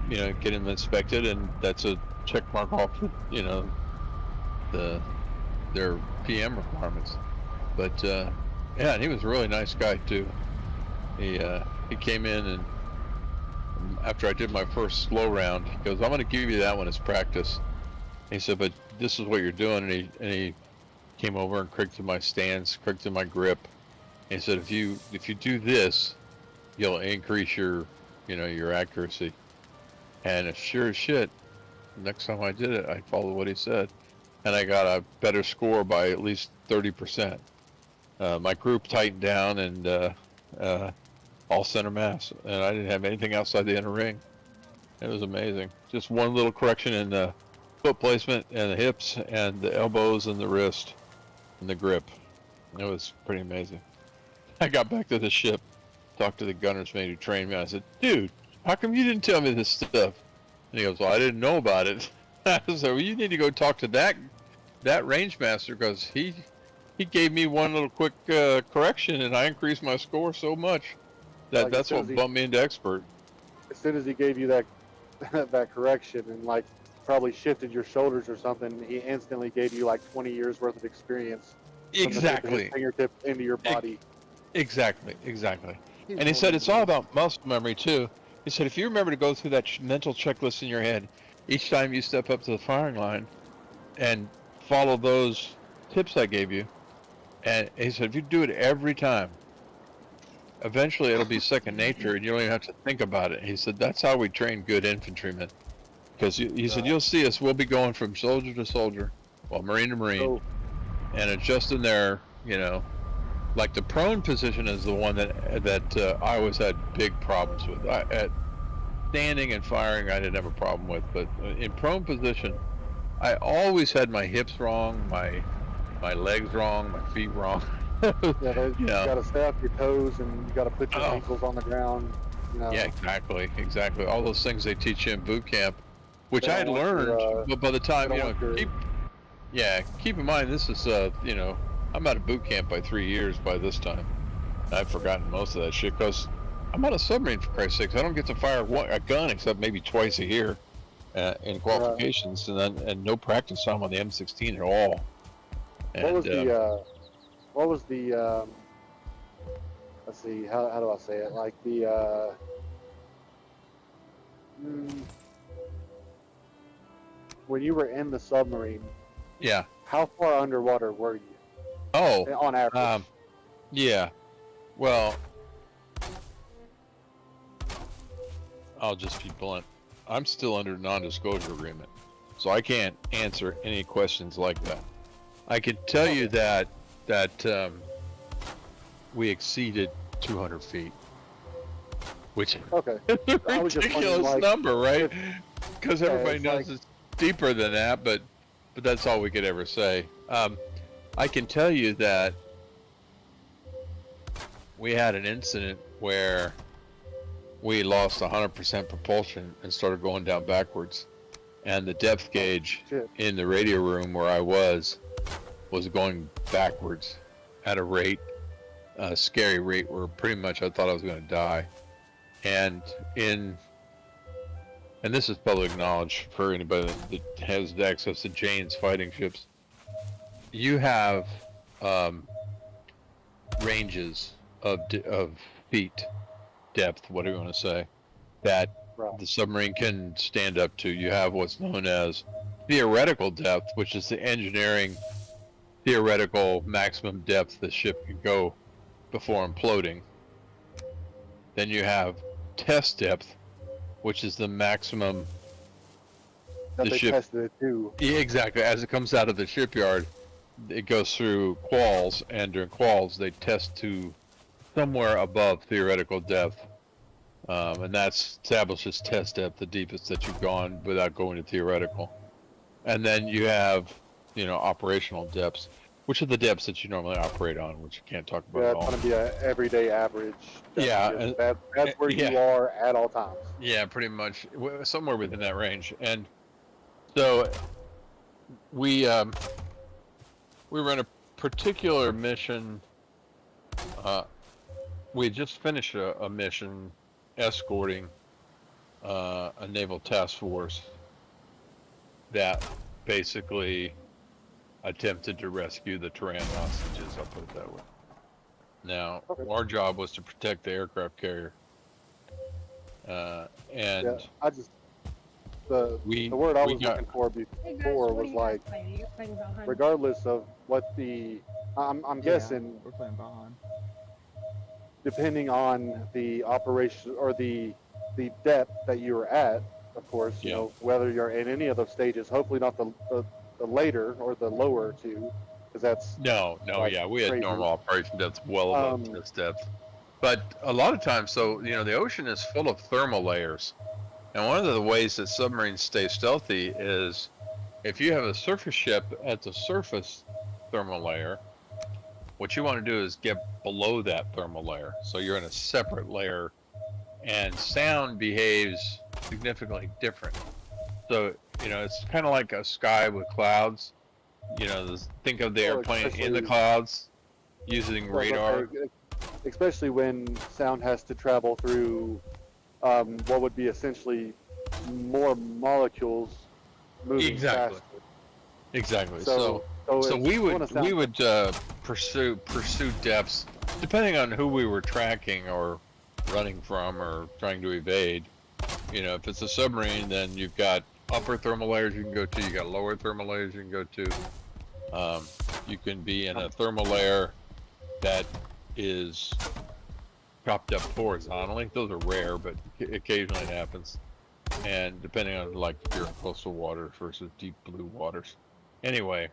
you know, get them inspected, and that's a check mark off, you know, their PM requirements. But yeah, and he was a really nice guy too. He came in, and after I did my first slow round, he goes, "I'm going to give you that one as practice." He said, "But this is what you're doing," and he came over and corrected my stance, corrected my grip. And he said, if you do this, you'll increase your, you know, your accuracy. And sure as shit, next time I did it, I followed what he said, and I got a better score by at least 30%. My group tightened down, and all center mass, and I didn't have anything outside the inner ring. It was amazing. Just one little correction in the foot placement and the hips and the elbows and the wrist and the grip. It was pretty amazing. I got back to the ship, talked to the gunner's mate who trained me. I said, "Dude, how come you didn't tell me this stuff?" And he goes, "Well, I didn't know about it." I said, "Well, you need to go talk to that range master, because he gave me one little quick correction, and I increased my score so much that that's what bumped me into expert." As soon as he gave you that that correction and like probably shifted your shoulders or something, he instantly gave you like 20 years worth of experience. Exactly. From the fingertip into your body. Exactly. And he said it's all about muscle memory too. He said if you remember to go through that mental checklist in your head each time you step up to the firing line and follow those tips I gave you, and he said if you do it every time, eventually it'll be second nature and you don't even have to think about it. He said that's how we train good infantrymen. Because he said, you'll see us, we'll be going from soldier to soldier, well, Marine to Marine, and adjusting there, you know, like the prone position is the one that I always had big problems with. At standing and firing, I didn't have a problem with, but in prone position, I always had my hips wrong, my legs wrong, my feet wrong. Yeah, you know. got to stay off your toes, and you got to put your ankles on the ground. You know. Yeah, exactly. All those things they teach you in boot camp, which I had learned, but by the time, you know, keep in mind, this is, you know, I'm out of boot camp by 3 years by this time. I've forgotten most of that shit, because I'm on a submarine, for Christ's sakes. I don't get to fire a gun except maybe twice a year in qualifications, and no practice time on the M16 at all. And, what was the, let's see, how do I say it? Like the, when you were in the submarine, yeah, how far underwater were you? Oh, on average. Yeah, well, I'll just be blunt. I'm still under non-disclosure agreement, so I can't answer any questions like that. I can tell you that we exceeded 200 feet, which is a ridiculous number, right? Because everybody knows it's deeper than that, but that's all we could ever say. I can tell you that we had an incident where we lost 100% propulsion and started going down backwards, and the depth gauge in the radio room where I was going backwards at a rate, a scary rate, where pretty much I thought I was going to die. And this is public knowledge for anybody that has access to Jane's fighting ships. You have ranges of feet depth, whatever you want to say, that the submarine can stand up to. You have what's known as theoretical depth, which is the engineering theoretical maximum depth the ship can go before imploding. Then you have test depth, which is the maximum that the ship tested it too. Yeah, exactly. As it comes out of the shipyard, it goes through quals, and during quals they test to somewhere above theoretical depth, and that establishes test depth, the deepest that you've gone without going to theoretical. And then you have, you know, operational depths. which are the depths that you normally operate on, which you can't talk about Yeah, at it's all. gonna be an everyday average. Yeah, Just and- that's where yeah. you are at all times. Yeah, pretty much somewhere within that range. And so we were in a particular mission. We had just finished a mission escorting a naval task force that basically attempted to rescue the Turan hostages. I'll put it that way. Now, Okay. our job was to protect the aircraft carrier, and Yeah, I just the we word I we was got looking for Hey guys, before what are was you guys like, playing? Are you guys playing Valheim? regardless of what the, I'm Yeah, guessing, we're playing Valheim. depending on the operation or the depth that you were at, of course, you Yeah. know, whether you're in any of those stages, hopefully not the later or the lower two, because that's no, like yeah, we had crazy. normal operation depth well above this depth. But a lot of times, so, you know, the ocean is full of thermal layers. And one of the ways that submarines stay stealthy is if you have a surface ship at the surface thermal layer, what you want to do is get below that thermal layer. So you're in a separate layer, and sound behaves significantly different. So, you know, it's kind of like a sky with clouds. You know, think of the Well, airplane in the especially- clouds using radar. Especially when sound has to travel through what would be essentially more molecules moving Exactly. faster. Exactly. So So it's we gonna would sound- pursue depths depending on who we were tracking or running from or trying to evade. You know, if it's a submarine, then you've got upper thermal layers you can go to. You got lower thermal layers you can go to. You can be in a thermal layer that is chopped up horizontally. Those are rare, but occasionally it happens. And depending on like if you're in coastal waters versus deep blue waters. Anyway,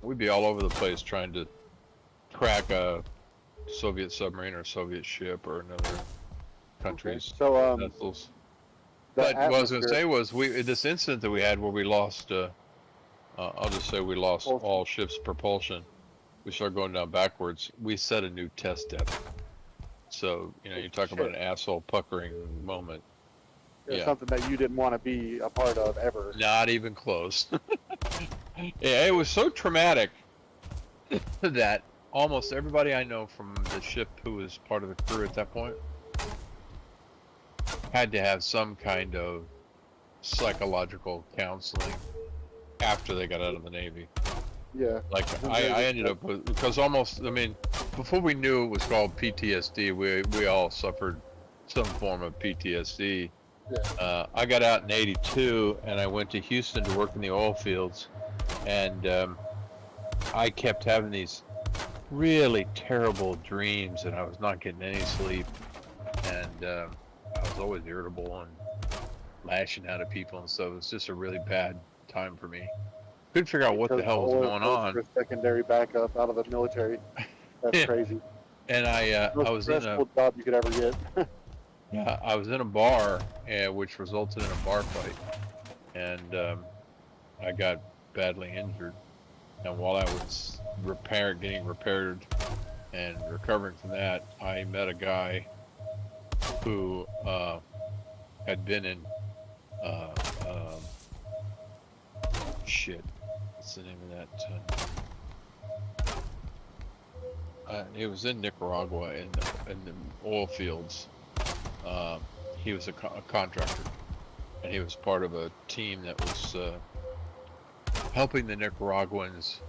we'd be all over the place trying to track a Soviet submarine or Soviet ship or another country's So vessels. the But what I was going to atmosphere- say was, this incident that we had where we lost, I'll just say we lost Propulsion. all ship's propulsion. We started going down backwards. We set a new test depth. So, you know, you talk about an asshole puckering moment. It's Yeah. something that you didn't want to be a part of ever. Not even close. Yeah, it was so traumatic that almost everybody I know from the ship who was part of the crew at that point had to have some kind of psychological counseling after they got out of the Navy. Yeah. Like I ended up with, because almost, I mean, before we knew it was called PTSD, we all suffered some form of PTSD. Yeah. I got out in '82 and I went to Houston to work in the oil fields, and I kept having these really terrible dreams, and I was not getting any sleep, and I was always irritable and lashing out at people and stuff. It was just a really bad time for me. Couldn't figure out what the Because hell was oil going goes on. for secondary backup out of the military. That's Yeah. crazy. And I Most was in a stressful job you could ever get. Yeah, I was in a bar, which resulted in a bar fight, and I got badly injured. And while I was getting repaired, and recovering from that, I met a guy who had been in shit. What's the name of that? He was in Nicaragua in the oil fields. He was a contractor, and he was part of a team that was helping the Nicaraguans,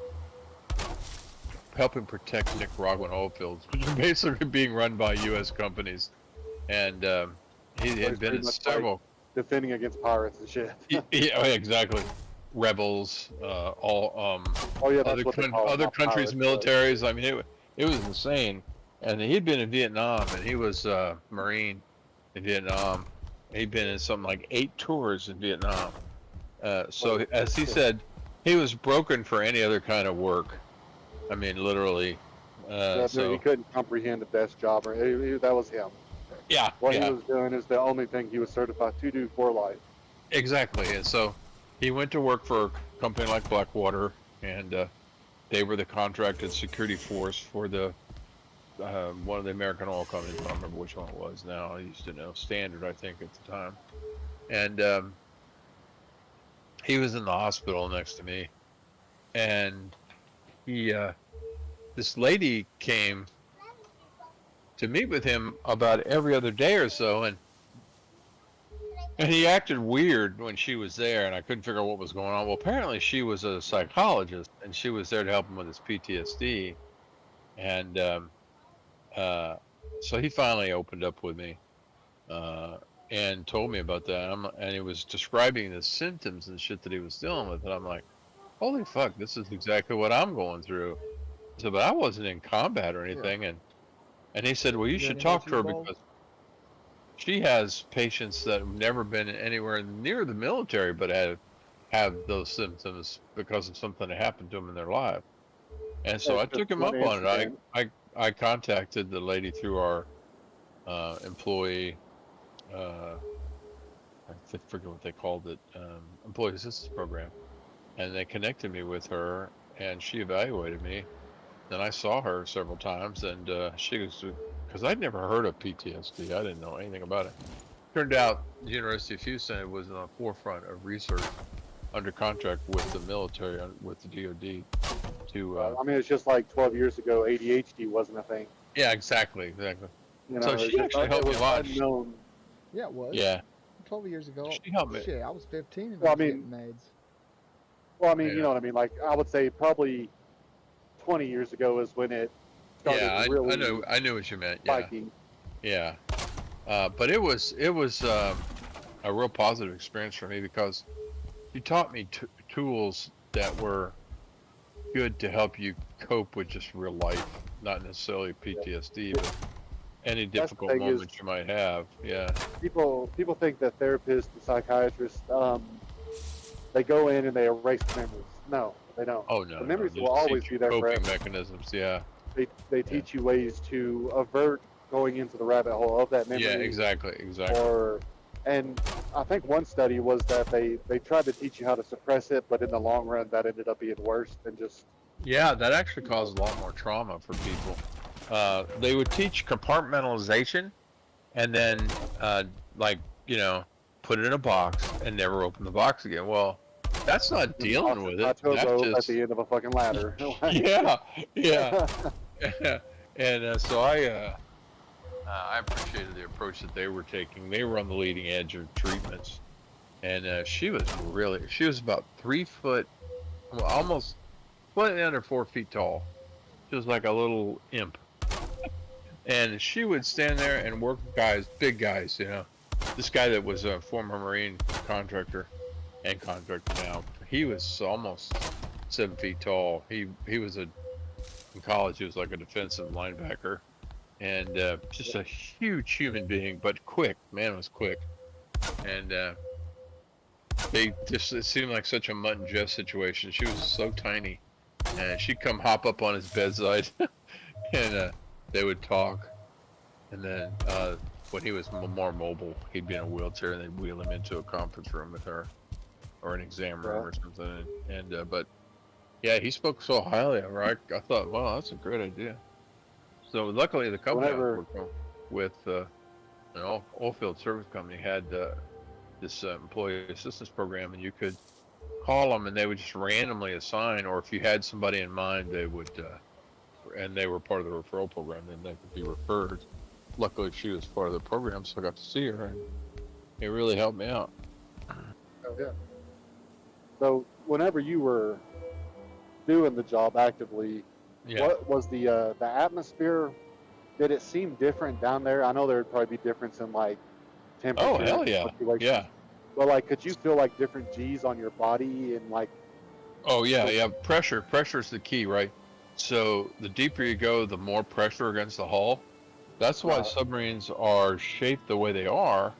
helping protect Nicaraguan oil fields, which are basically being run by U.S. companies. And he had been in several. Defending against pirates and shit. Yeah, exactly. Rebels, all Oh yeah, that's other what they call other them, countries' pirates, but- militaries. I mean, it was insane. And he'd been in Vietnam, and he was a Marine in Vietnam. He'd been in something like 8 tours in Vietnam. So as he said, he was broken for any other kind of work. I mean, literally. Yeah, So he couldn't comprehend a desk job, or that was him. yeah, What yeah. he was doing is the only thing he was certified to do for life. Exactly, and so he went to work for a company like Blackwater, and they were the contracted security force for the one of the American oil companies. I don't remember which one it was now. I used to know Standard, I think, at the time. And he was in the hospital next to me, and he this lady came to meet with him about every other day or so, and he acted weird when she was there, and I couldn't figure out what was going on. Well, apparently she was a psychologist, and she was there to help him with his PTSD, and so he finally opened up with me and told me about that. And he was describing the symptoms and shit that he was dealing with, and I'm like, holy fuck, this is exactly what I'm going through. So, but I wasn't in combat or anything, and he said, well, you should talk to her because she has patients that have never been anywhere near the military, but have those symptoms because of something that happened to them in their life. And so I took him up on it. I contacted the lady through our employee, I forget what they called it, employee assistance program, and they connected me with her, and she evaluated me. Then I saw her several times, and she was, because I'd never heard of PTSD. I didn't know anything about it. Turned out the University of Houston was on the forefront of research under contract with the military, with the DoD. I mean, it's just like 12 years ago, ADHD wasn't a thing. Yeah, exactly. You know, So she actually helped me a lot. Unknown. Yeah, it was. Yeah. 12 years ago. She helped me. Shit, I was 15 and Well, I I was mean- getting AIDS. Well, I mean, Yeah. you know what I mean. Like, I would say probably 20 years ago is when it started Yeah, really I knew what you meant. Yeah, spiking. yeah. But it was a real positive experience for me because you taught me tools that were good to help you cope with just real life, not necessarily PTSD, but any That's the difficult thing is- moments you might have. Yeah. People think that therapists and psychiatrists, they go in and they erase memories. No, they don't. Oh no. The memories no, will just always teach be you there coping forever. mechanisms. Yeah. They teach you ways to avert going into the rabbit hole of that memory. Yeah. Exactly. And I think one study was that they tried to teach you how to suppress it, but in the long run, that ended up being worse than just. Yeah, that actually caused a lot more trauma for people. They would teach compartmentalization, and then put it in a box and never open the box again. Well, that's not dealing with it. Not to a That's boat just at the end of a fucking ladder. yeah. And so I appreciated the approach that they were taking. They were on the leading edge of treatments, and she was about 3 foot, well, almost slightly under 4 feet tall. She was like a little imp, and she would stand there and work with guys, big guys, you know. This guy that was a former Marine contractor now, he was almost 7 feet tall. He was in college, he was like a defensive linebacker, and just a huge human being, but quick. Man was quick, and it seemed like such a Mutt and Jeff situation. She was so tiny, and she'd come hop up on his bedside, and they would talk, and then when he was more mobile, he'd be in a wheelchair, and they'd wheel him into a conference room with her, or an exam room or something. And but yeah, he spoke so highly of her. I thought, wow, that's a great idea. So luckily, the company I was working with, an oilfield service company, had this employee assistance program, and you could call them, and they would just randomly assign, or if you had somebody in mind, they would, and they were part of the referral program, then they could be referred. Luckily, she was part of the program, so I got to see her, and it really helped me out. Oh, yeah. So whenever you were doing the job actively, Yeah. what was the atmosphere? Did it seem different down there? I know there would probably be difference in like temperature. Oh hell yeah, fluctuations, yeah. But like, could you feel like different G's on your body and like? Oh yeah. Pressure is the key, right? So the deeper you go, the more pressure against the hull. That's why submarines are shaped the way they are.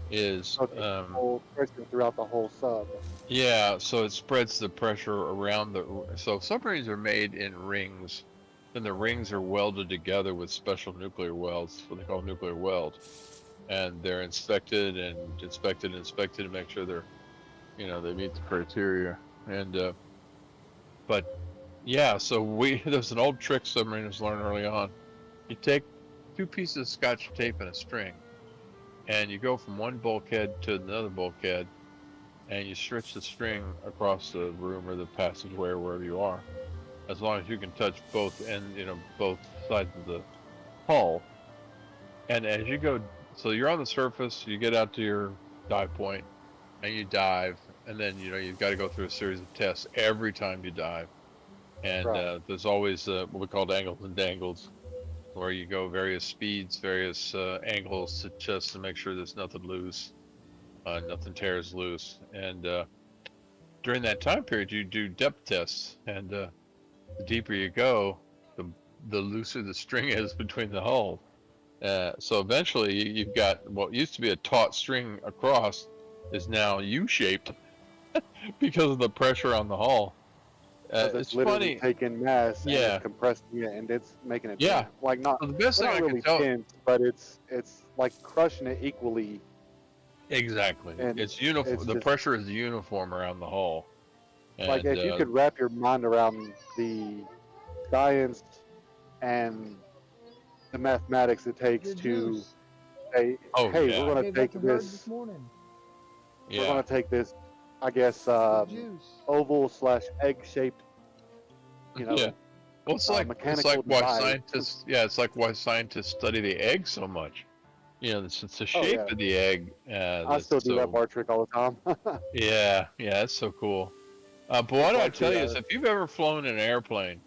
Is whole pressure throughout the whole sub. yeah, so it spreads the pressure around so submarines are made in rings, then the rings are welded together with special nuclear welds, what they call nuclear weld, and they're inspected to make sure they're, they meet the criteria. And but Yeah, so there's an old trick submariners learned early on. You take 2 pieces of Scotch tape and a string, and you go from one bulkhead to another bulkhead, and you stretch the string across the room or the passageway or wherever you are, as long as you can touch both both sides of the hull. And as you go, so you're on the surface, you get out to your dive point, and you dive, and then you've got to go through a series of tests every time you dive. And Right. there's always what we call angles and dangles, where you go various speeds, various angles just to make sure there's nothing loose, nothing tears loose. And during that time period, you do depth tests, and the deeper you go, the looser the string is between the hulls. So eventually, you've got what used to be a taut string across is now U-shaped because of the pressure on the hull. Because It's it's literally funny, taking mass and yeah, it's compressing it and it's making it yeah. dense. Like not, So the best well, thing not I can really tell, dense, but it's like crushing it equally, exactly, and it's uniform. it's The just pressure is uniform around the hull, like and if you could wrap your mind around the science and the mathematics it takes The to juice. say, oh hey, yeah, I gave that to Bird this morning. we're yeah, gonna take this, I guess, The juice. oval slash egg shaped, yeah. Well, it's like mechanical why device. it's like why scientists study the egg so much. It's the Oh shape yeah, of the egg I that's still do that so, bar trick all the time. yeah, yeah, that's so cool. But It's what I like tell the you is, if you've ever flown in an airplane,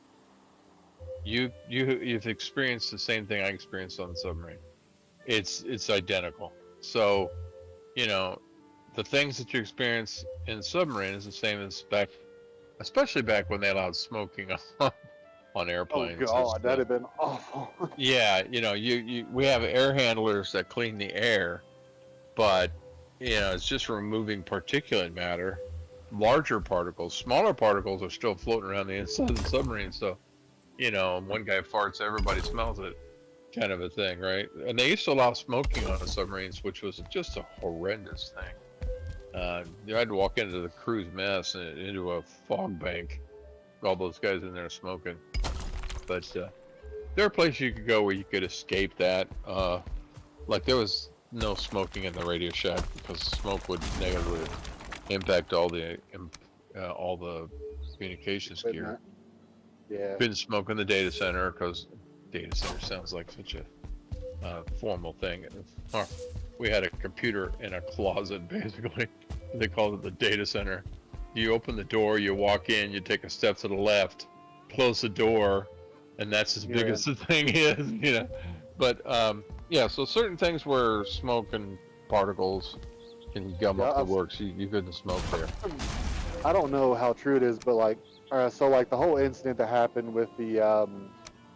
you've experienced the same thing I experienced on the submarine. It's identical. So, you know, the things that you experience in the submarine is the same as back, especially back when they allowed smoking on oh airplanes. god, that'd have been awful. Yeah, we have air handlers that clean the air, but it's just removing particulate matter. Larger particles, smaller particles are still floating around the inside of the submarine. So, one guy farts, everybody smells it, kind of a thing, right? And they used to allow smoking on the submarines, which was just a horrendous thing. You had to walk into the crew's mess and into a fog bank, all those guys in there smoking. But there are places you could go where you could escape that. Like there was no smoking in the Radio Shack because smoke would negatively impact all the communications Couldn't gear. it? Yeah. Couldn't smoke in the data center because data center sounds like such a formal thing. We had a computer in a closet, basically. They called it the data center. You open the door, you walk in, you take a step to the left, close the door, and that's as You're big in. as the thing is. But yeah, so certain things where smoke and particles can gum Yeah, up the works, you couldn't smoke there. I don't know how true it is, but like, so like the whole incident that happened with the,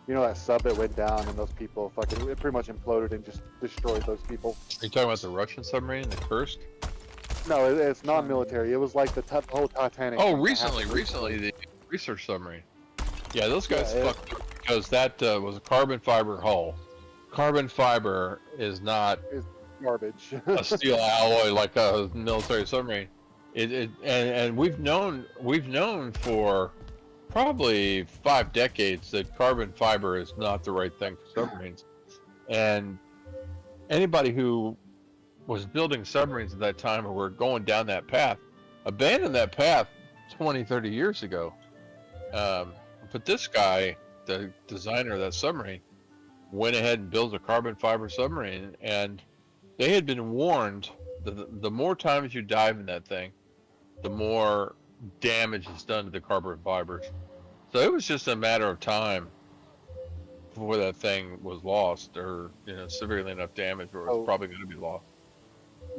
that sub that went down and those people it pretty much imploded and just destroyed those people. Are you talking about the Russian submarine, the Kursk? No, it's non-military. It was like the whole Titanic. Oh, thing that recently, happened the research submarine. Yeah, those guys Yeah, fucked up because that was a carbon fiber hull. Carbon fiber is not it's garbage. a steel alloy like a military submarine. And we've known for probably 5 decades that carbon fiber is not the right thing for submarines. And anybody who was building submarines at that time or were going down that path abandoned that path 20, 30 years ago. But this guy, the designer of that submarine, went ahead and built a carbon fiber submarine, and they had been warned that the more times you dive in that thing, the more damage is done to the carbon fibers. So it was just a matter of time before that thing was lost, or severely enough damage where it was probably going to be lost.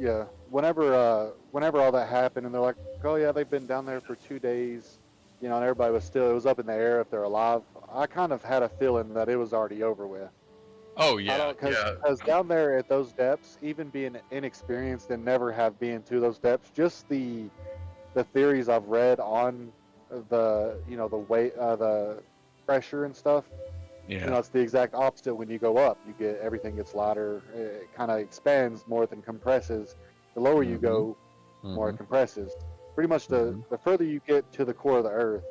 Yeah. Whenever all that happened, and they're like, oh yeah, they've been down there for 2 days, and everybody was still, it was up in the air if they're alive. I kind of had a feeling that it was already over with. Oh yeah, Because down there at those depths, even being inexperienced and never have been to those depths, just the theories I've read on the the weight, the pressure and stuff. yeah. It's the exact opposite when you go up. Everything gets lighter. It kind of expands more than compresses. The lower you go, more it compresses. Pretty much the further you get to the core of the Earth,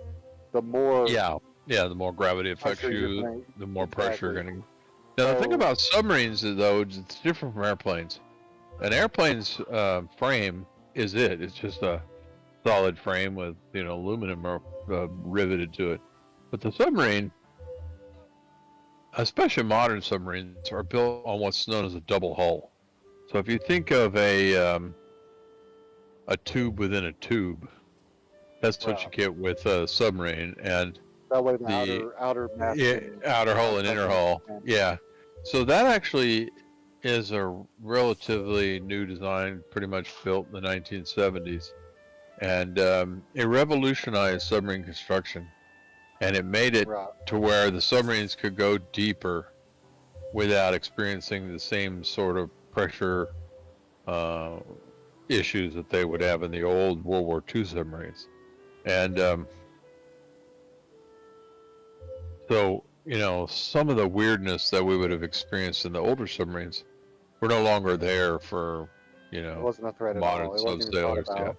the more Yeah, the more gravity affects pressure you're you, gonna- the more pressure you're exactly. going to. Now, the thing So- about submarines, though, it's different from airplanes. An airplane's frame is it. It's just a solid frame with, aluminum riveted to it. But the submarine, especially modern submarines, are built on what's known as a double hull. So if you think of a tube within a tube, that's what you Right. get with a submarine. And that way the the outer mass yeah, can- outer hull and inner hull. Yeah. So that actually is a relatively new design, pretty much built in the 1970s. And it revolutionized submarine construction. And it made it Right. to where the submarines could go deeper without experiencing the same sort of pressure issues that they would have in the old World War II submarines. And so, some of the weirdness that we would have experienced in the older submarines were no longer there for, It wasn't a threat at modern all. It wasn't even thought sub-sailors. Yeah. about.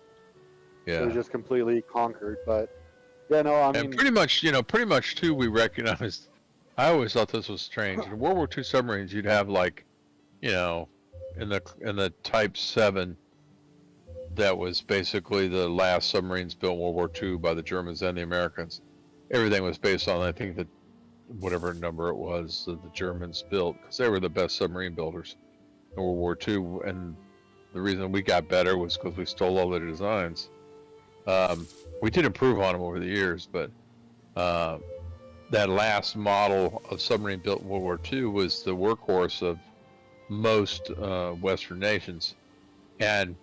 It was Yeah. just completely conquered. But yeah, no, I mean, And pretty much too, we recognized, I always thought this was strange. In World War II submarines, you'd have like, in the Type 7, that was basically the last submarines built in World War II by the Germans and the Americans. Everything was based on, I think, that whatever number it was that the Germans built, because they were the best submarine builders in World War II. And the reason we got better was because we stole all their designs. We did improve on them over the years, but that last model of submarine built in World War II was the workhorse of most Western nations. And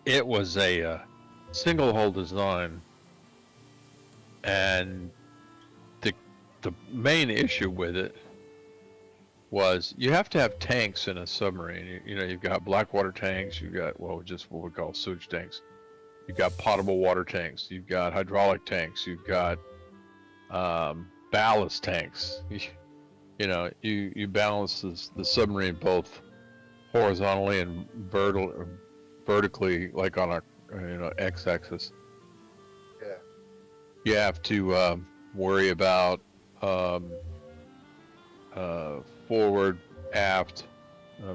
it was a single hull design, and the main issue with it was you have to have tanks in a submarine. You've got black water tanks, you've got just what we call sewage tanks, you've got potable water tanks, you've got hydraulic tanks, you've got ballast tanks. You balance the submarine both horizontally and vertically, like on a x-axis. Yeah. You have to worry about forward, aft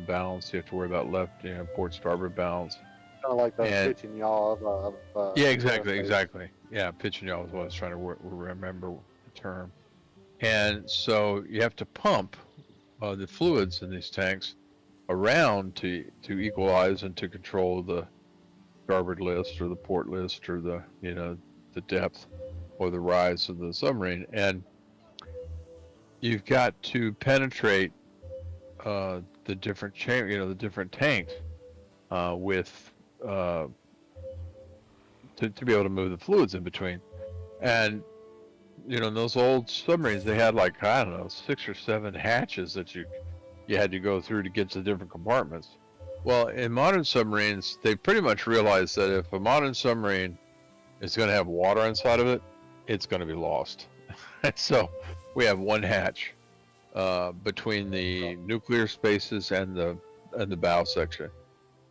balance. You have to worry about left, port, starboard balance. kind of like the And- pitch and yaw of Yeah, exactly. aerospace. Yeah, pitch and yaw was what I was trying to remember the term. And so you have to pump the fluids in these tanks around to equalize and to control the starboard list or the port list or the the depth or the rise of the submarine. And you've got to penetrate the different the different tanks with to be able to move the fluids in between. And in those old submarines, they had like, I don't know, 6 or 7 hatches that you had to go through to get to different compartments. Well, in modern submarines, they pretty much realized that if a modern submarine is going to have water inside of it, it's going to be lost. So we have one hatch between the nuclear spaces and the bow section.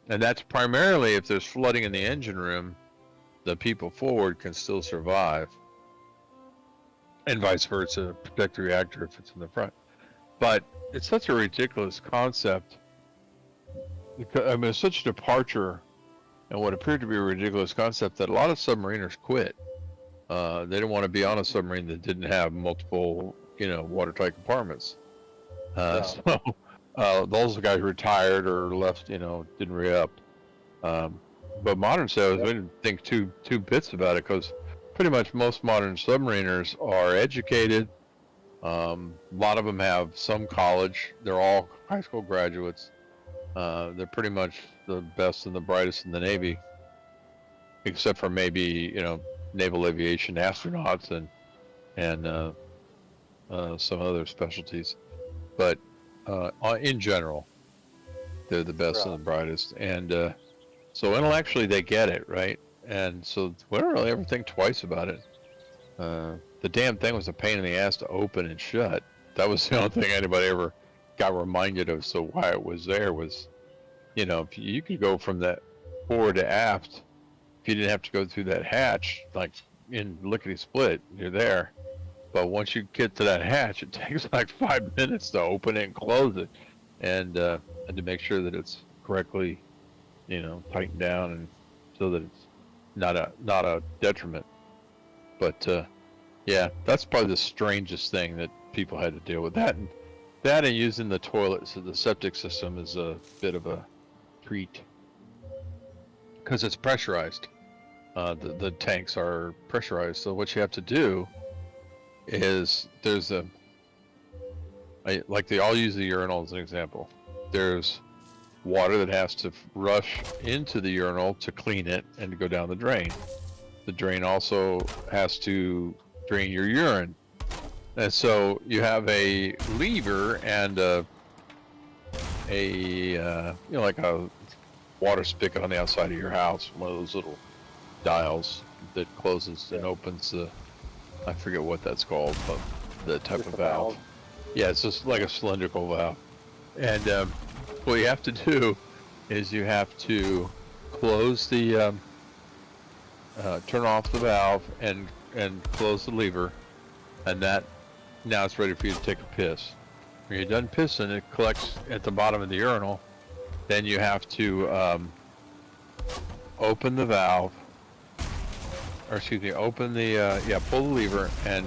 And that's primarily if there's flooding in the engine room, the people forward can still survive. And vice versa, protect the reactor if it's in the front. But it's such a ridiculous concept. I mean, it's such a departure and what appeared to be a ridiculous concept that a lot of submariners quit. They didn't want to be on a submarine that didn't have multiple, watertight compartments. So those guys retired or left, didn't re-up. But modern sailors, we didn't think two bits about it, because pretty much most modern submariners are educated. A lot of them have some college. They're all high school graduates. They're pretty much the best and the brightest in the Navy, except for maybe naval aviation astronauts and some other specialties. But in general, they're the best and the brightest. And so intellectually, they get it, right? And so we don't really ever think twice about it. The damn thing was a pain in the ass to open and shut. That was the only thing anybody ever got reminded of. So why it was there was, you could go from that forward to aft if you didn't have to go through that hatch, like in lickety split, you're there. But once you get to that hatch, it takes like 5 minutes to open it and close it, and to make sure that it's correctly, tightened down, and so that it's not a detriment. But yeah, that's probably the strangest thing that people had to deal with. That and using the toilet, so the septic system is a bit of a treat because it's pressurized. The tanks are pressurized, so what you have to do is I'll use the urinal as an example. There's water that has to rush into the urinal to clean it and to go down the drain. The drain also has to drain your urine. And so you have a lever and like a water spigot on the outside of your house, one of those little dials that closes and opens I forget what that's called, but the type Just of a valve. Yeah, it's just like a cylindrical valve. And what you have to do is you have to close the turn off the valve and close the lever, and now it's ready for you to take a piss. When you're done pissing, it collects at the bottom of the urinal. Then you have to open the valve, or excuse me, open the pull the lever and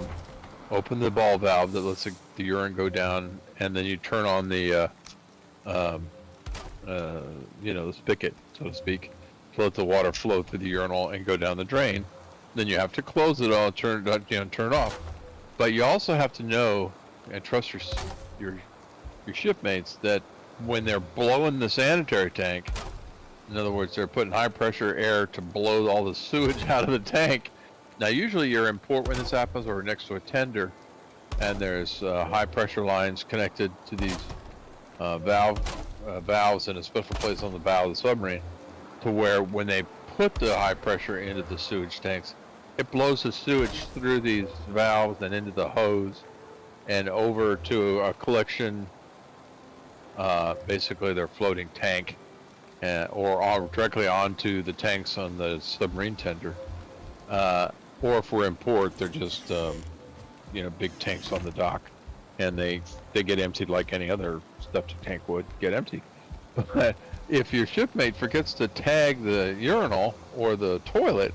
open the ball valve that lets the urine go down, and then you turn on the the spigot, so to speak, to let the water flow through the urinal and go down the drain. Then you have to close it all, turn it off. But you also have to know and trust your shipmates that when they're blowing the sanitary tank, in other words, they're putting high pressure air to blow all the sewage out of the tank. Now, usually you're in port when this happens, or next to a tender, and there's high pressure lines connected to these valves in a special place on the bow of the submarine, to where when they put the high pressure into the sewage tanks, it blows the sewage through these valves and into the hose and over to a collection, basically their floating tank, or directly onto the tanks on the submarine tender. Or if we're in port, they're just big tanks on the dock, and they get emptied like any other septic tank would get emptied. But if your shipmate forgets to tag the urinal or the toilet,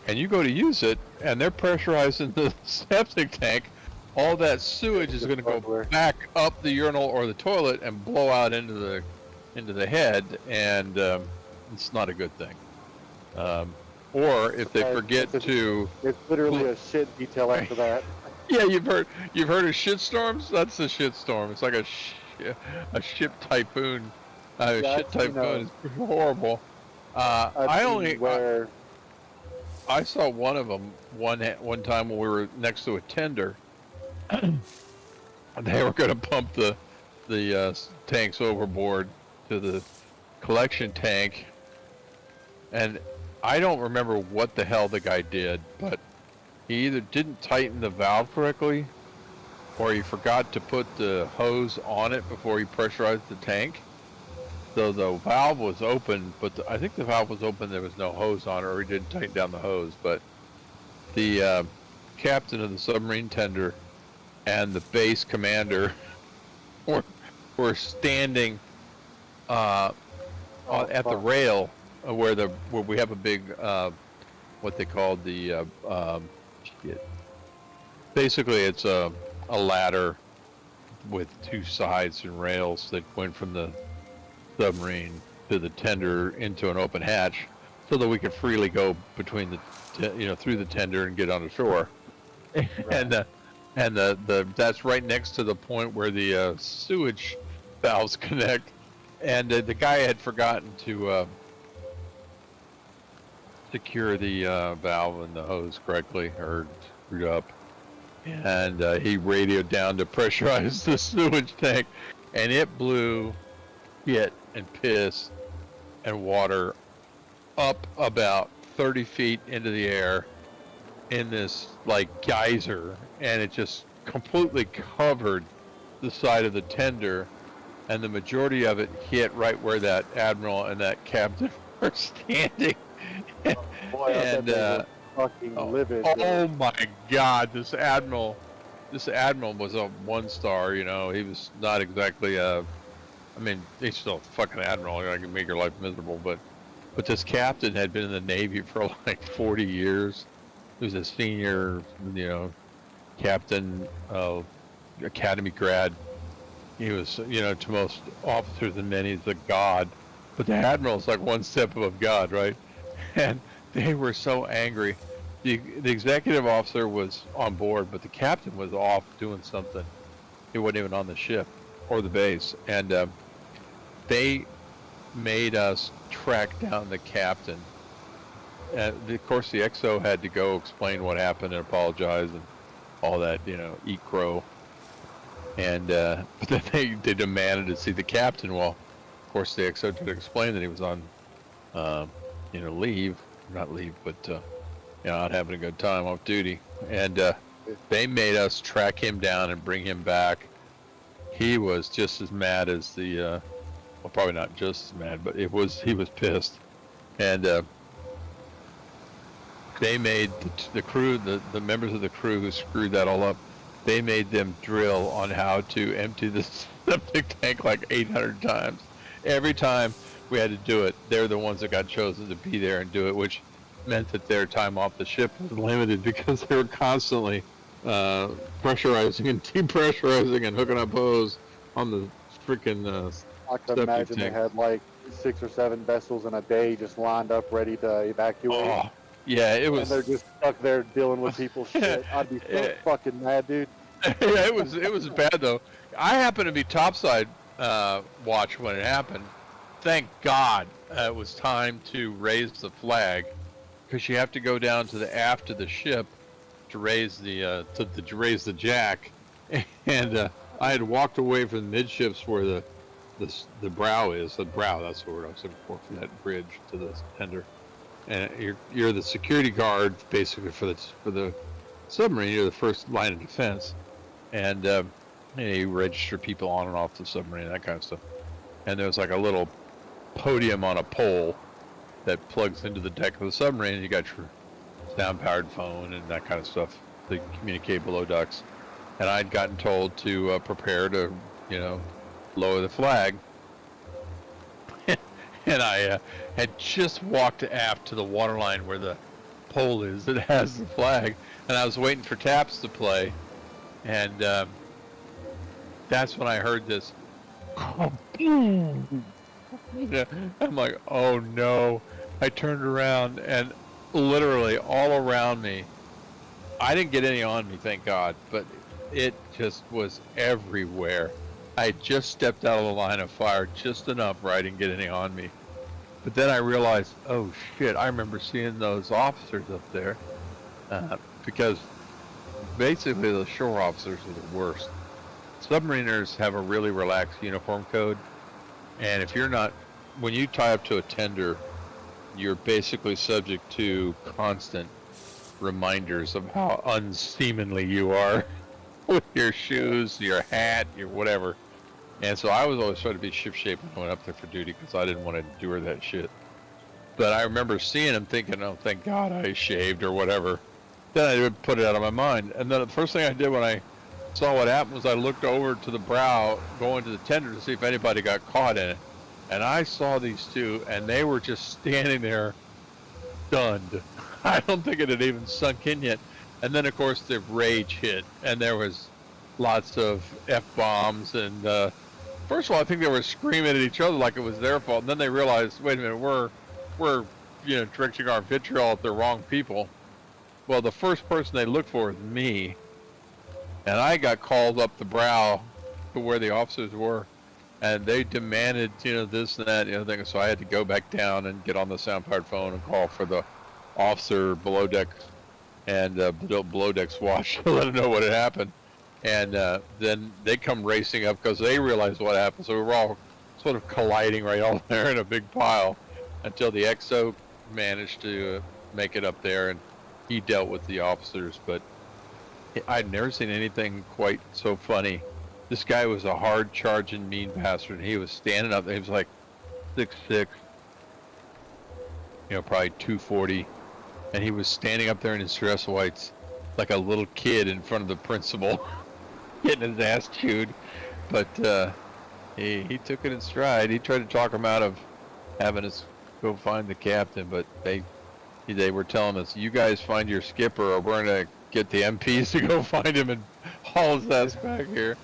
and you go to use it, and they're pressurizing the septic tank, all that sewage is going to go back up the urinal or the toilet and blow out into the head, and it's not a good thing. Or if they forget to, it's literally a shit detail after that. yeah, you've heard of shit storms? That's a shit storm. It's like a ship typhoon. Shit typhoon is horrible. I saw one of them one time when we were next to a tender. They were going to pump the tanks overboard to the collection tank, and I don't remember what the hell the guy did, but he either didn't tighten the valve correctly, or he forgot to put the hose on it before he pressurized the tank. So the valve was open, but I think the valve was open, there was no hose on it, or he didn't tighten down the hose. But the captain of the submarine tender and the base commander were standing at the rail where we have a big what they called the basically it's a ladder with two sides and rails that went from the submarine to the tender into an open hatch, so that we could freely go between through the tender and get on the shore. Right. And that's right next to the point where the sewage valves connect, and the guy had forgotten to secure the valve and the hose correctly, or screwed up, and he radioed down to pressurize the sewage tank, and it blew shit and piss and water up about 30 feet into the air in this like geyser, and it just completely covered the side of the tender, and the majority of it hit right where that admiral and that captain were standing. Boy, fucking Oh, livid. oh my God, this admiral was a 1-star. You know, he was not exactly a. I mean, he's still a fucking admiral. I can make your life miserable, but this captain had been in the Navy for like 40 years. He was a senior, you know, captain, academy grad. He was, you know, to most officers and men, he's a god. But the admiral's like one step above God, right? And they were so angry. The executive officer was on board, but the captain was off doing something. He wasn't even on the ship or the base. And they made us track down the captain. Of course, the XO had to go explain what happened and apologize and all that, you know, eat crow. And but then they demanded to see the captain. Well, of course, the XO did explain that he was on, you know, leave, not leave, but you know, not having a good time off duty. And they made us track him down and bring him back. He was just as mad as the, well, probably not just as mad, but he was pissed. And they made the crew, the members of the crew who screwed that all up, they made them drill on how to empty the septic tank like 800 times. Every time we had to do it, they're the ones that got chosen to be there and do it, which meant that their time off the ship was limited because they were constantly pressurizing and depressurizing and hooking up hose on the freaking I could septic imagine tank. they had like 6 or 7 vessels in a day just lined up ready to evacuate. Oh, yeah, it was. And they're just stuck there dealing with people's shit. I'd be so fucking mad, dude. Yeah, it was bad though. I happened to be topside watch when it happened. Thank God it was time to raise the flag, because you have to go down to the aft of the ship to raise the to raise the jack, and I had walked away from midships where the brow is. The brow, that's the word I was looking for that bridge to the tender. And you're the security guard basically for the submarine. You're the first line of defense, and you know, you register people on and off the submarine, that kind of stuff. And there's like a little podium on a pole that plugs into the deck of the submarine, and you got your sound-powered phone and that kind of stuff to communicate below decks. And I'd gotten told to prepare to, you know, lower the flag. And I had just walked aft to the waterline where the pole is that has the flag, and I was waiting for taps to play, and that's when I heard this. I'm like, oh no. I turned around, and literally all around me, I didn't get any on me, thank God, but it just was everywhere. I just stepped out of the line of fire just enough where I didn't get any on me. But then I realized, oh shit, I remember seeing those officers up there. Because basically the shore officers are the worst. Submariners have a really relaxed uniform code. And if you're not, when you tie up to a tender, you're basically subject to constant reminders of how unseamanly you are with your shoes, your hat, your whatever. And so I was always trying to be ship-shape when I went up there for duty because I didn't want to endure that shit. But I remember seeing him thinking, oh, thank God I shaved or whatever. Then I would put it out of my mind. And then the first thing I did when I saw what happened was I looked over to the brow, going to the tender to see if anybody got caught in it. And I saw these two, and they were just standing there stunned. I don't think it had even sunk in yet. And then, of course, the rage hit, and there was lots of F-bombs. And first of all, I think they were screaming at each other like it was their fault. And then they realized, wait a minute, we're you know, directing our vitriol at the wrong people. Well, the first person they looked for was me. And I got called up the brow to where the officers were. And they demanded, you know, this and that, you know, thing. So I had to go back down and get on the sound-powered phone and call for the officer below deck and below deck's watch to let them know what had happened. And then they come racing up because they realized what happened. So we were all sort of colliding right all there in a big pile until the XO managed to make it up there, and he dealt with the officers. But I'd never seen anything quite so funny. This guy was a hard charging mean bastard, and he was standing up. He was like 6'6", you know, probably 240, and he was standing up there in his dress whites, like a little kid in front of the principal, getting his ass chewed. But he took it in stride. He tried to talk him out of having us go find the captain, but they were telling us, "You guys find your skipper, or we're gonna get the MPs to go find him and haul his ass back here."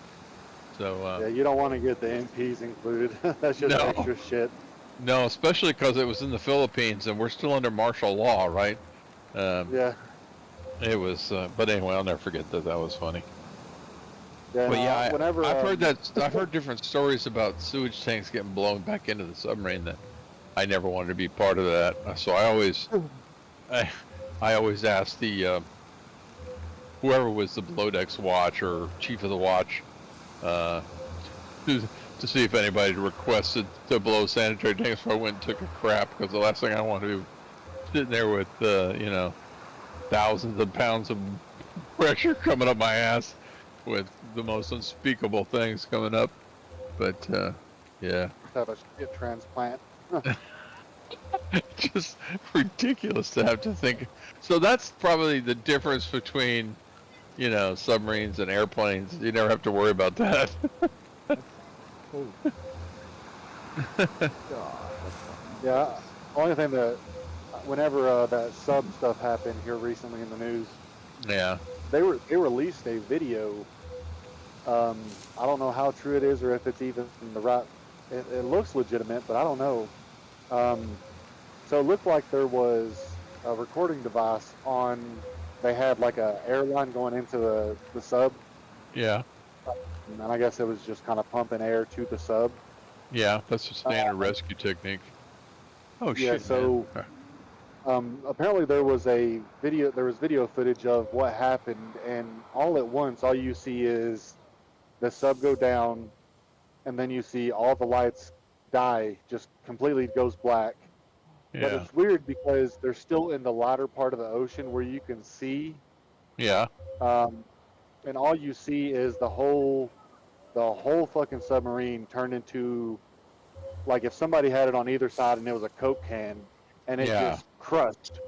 So Yeah, you don't want to get the MPs included. That's just No. extra shit. no, especially because it was in the Philippines and we're still under martial law, right? Yeah. It was, but anyway, I'll never forget that. That was funny. Yeah. But yeah, whenever I've heard that. I've heard different stories about sewage tanks getting blown back into the submarine. That I never wanted to be part of that. So I always asked the whoever was the below decks watch or chief of the watch to see if anybody requested to blow sanitary tanks. So I went and took a crap, because the last thing I want to do sitting there with thousands of pounds of pressure coming up my ass with the most unspeakable things coming up. But yeah, have a shit transplant. just ridiculous to have to think. So that's probably the difference between submarines and airplanes. You never have to worry about that. Oh. God, that's fucking Yeah. nuts. Only thing that, whenever that sub stuff happened here recently in the news, Yeah, they released a video. I don't know how true it is or if it's even the right. It looks legitimate, but I don't know. So it looked like there was a recording device on. They had like a airline going into the sub, yeah, and I guess it was just kind of pumping air to the sub. yeah. That's a standard rescue technique. Oh Yeah. shit, So apparently there was video footage of what happened, and all at once, all you see is the sub go down, and then you see all the lights die, just completely goes black. But Yeah, it's weird because they're still in the latter part of the ocean where you can see, yeah, um, and all you see is the whole fucking submarine turned into, like, if somebody had it on either side and it was a Coke can, and it yeah, just crushed,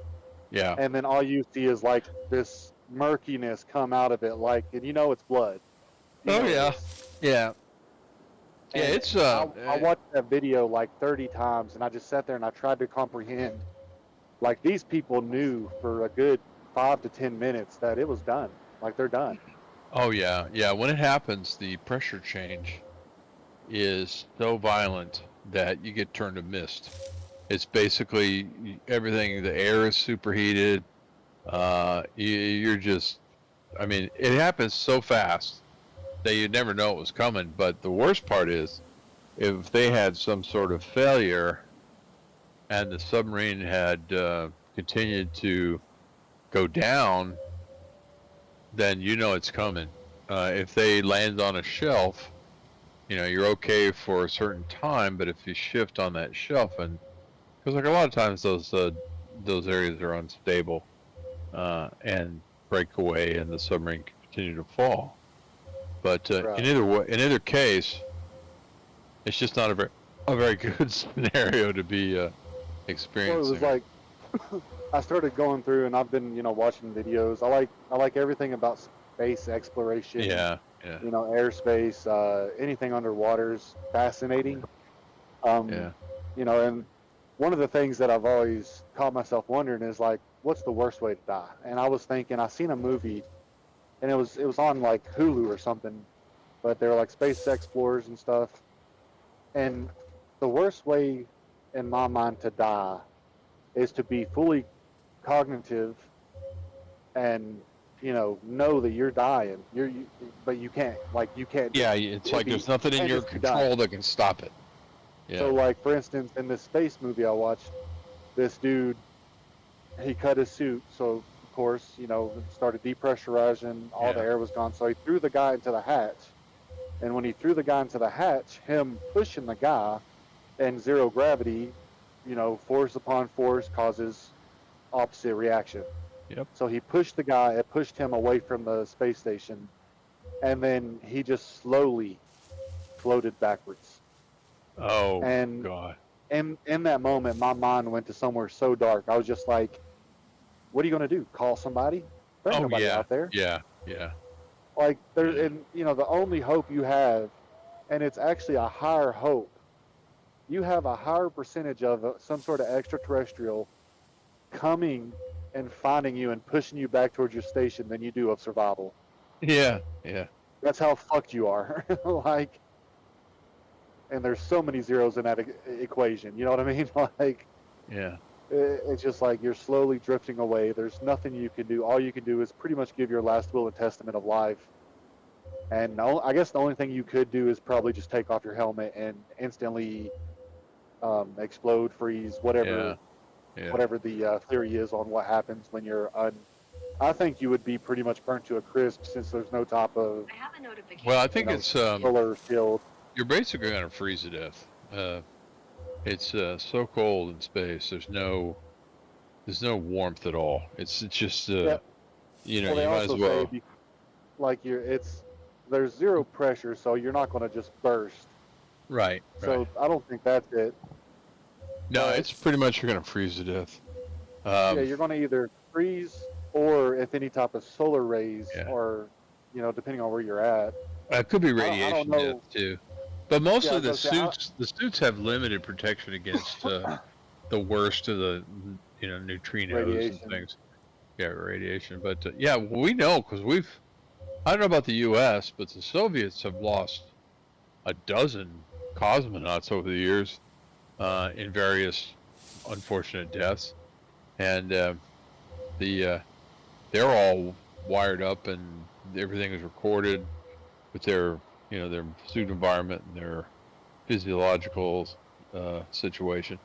yeah. and then all you see is like this murkiness come out of it, like, and it's blood. You Oh know it yeah, is. yeah, yeah. And It's I watched that video like 30 times, and I just sat there and I tried to comprehend. Like, these people knew for a good 5 to 10 minutes that it was done. Like, they're done. oh yeah, yeah. When it happens, the pressure change is so violent that you get turned to mist. It's basically everything. The air is superheated. You're just. I mean, it happens so fast that you never know it was coming. But the worst part is, if they had some sort of failure and the submarine had continued to go down, then it's coming. If they land on a shelf, you're okay for a certain time, but if you shift on that shelf, and because like a lot of times those areas are unstable and break away, and the submarine can continue to fall. But Right. in either case, it's just not a very good scenario to be Well, it experiencing. was like I started going through, and I've been, watching videos. I like everything about space exploration. Yeah, yeah, Airspace, anything underwater is fascinating. Um, yeah, and one of the things that I've always caught myself wondering is, like, what's the worst way to die? And I was thinking, I seen a movie, and it was on like Hulu or something, but they were like space explorers and stuff. And the worst way, in my mind, to die is to be fully cognitive and know that you're dying. But you can't, yeah. It's like there's nothing in your just be dying. control that can stop it. Yeah, So, like, for instance, in this space movie I watched, this dude, he cut his suit, so of course, it started depressurizing, all the Yeah. air was gone. So he threw the guy into the hatch, and when he threw the guy into the hatch, him pushing the guy and zero gravity, force upon force causes opposite reaction. Yep. So he pushed the guy, it pushed him away from the space station, and then he just slowly floated backwards. Oh And God. in that moment, my mind went to somewhere so dark. I was just like, what are you going to do? Call somebody? There ain't Oh nobody yeah, out there. yeah, yeah, Like there, Yeah. and you know, the only hope you have, and it's actually a higher hope. You have a higher percentage of some sort of extraterrestrial coming and finding you and pushing you back towards your station than you do of survival. yeah, yeah. That's how fucked you are. Like, and there's so many zeros in that equation. You know what I mean? Like, Yeah. it's just like you're slowly drifting away. There's nothing you can do. All you can do is pretty much give your last will and testament of life. And I guess the only thing you could do is probably just take off your helmet and instantly explode, freeze, Yeah. Yeah. whatever the theory is on what happens when you're I think you would be pretty much burnt to a crisp since there's no top of Well, I think it's solar shield. you're basically gonna freeze to death. It's so cold in space. There's no warmth at all. It's just Yeah. you know, Well, they you might as also well. say like there's zero pressure, so you're not going to just burst. Right. So Right. I don't think that's it. No, but- it's pretty much you're gonna freeze to death. Yeah, you're going to either freeze or if any type of solar rays Yeah. or, you know, depending on where you're at. It could be I don't radiation know. death too, but mostly Yeah, I the was gonna the suits have limited protection against the worst of the neutrinos Radiation. and things. Yeah, radiation. But yeah, we know because I don't know about the U.S., but the Soviets have lost a dozen cosmonauts over the years in various unfortunate deaths, and they're all wired up and everything is recorded with their their suit environment and their physiological situation.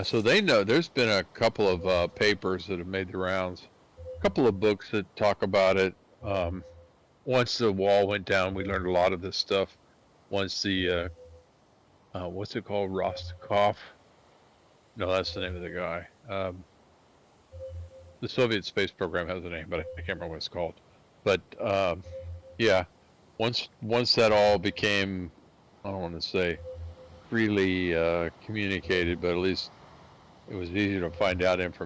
So they know. There's been a couple of papers that have made the rounds, a couple of books that talk about it. Once the wall went down, we learned a lot of this stuff. Once the what's it called, Rostakov? No, that's the name of the guy. The Soviet space program has a name, but I can't remember what it's called. But yeah, once that all became, I don't want to say freely communicated, but at least it was easier to find out information.